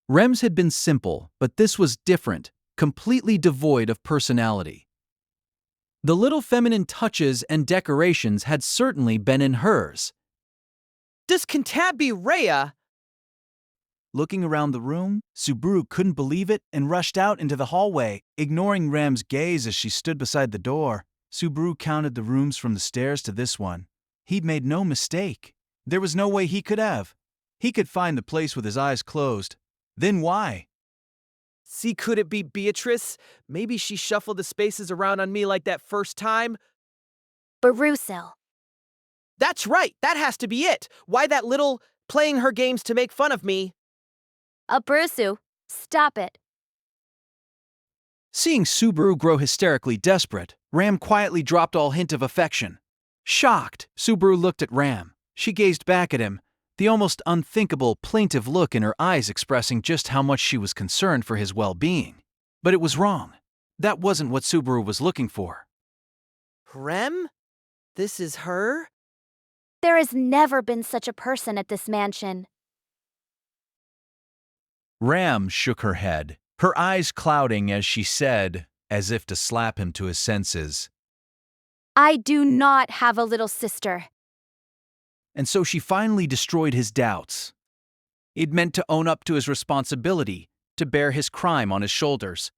Rem's had been simple, but this was different, completely devoid of personality. The little feminine touches and decorations had certainly been in hers. This can't be Rhea! Looking around the room, Subaru couldn't believe it and rushed out into the hallway, ignoring Ram's gaze as she stood beside the door. Subaru counted the rooms from the stairs to this one. He'd made no mistake. There was no way he could have. He could find the place with his eyes closed. Then why? See, could it be Beatrice? Maybe she shuffled the spaces around on me like that first time? Barusu. That's right, that has to be it! Why that little playing her games to make fun of me? Barusu, stop it. Seeing Subaru grow hysterically desperate, Ram quietly dropped all hint of affection. Shocked, Subaru looked at Ram. She gazed back at him, the almost unthinkable, plaintive look in her eyes expressing just how much she was concerned for his well-being. But it was wrong. That wasn't what Subaru was looking for. Rem? This is her? There has never been such a person at this mansion. Ram shook her head, her eyes clouding as she said, as if to slap him to his senses. I do not have a little sister. And so she finally destroyed his doubts. He'd meant to own up to his responsibility, to bear his crime on his shoulders.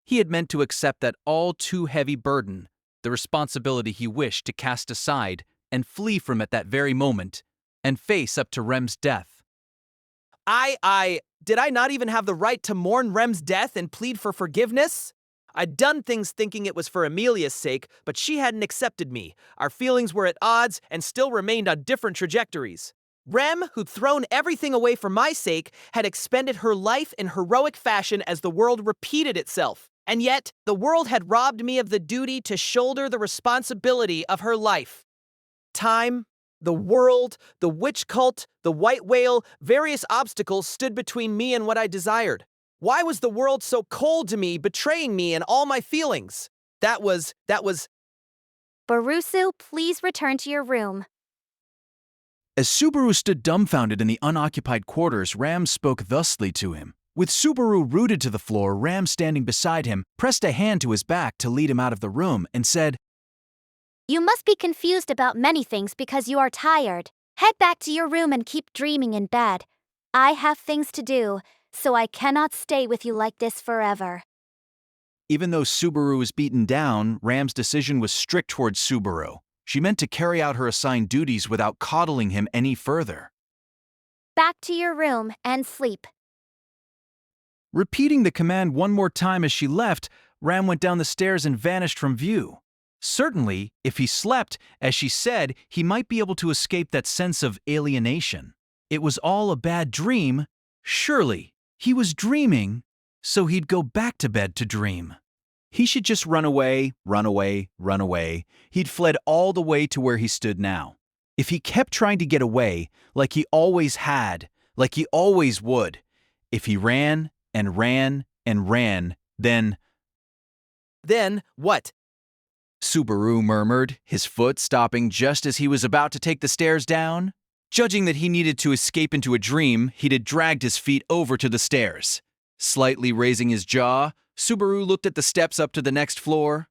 He had meant to accept that all too heavy burden, the responsibility he wished to cast aside and flee from at that very moment, and face up to Rem's death. Did I not even have the right to mourn Rem's death and plead for forgiveness? I'd done things thinking it was for Emilia's sake, but she hadn't accepted me. Our feelings were at odds and still remained on different trajectories. Rem, who'd thrown everything away for my sake, had expended her life in heroic fashion as the world repeated itself. And yet, the world had robbed me of the duty to shoulder the responsibility of her life. Time, the world, the witch cult, the white whale, various obstacles stood between me and what I desired. Why was the world so cold to me, betraying me and all my feelings? That was... Barusu, please return to your room. As Subaru stood dumbfounded in the unoccupied quarters, Ram spoke thusly to him. With Subaru rooted to the floor, Ram, standing beside him, pressed a hand to his back to lead him out of the room and said, You must be confused about many things because you are tired. Head back to your room and keep dreaming in bed. I have things to do, so I cannot stay with you like this forever. Even though Subaru was beaten down, Ram's decision was strict towards Subaru. She meant to carry out her assigned duties without coddling him any further. Back to your room and sleep. Repeating the command one more time as she left, Ram went down the stairs and vanished from view. Certainly, if he slept, as she said, he might be able to escape that sense of alienation. It was all a bad dream. Surely, he was dreaming, so he'd go back to bed to dream. He should just run away, run away, run away. He'd fled all the way to where he stood now. If he kept trying to get away, like he always had, like he always would, if he ran and ran and ran, then... Then what? Subaru murmured, his foot stopping just as he was about to take the stairs down. Judging that he needed to escape into a dream, he'd had dragged his feet over to the stairs. Slightly raising his jaw, Subaru looked at the steps up to the next floor.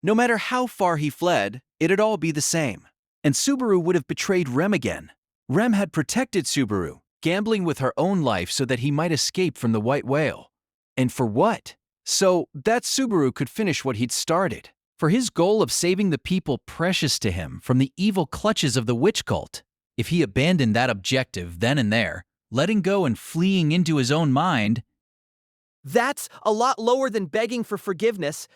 No matter how far he fled, it'd all be the same. And Subaru would have betrayed Rem again. Rem had protected Subaru, gambling with her own life so that he might escape from the white whale. And for what? So that Subaru could finish what he'd started. For his goal of saving the people precious to him from the evil clutches of the witch cult. If he abandoned that objective then and there, letting go and fleeing into his own mind... That's a lot lower than begging for forgiveness.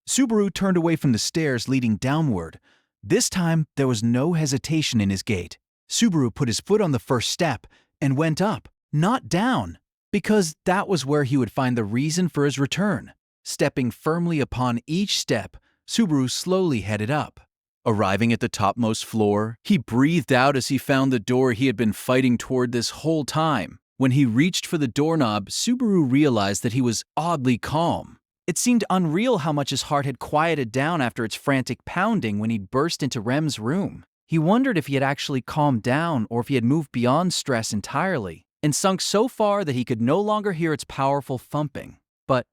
Subaru turned away from the stairs leading downward. This time, there was no hesitation in his gait. Subaru put his foot on the first step and went up, not down, because that was where he would find the reason for his return. Stepping firmly upon each step, Subaru slowly headed up. Arriving at the topmost floor, he breathed out as he found the door he had been fighting toward this whole time. When he reached for the doorknob, Subaru realized that he was oddly calm. It seemed unreal how much his heart had quieted down after its frantic pounding when he'd burst into Rem's room. He wondered if he had actually calmed down or if he had moved beyond stress entirely and sunk so far that he could no longer hear its powerful thumping. But,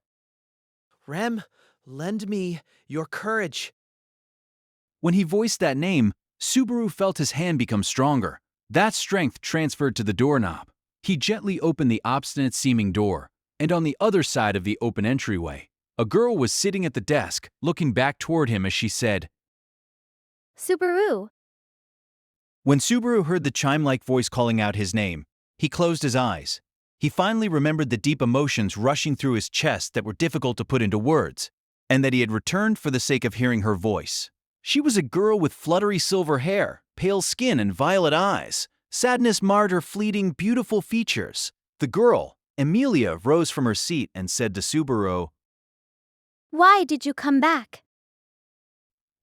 Rem, lend me your courage. when he voiced that name, Subaru felt his hand become stronger. That strength transferred to the doorknob. He gently opened the obstinate-seeming door, and on the other side of the open entryway, a girl was sitting at the desk, looking back toward him as she said, Subaru. When Subaru heard the chime-like voice calling out his name, he closed his eyes. He finally remembered the deep emotions rushing through his chest that were difficult to put into words, and that he had returned for the sake of hearing her voice. She was a girl with fluttery silver hair, pale skin, and violet eyes. Sadness marred her fleeting, beautiful features. The girl, Emilia, rose from her seat and said to Subaru, Why did you come back?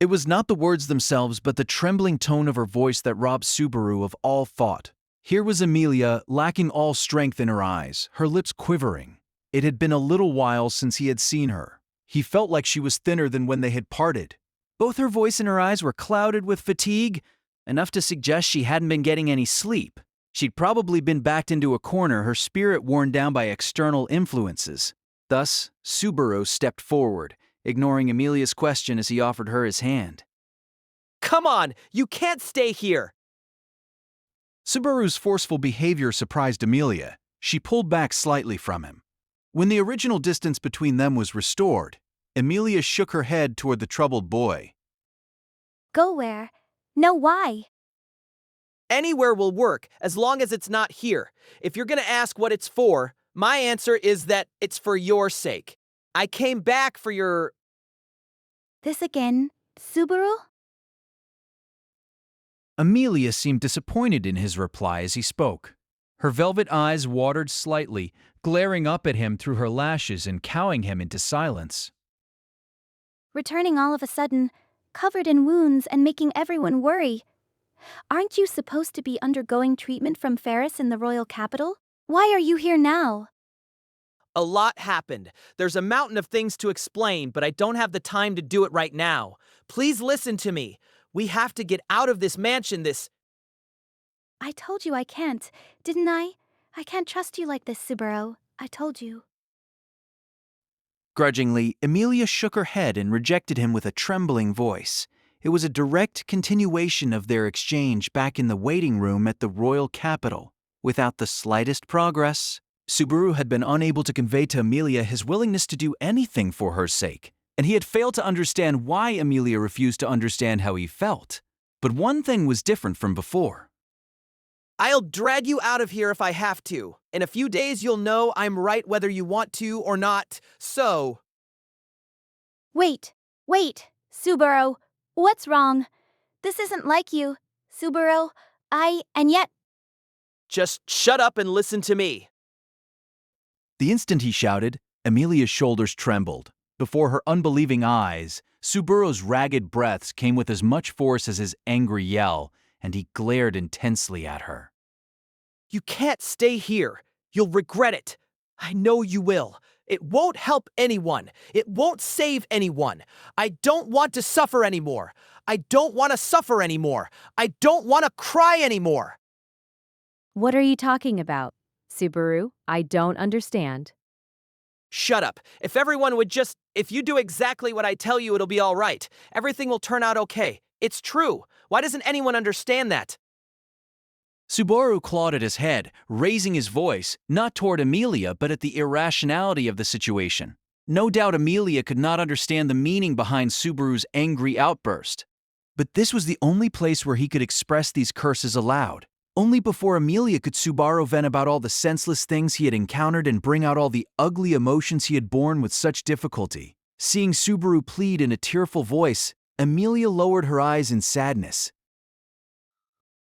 It was not the words themselves but the trembling tone of her voice that robbed Subaru of all thought. Here was Emilia, lacking all strength in her eyes, her lips quivering. It had been a little while since he had seen her. He felt like she was thinner than when they had parted. Both her voice and her eyes were clouded with fatigue, enough to suggest she hadn't been getting any sleep. She'd probably been backed into a corner, her spirit worn down by external influences. Thus, Subaru stepped forward, ignoring Emilia's question as he offered her his hand. Come on, you can't stay here. Subaru's forceful behavior surprised Emilia. She pulled back slightly from him. When the original distance between them was restored, Emilia shook her head toward the troubled boy. Go where? No, why? Anywhere will work as long as it's not here. If you're gonna ask what it's for, my answer is that it's for your sake. I came back for your... This again, Subaru? Emilia seemed disappointed in his reply as he spoke. Her velvet eyes watered slightly, glaring up at him through her lashes and cowing him into silence. Returning all of a sudden, covered in wounds and making everyone worry. Aren't you supposed to be undergoing treatment from Ferris in the royal capital? Why are you here now? A lot happened. There's a mountain of things to explain, but I don't have the time to do it right now. Please listen to me. We have to get out of this mansion, I told you I can't, didn't I? I can't trust you like this, Subaru. I told you. Grudgingly, Emilia shook her head and rejected him with a trembling voice. It was a direct continuation of their exchange back in the waiting room at the royal capital. Without the slightest progress, Subaru had been unable to convey to Emilia his willingness to do anything for her sake, and he had failed to understand why Emilia refused to understand how he felt. But one thing was different from before. I'll drag you out of here if I have to. In a few days, you'll know I'm right whether you want to or not. So, Wait, Subaru. What's wrong? This isn't like you, Subaru. And yet, just shut up and listen to me. The instant he shouted, Emilia's shoulders trembled. Before her unbelieving eyes, Subaru's ragged breaths came with as much force as his angry yell, and he glared intensely at her. You can't stay here. You'll regret it. I know you will. It won't help anyone. It won't save anyone. I don't want to suffer anymore. I don't want to suffer anymore. I don't want to cry anymore. What are you talking about, Subaru? I don't understand. Shut up. If you do exactly what I tell you, it'll be all right. Everything will turn out okay. It's true. Why doesn't anyone understand that? Subaru clawed at his head, raising his voice, not toward Emilia, but at the irrationality of the situation. No doubt Emilia could not understand the meaning behind Subaru's angry outburst. But this was the only place where he could express these curses aloud. Only before Emilia could Subaru vent about all the senseless things he had encountered and bring out all the ugly emotions he had borne with such difficulty. Seeing Subaru plead in a tearful voice, Emilia lowered her eyes in sadness.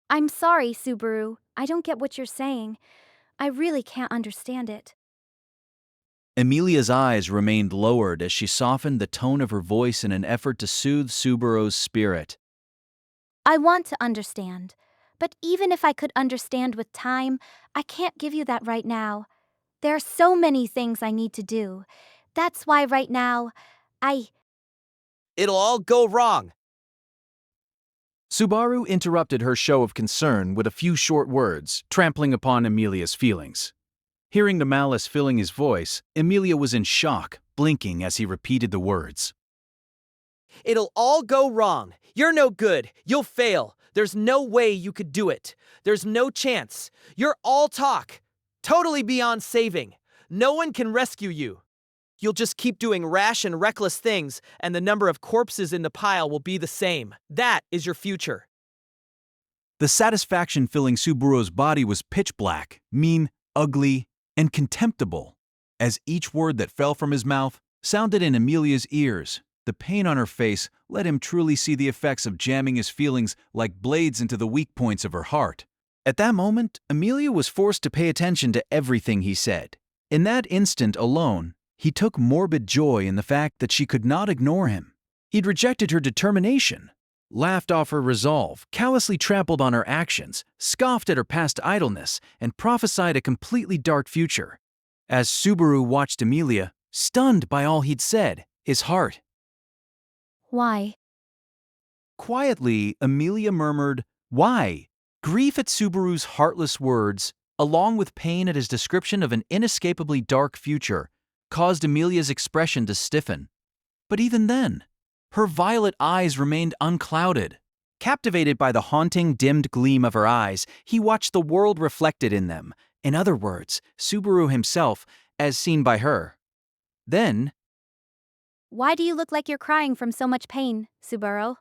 I'm sorry, Subaru. I don't get what you're saying. I really can't understand it. Emilia's eyes remained lowered as she softened the tone of her voice in an effort to soothe Subaru's spirit. I want to understand. But even if I could understand with time, I can't give you that right now. There are so many things I need to do. That's why right now, It'll all go wrong. Subaru interrupted her show of concern with a few short words, trampling upon Emilia's feelings. Hearing the malice filling his voice, Emilia was in shock, blinking as he repeated the words. It'll all go wrong. You're no good. You'll fail. There's no way you could do it. There's no chance. You're all talk. Totally beyond saving. No one can rescue you. You'll just keep doing rash and reckless things, and the number of corpses in the pile will be the same. That is your future. The satisfaction filling Subaru's body was pitch black, mean, ugly, and contemptible. As each word that fell from his mouth sounded in Emilia's ears, the pain on her face let him truly see the effects of jamming his feelings like blades into the weak points of her heart. At that moment, Emilia was forced to pay attention to everything he said. In that instant alone, he took morbid joy in the fact that she could not ignore him. He'd rejected her determination, laughed off her resolve, callously trampled on her actions, scoffed at her past idleness, and prophesied a completely dark future. As Subaru watched Emilia, stunned by all he'd said, his heart. Why? Quietly, Emilia murmured, "Why?" Grief at Subaru's heartless words, along with pain at his description of an inescapably dark future, caused Emilia's expression to stiffen. But even then, her violet eyes remained unclouded. Captivated by the haunting, dimmed gleam of her eyes, he watched the world reflected in them. In other words, Subaru himself, as seen by her. Then, Why do you look like you're crying from so much pain, Subaru?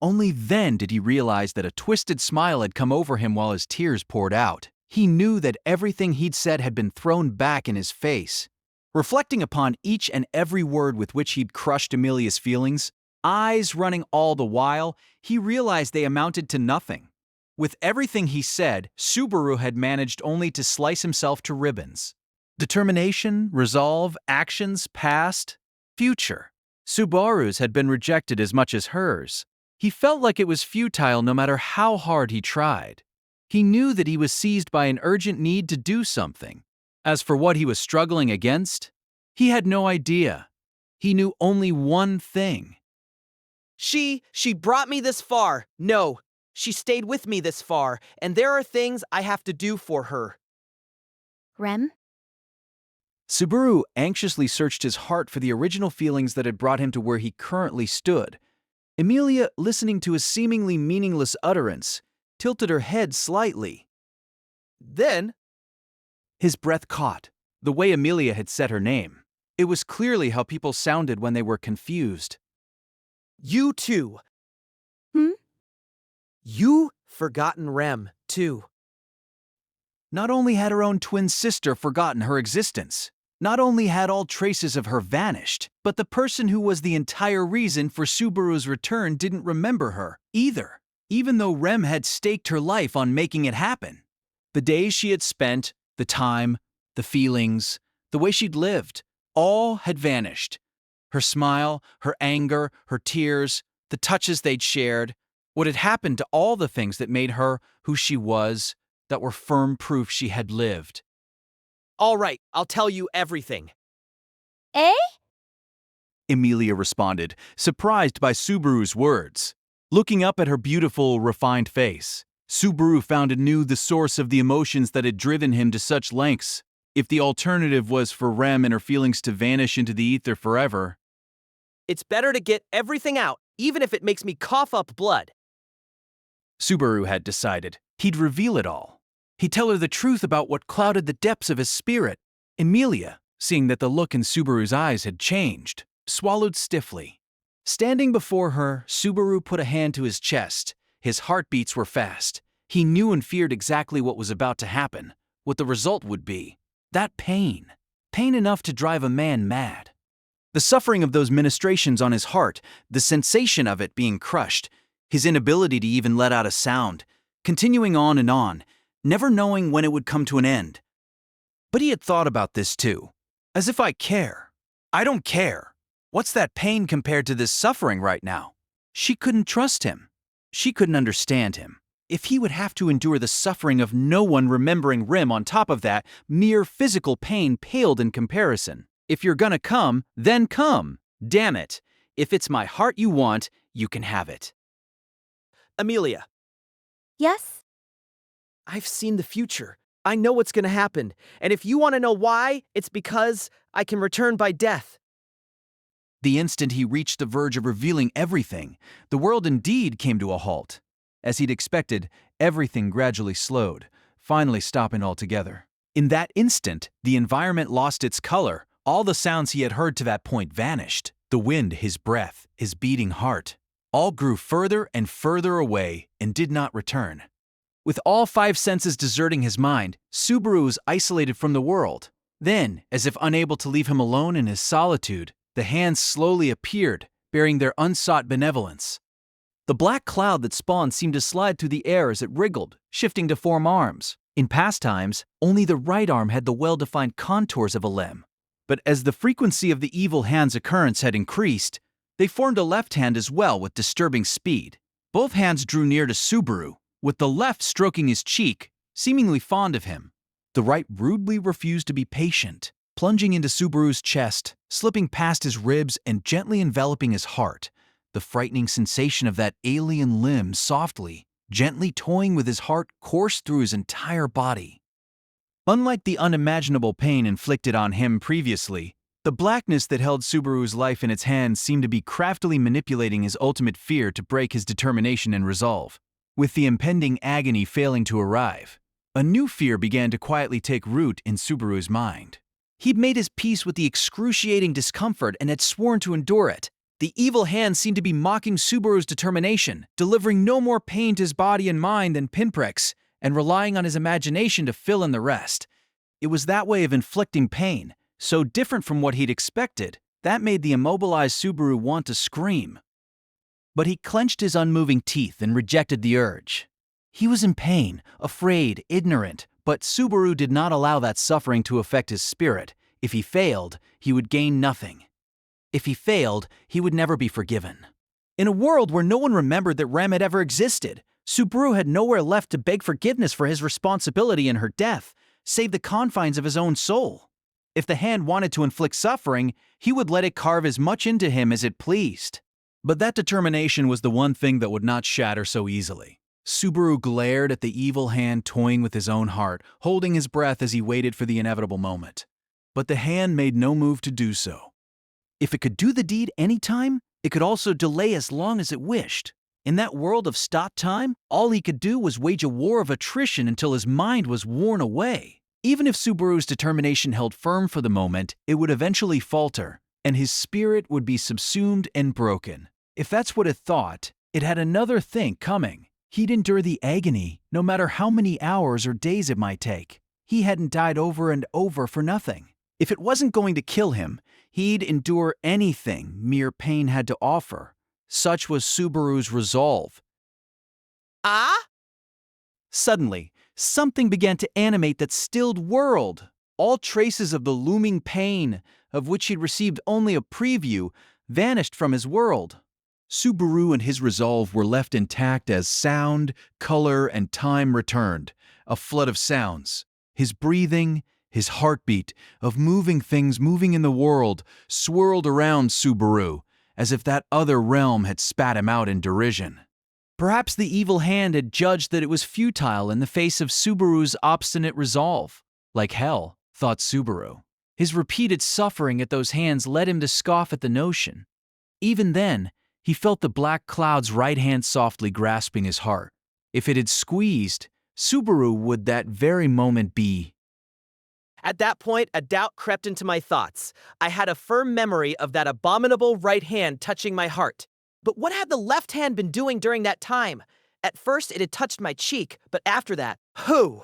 only then did he realize that a twisted smile had come over him while his tears poured out. He knew that everything he'd said had been thrown back in his face. Reflecting upon each and every word with which he'd crushed Emilia's feelings, eyes running all the while, he realized they amounted to nothing. With everything he said, Subaru had managed only to slice himself to ribbons. Determination, resolve, actions, past, future. Subaru's had been rejected as much as hers. He felt like it was futile no matter how hard he tried. He knew that he was seized by an urgent need to do something. As for what he was struggling against, he had no idea. He knew only one thing. She brought me this far. No, she stayed with me this far, and there are things I have to do for her. Rem? Subaru anxiously searched his heart for the original feelings that had brought him to where he currently stood. Emilia, listening to his seemingly meaningless utterance, tilted her head slightly. Then, His breath caught, the way Emilia had said her name. It was clearly how people sounded when they were confused. you too. Hmm? You forgotten Rem, too. Not only had her own twin sister forgotten her existence, not only had all traces of her vanished, but the person who was the entire reason for Subaru's return didn't remember her either, even though Rem had staked her life on making it happen. The days she had spent, the time, the feelings, the way she'd lived, all had vanished. Her smile, her anger, her tears, the touches they'd shared, what had happened to all the things that made her who she was, that were firm proof she had lived. All right, I'll tell you everything. Eh? Emilia responded, surprised by Subaru's words. Looking up at her beautiful, refined face, Subaru found anew the source of the emotions that had driven him to such lengths. If the alternative was for Rem and her feelings to vanish into the ether forever, It's better to get everything out, even if it makes me cough up blood. Subaru had decided. He'd reveal it all. He'd tell her the truth about what clouded the depths of his spirit. Emilia, seeing that the look in Subaru's eyes had changed, swallowed stiffly. Standing before her, Subaru put a hand to his chest. His heartbeats were fast. He knew and feared exactly what was about to happen, what the result would be. That pain. Pain enough to drive a man mad. The suffering of those ministrations on his heart, the sensation of it being crushed, his inability to even let out a sound, continuing on, never knowing when it would come to an end. But he had thought about this too. As if I care. I don't care. What's that pain compared to this suffering right now? She couldn't trust him. She couldn't understand him. If he would have to endure the suffering of no one remembering Rem on top of that, mere physical pain paled in comparison. If you're gonna come, then come. Damn it. If it's my heart you want, you can have it. Emilia, Yes? I've seen the future. I know what's gonna happen. And if you want to know why, it's because I can return by death. The instant he reached the verge of revealing everything, the world indeed came to a halt. As he'd expected, everything gradually slowed, finally stopping altogether. In that instant, the environment lost its color. All the sounds he had heard to that point vanished. The wind, his breath, his beating heart, all grew further and further away and did not return. With all five senses deserting his mind, Subaru was isolated from the world. Then, as if unable to leave him alone in his solitude, the hands slowly appeared, bearing their unsought benevolence. The black cloud that spawned seemed to slide through the air as it wriggled, shifting to form arms. In past times, only the right arm had the well-defined contours of a limb. But as the frequency of the evil hand's occurrence had increased, they formed a left hand as well with disturbing speed. Both hands drew near to Subaru, with the left stroking his cheek, seemingly fond of him. The right rudely refused to be patient, plunging into Subaru's chest, slipping past his ribs and gently enveloping his heart. The frightening sensation of that alien limb softly, gently toying with his heart coursed through his entire body. Unlike the unimaginable pain inflicted on him previously, the blackness that held Subaru's life in its hands seemed to be craftily manipulating his ultimate fear to break his determination and resolve. With the impending agony failing to arrive, a new fear began to quietly take root in Subaru's mind. He'd made his peace with the excruciating discomfort and had sworn to endure it. The evil hand seemed to be mocking Subaru's determination, delivering no more pain to his body and mind than pinpricks, and relying on his imagination to fill in the rest. It was that way of inflicting pain, so different from what he'd expected, that made the immobilized Subaru want to scream. But he clenched his unmoving teeth and rejected the urge. He was in pain, afraid, ignorant, but Subaru did not allow that suffering to affect his spirit. If he failed, he would gain nothing. If he failed, he would never be forgiven. In a world where no one remembered that Ram had ever existed, Subaru had nowhere left to beg forgiveness for his responsibility in her death, save the confines of his own soul. If the hand wanted to inflict suffering, he would let it carve as much into him as it pleased. But that determination was the one thing that would not shatter so easily. Subaru glared at the evil hand toying with his own heart, holding his breath as he waited for the inevitable moment. But the hand made no move to do so. If it could do the deed anytime, it could also delay as long as it wished. In that world of stop time, all he could do was wage a war of attrition until his mind was worn away. Even if Subaru's determination held firm for the moment, it would eventually falter, and his spirit would be subsumed and broken. If that's what it thought, it had another thing coming. He'd endure the agony, no matter how many hours or days it might take. He hadn't died over and over for nothing. If it wasn't going to kill him, he'd endure anything mere pain had to offer. Such was Subaru's resolve. Ah? Suddenly, something began to animate that stilled world. All traces of the looming pain, of which he'd received only a preview, vanished from his world. Subaru and his resolve were left intact as sound, color, and time returned. A flood of sounds. His breathing, his heartbeat, of moving things moving in the world, swirled around Subaru, as if that other realm had spat him out in derision. Perhaps the evil hand had judged that it was futile in the face of Subaru's obstinate resolve. Like hell, thought Subaru. His repeated suffering at those hands led him to scoff at the notion. Even then, he felt the black cloud's right hand softly grasping his heart. If it had squeezed, Subaru would that very moment be. At that point, a doubt crept into my thoughts. I had a firm memory of that abominable right hand touching my heart. But what had the left hand been doing during that time? At first, it had touched my cheek, but after that, who?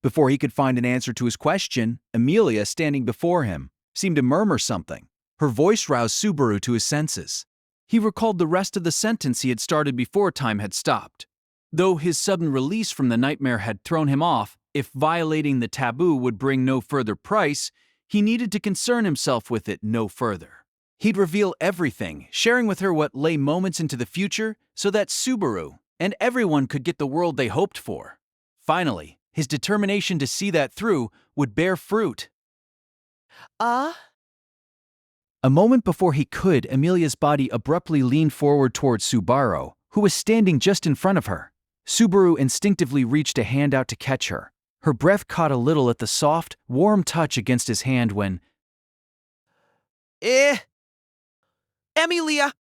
Before he could find an answer to his question, Emilia, standing before him, seemed to murmur something. Her voice roused Subaru to his senses. He recalled the rest of the sentence he had started before time had stopped. Though his sudden release from the nightmare had thrown him off, if violating the taboo would bring no further price, he needed to concern himself with it no further. He'd reveal everything, sharing with her what lay moments into the future, so that Subaru and everyone could get the world they hoped for. Finally, his determination to see that through would bear fruit. A moment before he could, Emilia's body abruptly leaned forward towards Subaru, who was standing just in front of her. Subaru instinctively reached a hand out to catch her. Her breath caught a little at the soft, warm touch against his hand when... Emilia!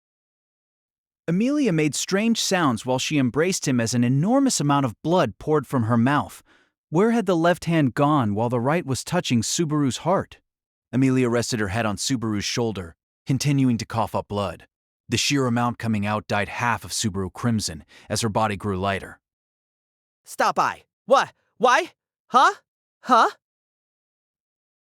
Emilia made strange sounds while she embraced him as an enormous amount of blood poured from her mouth. Where had the left hand gone while the right was touching Subaru's heart? Emilia rested her head on Subaru's shoulder, continuing to cough up blood. The sheer amount coming out dyed half of Subaru crimson as her body grew lighter. Stop by. What? Why? Huh?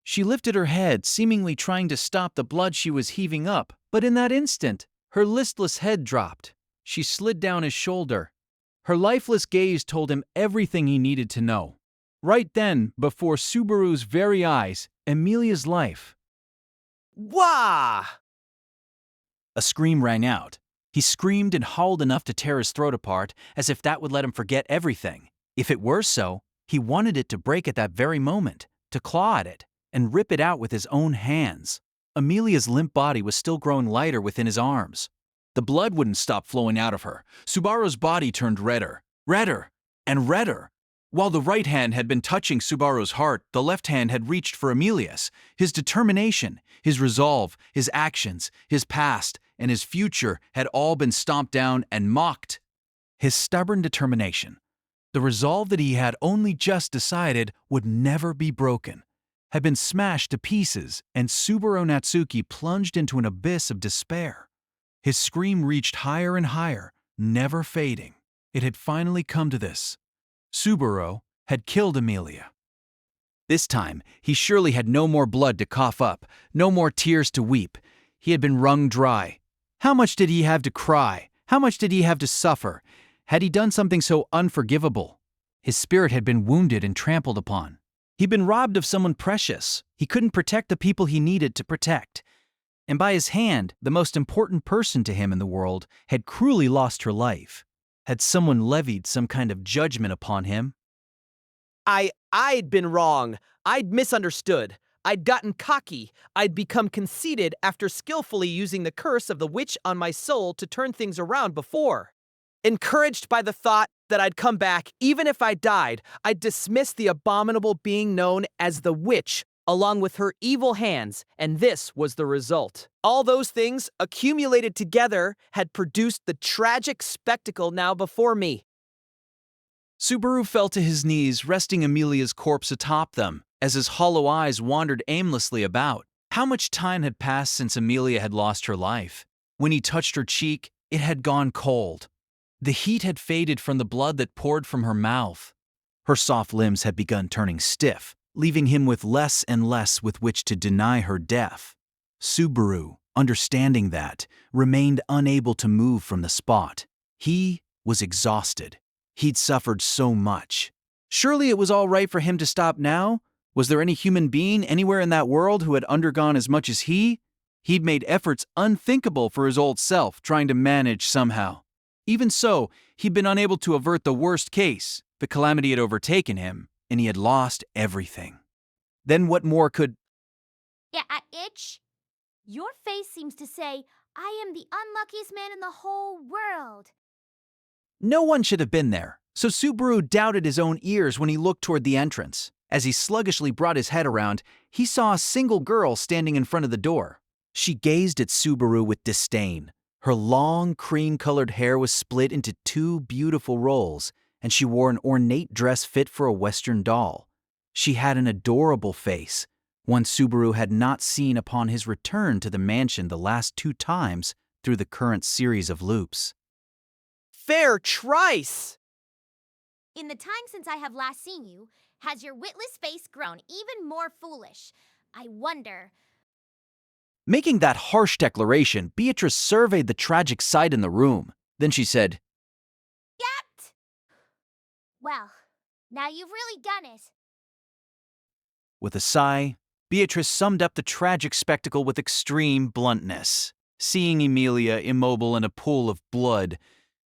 She lifted her head, seemingly trying to stop the blood she was heaving up, but in that instant, her listless head dropped. She slid down his shoulder. Her lifeless gaze told him everything he needed to know. Right then, before Subaru's very eyes, Emilia's life. Wah! A scream rang out. He screamed and howled enough to tear his throat apart, as if that would let him forget everything. If it were so, he wanted it to break at that very moment, to claw at it, and rip it out with his own hands. Emilia's limp body was still growing lighter within his arms. The blood wouldn't stop flowing out of her. Subaru's body turned redder, and redder. While the right hand had been touching Subaru's heart, the left hand had reached for Emilia's. His determination, his resolve, his actions, his past, and his future had all been stomped down and mocked. His stubborn determination, the resolve that he had only just decided would never be broken, had been smashed to pieces, and Subaru Natsuki plunged into an abyss of despair. His scream reached higher and higher, never fading. It had finally come to this. Subaru had killed Emilia. This time, he surely had no more blood to cough up, no more tears to weep. He had been wrung dry. How much did he have to cry? How much did he have to suffer? Had he done something so unforgivable? His spirit had been wounded and trampled upon. He'd been robbed of someone precious. He couldn't protect the people he needed to protect. And by his hand, the most important person to him in the world had cruelly lost her life. Had someone levied some kind of judgment upon him? I'd been wrong. I'd misunderstood. I'd gotten cocky. I'd become conceited after skillfully using the curse of the witch on my soul to turn things around before. Encouraged by the thought that I'd come back even if I died, I'd dismiss the abominable being known as the witch along with her evil hands, and this was the result. All those things, accumulated together, had produced the tragic spectacle now before me. Subaru fell to his knees, resting Emilia's corpse atop them, as his hollow eyes wandered aimlessly about. How much time had passed since Emilia had lost her life? When he touched her cheek, it had gone cold. The heat had faded from the blood that poured from her mouth. Her soft limbs had begun turning stiff, leaving him with less and less with which to deny her death. Subaru, understanding that, remained unable to move from the spot. He was exhausted. He'd suffered so much. Surely it was all right for him to stop now? Was there any human being anywhere in that world who had undergone as much as he? He'd made efforts unthinkable for his old self, trying to manage somehow. Even so, he'd been unable to avert the worst case. The calamity had overtaken him, and he had lost everything. Then what more could... Yeah, itch. Your face seems to say, I am the unluckiest man in the whole world. No one should have been there, so Subaru doubted his own ears when he looked toward the entrance. As he sluggishly brought his head around, he saw a single girl standing in front of the door. She gazed at Subaru with disdain. Her long, cream-colored hair was split into two beautiful rolls, and she wore an ornate dress fit for a Western doll. She had an adorable face, one Subaru had not seen upon his return to the mansion the last 2 times through the current series of loops. Fair trice! In the time since I have last seen you, has your witless face grown even more foolish? I wonder... Making that harsh declaration, Beatrice surveyed the tragic sight in the room. Then she said, Yapped! Well, now you've really done it. with a sigh, Beatrice summed up the tragic spectacle with extreme bluntness. Seeing Emilia immobile in a pool of blood,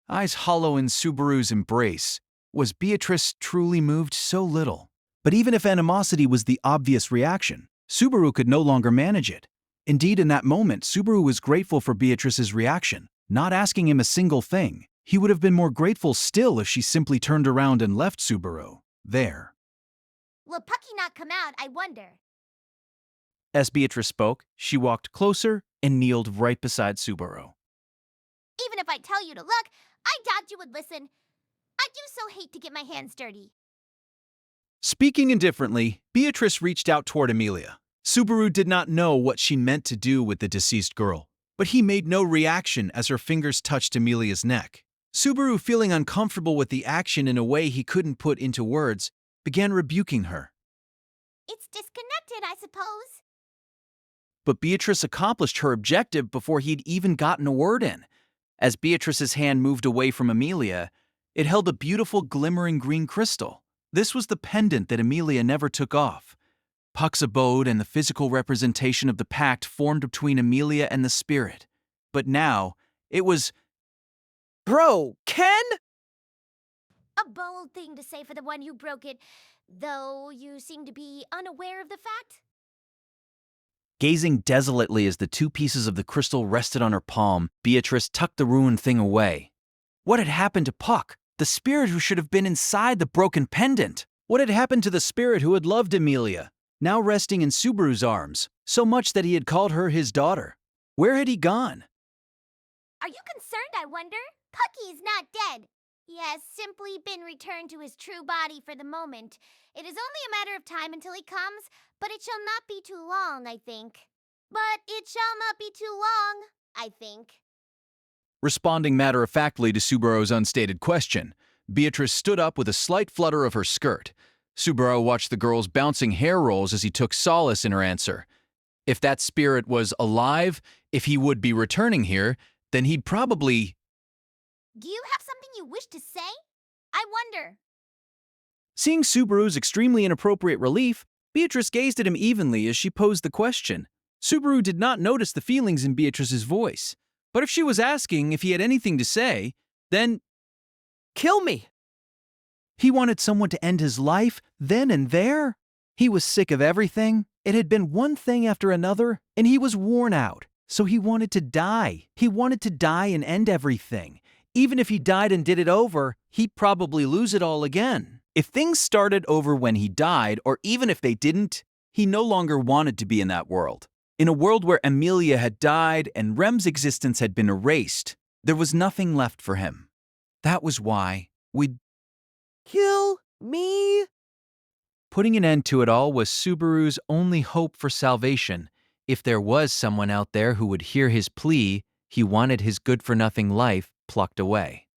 eyes hollow in Subaru's embrace, was Beatrice truly moved so little? But even if animosity was the obvious reaction, Subaru could no longer manage it. Indeed, in that moment, Subaru was grateful for Beatrice's reaction, not asking him a single thing. He would have been more grateful still if she simply turned around and left Subaru there. Will Pucky not come out, I wonder? As Beatrice spoke, she walked closer and kneeled right beside Subaru. Even if I tell you to look, I doubt you would listen. I do so hate to get my hands dirty. Speaking indifferently, Beatrice reached out toward Emilia. Subaru did not know what she meant to do with the deceased girl, but he made no reaction as her fingers touched Emilia's neck. Subaru, feeling uncomfortable with the action in a way he couldn't put into words, began rebuking her. It's disconnected, I suppose. But Beatrice accomplished her objective before he'd even gotten a word in. As Beatrice's hand moved away from Emilia, it held a beautiful glimmering green crystal. This was the pendant that Emilia never took off. Puck's abode and the physical representation of the pact formed between Emilia and the spirit. But now, it was... Bro, Ken? A bold thing to say for the one who broke it, though you seem to be unaware of the fact. Gazing desolately as the 2 pieces of the crystal rested on her palm, Beatrice tucked the ruined thing away. What had happened to Puck, the spirit who should have been inside the broken pendant? What had happened to the spirit who had loved Emilia, now resting in Subaru's arms, so much that he had called her his daughter? Where had he gone? Are you concerned, I wonder? Pucky is not dead. He has simply been returned to his true body for the moment. It is only a matter of time until he comes, but it shall not be too long, I think. But it shall not be too long, I think. Responding matter-of-factly to Subaru's unstated question, Beatrice stood up with a slight flutter of her skirt. Subaru watched the girl's bouncing hair rolls as he took solace in her answer. If that spirit was alive, if he would be returning here, then he'd probably. Do you have something you wish to say? I wonder. Seeing Subaru's extremely inappropriate relief, Beatrice gazed at him evenly as she posed the question. Subaru did not notice the feelings in Beatrice's voice, but if she was asking if he had anything to say, then Kill me! he wanted someone to end his life then and there. He was sick of everything. It had been one thing after another, and he was worn out. So he wanted to die. He wanted to die and end everything. Even if he died and did it over, he'd probably lose it all again. If things started over when he died, or even if they didn't, he no longer wanted to be in that world. In a world where Emilia had died and Rem's existence had been erased, there was nothing left for him. That was why we'd. Kill me! Putting an end to it all was Subaru's only hope for salvation. If there was someone out there who would hear his plea, he wanted his good-for-nothing life plucked away.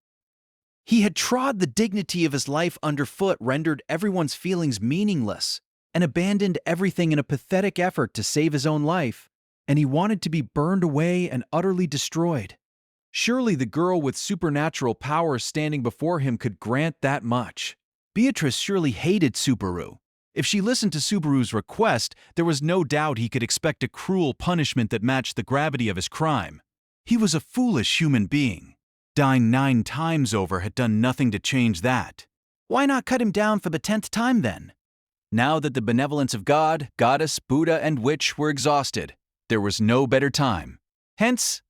He had trod the dignity of his life underfoot, rendered everyone's feelings meaningless, and abandoned everything in a pathetic effort to save his own life, and he wanted to be burned away and utterly destroyed. Surely the girl with supernatural powers standing before him could grant that much. Beatrice surely hated Subaru. If she listened to Subaru's request, there was no doubt he could expect a cruel punishment that matched the gravity of his crime. He was a foolish human being. Dying 9 times over had done nothing to change that. Why not cut him down for the 10th time then? Now that the benevolence of God, goddess, Buddha, and witch were exhausted, there was no better time. Hence,